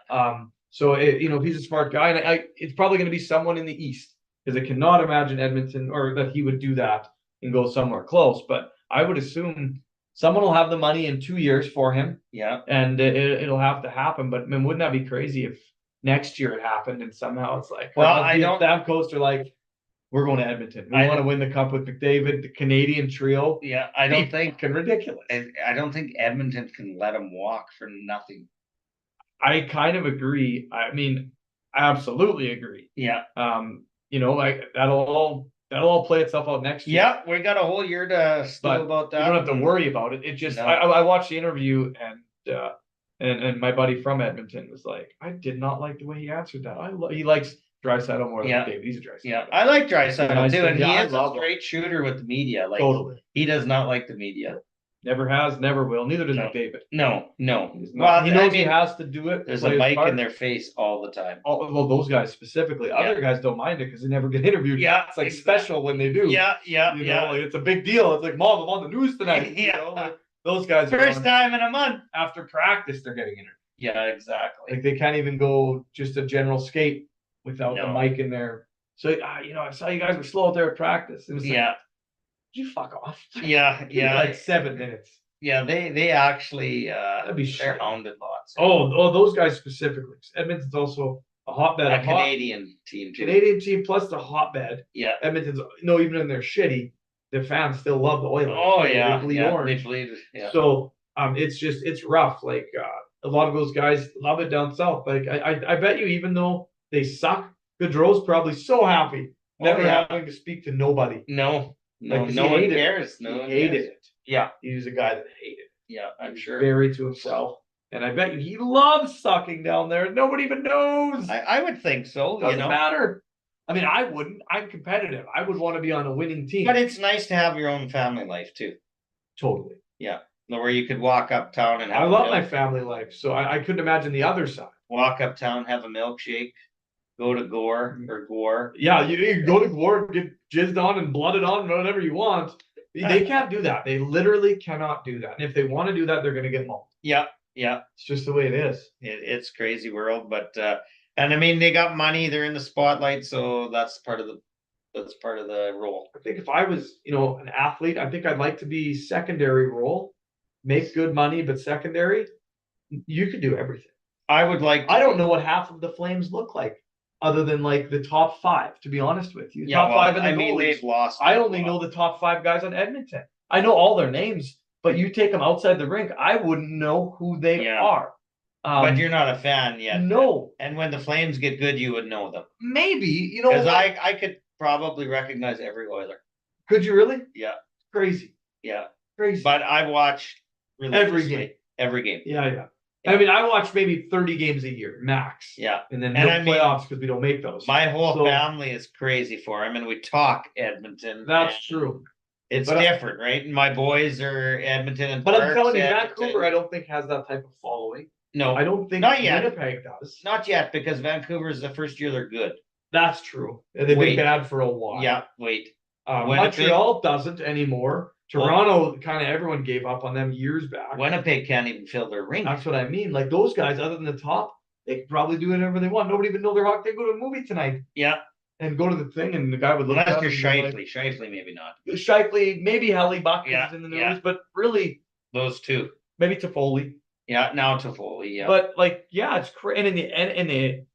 [SPEAKER 2] So if he's a smart guy, and it's probably going to be someone in the East, because I cannot imagine Edmonton or that he would do that and go somewhere close. But I would assume someone will have the money in 2 years for him.
[SPEAKER 1] Yeah.
[SPEAKER 2] And it'll have to happen. But man, wouldn't that be crazy if next year it happened and somehow it's like,
[SPEAKER 1] well, I don't.
[SPEAKER 2] Stamkos are like, we're going to Edmonton. We want to win the cup with McDavid, the Canadian trio.
[SPEAKER 1] Yeah, I don't think
[SPEAKER 2] ridiculous.
[SPEAKER 1] I don't think Edmonton can let him walk for nothing.
[SPEAKER 2] I kind of agree. I mean, I absolutely agree.
[SPEAKER 1] Yeah.
[SPEAKER 2] Like that'll all play itself out next year.
[SPEAKER 1] Yeah, we got a whole year to still about that.
[SPEAKER 2] You don't have to worry about it. It just I watched the interview and my buddy from Edmonton was like, I did not like the way he answered that. He likes Draisaitl more than David. He's a Draisaitl.
[SPEAKER 1] Yeah, I like Draisaitl too, and he is a great shooter with the media. Like
[SPEAKER 2] totally,
[SPEAKER 1] he does not like the media.
[SPEAKER 2] Never has, never will. Neither does McDavid.
[SPEAKER 1] No.
[SPEAKER 2] Well, he knows he has to do it.
[SPEAKER 1] There's a mic in their face all the time.
[SPEAKER 2] Well, those guys specifically. Other guys don't mind it because they never get interviewed.
[SPEAKER 1] Yeah,
[SPEAKER 2] it's like special when they do.
[SPEAKER 1] Yeah.
[SPEAKER 2] Like it's a big deal. It's like, Mom, I'm on the news tonight. Those guys.
[SPEAKER 1] First time in a month
[SPEAKER 2] after practice, they're getting interviewed.
[SPEAKER 1] Yeah, exactly.
[SPEAKER 2] Like they can't even go just a general skate without the mic in there. So I saw you guys were slow out there at practice. It was like, you fuck off.
[SPEAKER 1] Yeah.
[SPEAKER 2] Like 7 minutes.
[SPEAKER 1] Yeah, they actually they're hounded lots.
[SPEAKER 2] Oh, those guys specifically. Edmonton's also a hotbed.
[SPEAKER 1] A Canadian team too.
[SPEAKER 2] Canadian team plus the hotbed.
[SPEAKER 1] Yeah.
[SPEAKER 2] Edmonton's even when they're shitty, the fans still love the Oilers.
[SPEAKER 1] Oh yeah.
[SPEAKER 2] They bleed orange.
[SPEAKER 1] They bleed, yeah.
[SPEAKER 2] So it's rough. Like a lot of those guys love it down south. Like I bet you, even though they suck, Gaudreau's probably so happy never having to speak to nobody.
[SPEAKER 1] No one cares.
[SPEAKER 2] He hated it.
[SPEAKER 1] Yeah.
[SPEAKER 2] He was a guy that hated it.
[SPEAKER 1] Yeah, I'm sure.
[SPEAKER 2] Very to himself. And I bet you he loves sucking down there. Nobody even knows.
[SPEAKER 1] I would think so.
[SPEAKER 2] Doesn't matter. I mean, I wouldn't. I'm competitive. I would want to be on a winning team.
[SPEAKER 1] But it's nice to have your own family life too.
[SPEAKER 2] Totally.
[SPEAKER 1] Yeah. Where you could walk uptown and have
[SPEAKER 2] I love my family life, so I couldn't imagine the other side.
[SPEAKER 1] Walk uptown, have a milkshake, go to Gore.
[SPEAKER 2] Yeah, you go to Gore, get jizzed on and blooded on, whatever you want. They can't do that. They literally cannot do that. And if they want to do that, they're going to get mauled.
[SPEAKER 1] Yeah.
[SPEAKER 2] It's just the way it is.
[SPEAKER 1] It's crazy world, but and I mean they got money. They're in the spotlight, so that's part of the role.
[SPEAKER 2] I think if I was, an athlete, I think I'd like to be secondary role, make good money, but secondary. You could do everything.
[SPEAKER 1] I would like.
[SPEAKER 2] I don't know what half of the Flames look like. Other than like the top 5, to be honest with you.
[SPEAKER 1] Top
[SPEAKER 2] 5 in the
[SPEAKER 1] goalies. They've lost.
[SPEAKER 2] I only know the top 5 guys on Edmonton. I know all their names, but you take them outside the rink, I wouldn't know who they are.
[SPEAKER 1] But you're not a fan yet.
[SPEAKER 2] No.
[SPEAKER 1] And when the Flames get good, you would know them.
[SPEAKER 2] Maybe,
[SPEAKER 1] because I could probably recognize every Oiler.
[SPEAKER 2] Could you really?
[SPEAKER 1] Yeah.
[SPEAKER 2] Crazy.
[SPEAKER 1] Yeah.
[SPEAKER 2] Crazy.
[SPEAKER 1] But I watched
[SPEAKER 2] every game.
[SPEAKER 1] Every game.
[SPEAKER 2] Yeah. I mean, I watch maybe 30 games a year, max.
[SPEAKER 1] Yeah.
[SPEAKER 2] And then playoffs because we don't make those.
[SPEAKER 1] My whole family is crazy for him, and we talk Edmonton.
[SPEAKER 2] That's true.
[SPEAKER 1] It's different, right? And my boys are Edmonton and
[SPEAKER 2] But I'm telling you, Vancouver, I don't think has that type of following.
[SPEAKER 1] No.
[SPEAKER 2] I don't think
[SPEAKER 1] Winnipeg
[SPEAKER 2] does.
[SPEAKER 1] Not yet, because Vancouver is the first year they're good.
[SPEAKER 2] That's true. They've been bad for a while.
[SPEAKER 1] Yeah, wait.
[SPEAKER 2] Montreal doesn't anymore. Toronto, kind of everyone gave up on them years back.
[SPEAKER 1] Winnipeg can't even fill their rink.
[SPEAKER 2] That's what I mean. Like those guys, other than the top, they could probably do whatever they want. Nobody even know they're hockey. They go to a movie tonight.
[SPEAKER 1] Yeah.
[SPEAKER 2] And go to the thing, and the guy would look
[SPEAKER 1] at you're Scheifele. Scheifele, maybe not.
[SPEAKER 2] Scheifele, maybe Hellebuck is in the news, but really
[SPEAKER 1] those two.
[SPEAKER 2] Maybe Toffoli.
[SPEAKER 1] Yeah, now Toffoli. Yeah.
[SPEAKER 2] But it's crazy. And in the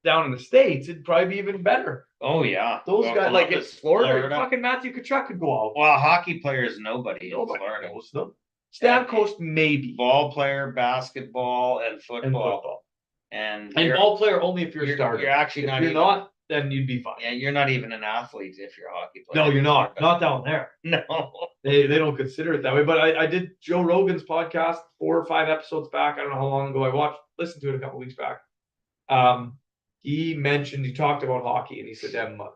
[SPEAKER 2] down in the States, it'd probably be even better.
[SPEAKER 1] Oh yeah,
[SPEAKER 2] those guys like in Florida, fucking Matthew Tkachuk could go out.
[SPEAKER 1] Well, hockey players, nobody in Florida
[SPEAKER 2] knows them. Stamkos, maybe.
[SPEAKER 1] Ball player, basketball, and football. And
[SPEAKER 2] ball player only if you're starting.
[SPEAKER 1] You're actually not.
[SPEAKER 2] If you're not, then you'd be fine.
[SPEAKER 1] Yeah, you're not even an athlete if you're a hockey player.
[SPEAKER 2] No, you're not. Not down there.
[SPEAKER 1] No,
[SPEAKER 2] they don't consider it that way. But I did Joe Rogan's podcast 4 or 5 episodes back. I don't know how long ago I listened to it a couple weeks back. He talked about hockey, and he said, "Damn motherfucker,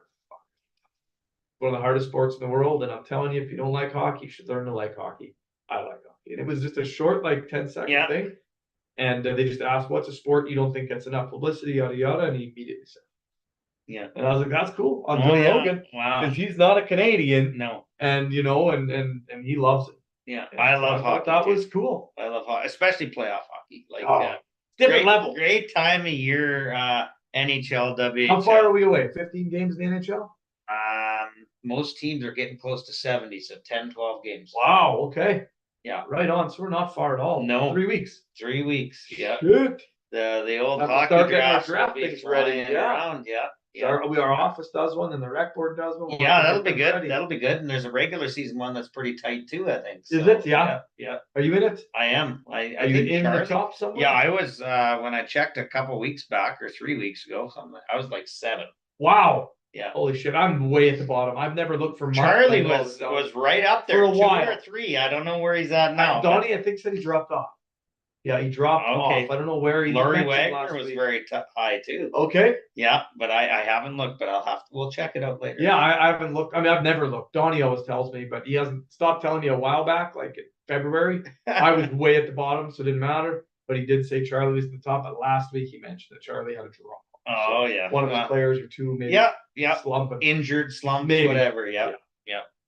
[SPEAKER 2] one of the hardest sports in the world." And I'm telling you, if you don't like hockey, you should learn to like hockey. I like hockey, and it was just a short, 10-second thing. And they just asked, "What's a sport you don't think gets enough publicity?" Yada yada, and he immediately said,
[SPEAKER 1] "Yeah."
[SPEAKER 2] And I was like, "That's cool." On Joe Rogan,
[SPEAKER 1] wow,
[SPEAKER 2] because he's not a Canadian,
[SPEAKER 1] no,
[SPEAKER 2] and and he loves it.
[SPEAKER 1] Yeah, I love hockey.
[SPEAKER 2] That was cool.
[SPEAKER 1] I love hockey, especially playoff hockey.
[SPEAKER 2] different level.
[SPEAKER 1] Great time of year, NHL, WHL.
[SPEAKER 2] How far are we away? 15 games in the NHL?
[SPEAKER 1] Most teams are getting close to 70, so 10, 12 games.
[SPEAKER 2] Wow, okay.
[SPEAKER 1] Yeah.
[SPEAKER 2] Right on. So we're not far at all.
[SPEAKER 1] No.
[SPEAKER 2] 3 weeks.
[SPEAKER 1] 3 weeks. Yeah.
[SPEAKER 2] Good.
[SPEAKER 1] The old
[SPEAKER 2] Have to
[SPEAKER 1] hockey
[SPEAKER 2] start getting our
[SPEAKER 1] draft
[SPEAKER 2] draft
[SPEAKER 1] will be
[SPEAKER 2] things ready.
[SPEAKER 1] flying
[SPEAKER 2] Yeah.
[SPEAKER 1] around. Yeah.
[SPEAKER 2] So our office does one, and the rec board does one.
[SPEAKER 1] Yeah, that'll be good. That'll be good. And there's a regular season one that's pretty tight too, I think.
[SPEAKER 2] Is it? Yeah.
[SPEAKER 1] Yeah.
[SPEAKER 2] Are you in it?
[SPEAKER 1] I am.
[SPEAKER 2] Are you
[SPEAKER 1] think
[SPEAKER 2] in the top somewhere?
[SPEAKER 1] Yeah, I was when I checked a couple weeks back or 3 weeks ago, something. I was like 7.
[SPEAKER 2] Wow.
[SPEAKER 1] Yeah.
[SPEAKER 2] Holy shit! I'm way at the bottom. I've never looked for Mark
[SPEAKER 1] Charlie was right up there
[SPEAKER 2] for a
[SPEAKER 1] 2
[SPEAKER 2] while.
[SPEAKER 1] or 3. I don't know where he's at now.
[SPEAKER 2] Donnie, I think said he dropped off. Yeah, he dropped off. I don't know where he.
[SPEAKER 1] Laurie Wagner was very high too.
[SPEAKER 2] Okay.
[SPEAKER 1] Yeah, but I haven't looked, but we'll check it out later.
[SPEAKER 2] Yeah, I haven't looked. I mean, I've never looked. Donnie always tells me, but he hasn't stopped telling me a while back, like in February. I was way at the bottom, so it didn't matter. But he did say Charlie was at the top. But last week he mentioned that Charlie had a drop.
[SPEAKER 1] Oh, yeah.
[SPEAKER 2] One of his players or two, maybe.
[SPEAKER 1] Yeah.
[SPEAKER 2] Slumping.
[SPEAKER 1] Injured, slumped,
[SPEAKER 2] Maybe.
[SPEAKER 1] whatever. Yeah.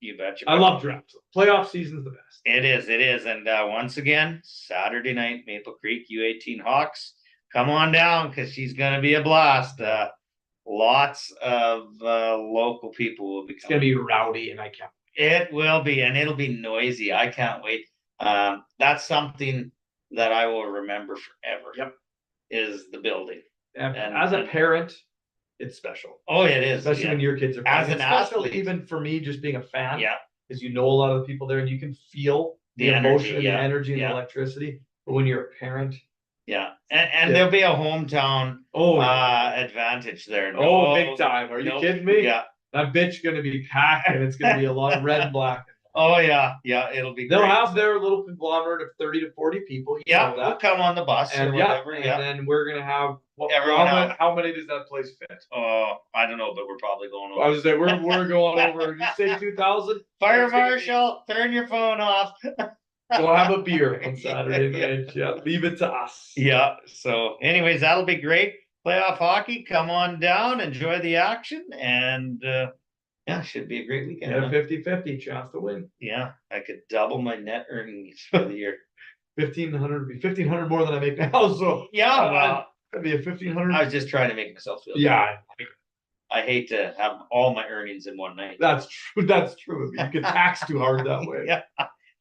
[SPEAKER 1] You betcha.
[SPEAKER 2] I love drafts. Playoff season's the best.
[SPEAKER 1] It is. And once again, Saturday night, Maple Creek U18 Hawks. Come on down because she's going to be a blast. Lots of local people will be coming.
[SPEAKER 2] It's going to be rowdy, and I can't.
[SPEAKER 1] It will be, and it'll be noisy. I can't wait. That's something that I will remember forever.
[SPEAKER 2] Yep.
[SPEAKER 1] Is the building.
[SPEAKER 2] And as a parent, it's special.
[SPEAKER 1] Oh, it is.
[SPEAKER 2] Especially when your kids are
[SPEAKER 1] as an athlete.
[SPEAKER 2] Even for me, just being a fan.
[SPEAKER 1] Yeah.
[SPEAKER 2] Because you know a lot of the people there, and you can feel the emotion, and the energy, and the electricity. But when you're a parent.
[SPEAKER 1] Yeah. And there'll be a hometown advantage there.
[SPEAKER 2] Big time. Are you kidding me?
[SPEAKER 1] Yeah.
[SPEAKER 2] That bitch going to be packed, and it's going to be a lot of red and black.
[SPEAKER 1] Oh, yeah. Yeah, it'll be
[SPEAKER 2] They'll
[SPEAKER 1] great.
[SPEAKER 2] have their little conglomerate of 30 to 40 people.
[SPEAKER 1] We'll come on the bus or whatever.
[SPEAKER 2] And then we're going to have... How many does that place fit?
[SPEAKER 1] I don't know, but we're probably going over.
[SPEAKER 2] I was saying, we're going over... Did you say 2,000?
[SPEAKER 1] Fire marshal, turn your phone off.
[SPEAKER 2] We'll have a beer on Saturday night. Yeah, leave it to us.
[SPEAKER 1] Yeah, so anyways, that'll be great. Playoff hockey, come on down, enjoy the action, and... should be a great weekend.
[SPEAKER 2] Yeah, 50-50 chance to win.
[SPEAKER 1] Yeah, I could double my net earnings for the year.
[SPEAKER 2] 1,500 more than I make now. So that'd be a 1,500.
[SPEAKER 1] I was just trying to make myself feel.
[SPEAKER 2] Yeah,
[SPEAKER 1] I hate to have all my earnings in one night.
[SPEAKER 2] That's true. That's true. You get taxed too hard that way.
[SPEAKER 1] Yeah,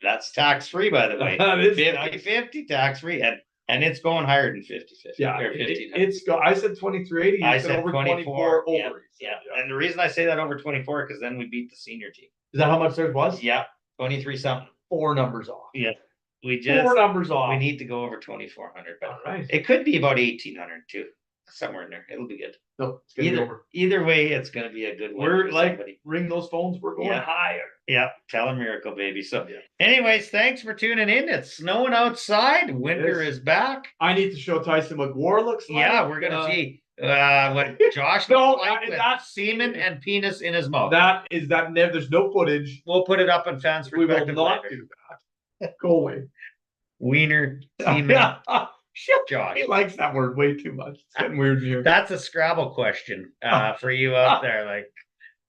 [SPEAKER 1] that's tax free, by the way.
[SPEAKER 2] That is
[SPEAKER 1] 50-50 tax free, and it's going higher than 50-50.
[SPEAKER 2] Yeah, I said 2380.
[SPEAKER 1] I said over 24
[SPEAKER 2] ovaries.
[SPEAKER 1] Yeah. And the reason I say that over 24 because then we beat the senior team.
[SPEAKER 2] Is that how much theirs was?
[SPEAKER 1] Yeah, 23 something.
[SPEAKER 2] 4 numbers off.
[SPEAKER 1] Yeah, we just
[SPEAKER 2] 4 numbers off.
[SPEAKER 1] We need to go over 2,400. But
[SPEAKER 2] all right,
[SPEAKER 1] it could be about 1,800 too, somewhere in there. It'll be good.
[SPEAKER 2] No, it's gonna be over.
[SPEAKER 1] Either way, it's gonna be a good one.
[SPEAKER 2] We're like ring those phones. We're going higher.
[SPEAKER 1] Yeah, tell a miracle, baby. So, anyways, thanks for tuning in. It's snowing outside. Winter is back.
[SPEAKER 2] I need to show Tyson what war looks like.
[SPEAKER 1] Yeah, we're gonna see what Josh looks like with semen and penis in his mouth.
[SPEAKER 2] There's no footage.
[SPEAKER 1] We'll put it up on Fans Perspective.
[SPEAKER 2] We will not do that. Go away.
[SPEAKER 1] Wiener, semen. Josh.
[SPEAKER 2] He likes that word way too much. It's getting weird in here.
[SPEAKER 1] That's a Scrabble question for you out there. Like,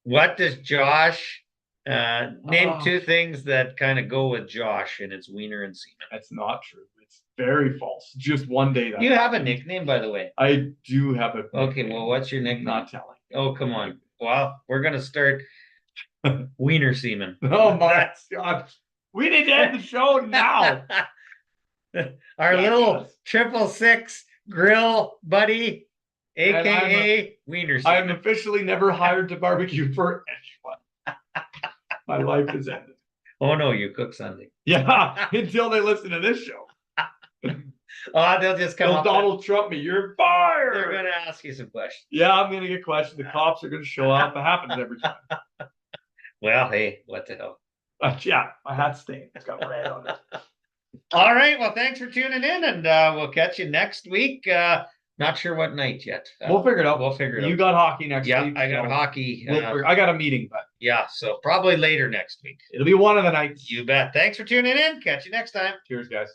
[SPEAKER 1] what does Josh name 2 things that kind of go with Josh, and it's wiener and semen?
[SPEAKER 2] That's not true. It's very false. Just one day.
[SPEAKER 1] You have a nickname, by the way.
[SPEAKER 2] I do have a nickname.
[SPEAKER 1] Okay, well, what's your nickname?
[SPEAKER 2] Not telling.
[SPEAKER 1] Oh, come on. Well, we're going to start wiener semen.
[SPEAKER 2] Oh, my God. We need to end the show now.
[SPEAKER 1] Our little 666 grill buddy, aka Wiener.
[SPEAKER 2] I am officially never hired to barbecue for anyone. My life is ended.
[SPEAKER 1] Oh no, you cook Sunday.
[SPEAKER 2] Yeah, until they listen to this show.
[SPEAKER 1] They'll just come up.
[SPEAKER 2] Donald Trump me. You're fired.
[SPEAKER 1] They're gonna ask you some questions.
[SPEAKER 2] Yeah, I'm gonna get questions. The cops are gonna show up. It happens every time.
[SPEAKER 1] Well, hey, what the hell?
[SPEAKER 2] Yeah, my hat's stained. It's got red on it.
[SPEAKER 1] All right. Well, thanks for tuning in, and we'll catch you next week. Not sure what night yet.
[SPEAKER 2] We'll figure it out.
[SPEAKER 1] You
[SPEAKER 2] got hockey next week.
[SPEAKER 1] Yeah, I got hockey.
[SPEAKER 2] I got a meeting, but
[SPEAKER 1] so probably later next week.
[SPEAKER 2] It'll be one of the nights.
[SPEAKER 1] You bet. Thanks for tuning in. Catch you next time.
[SPEAKER 2] Cheers, guys.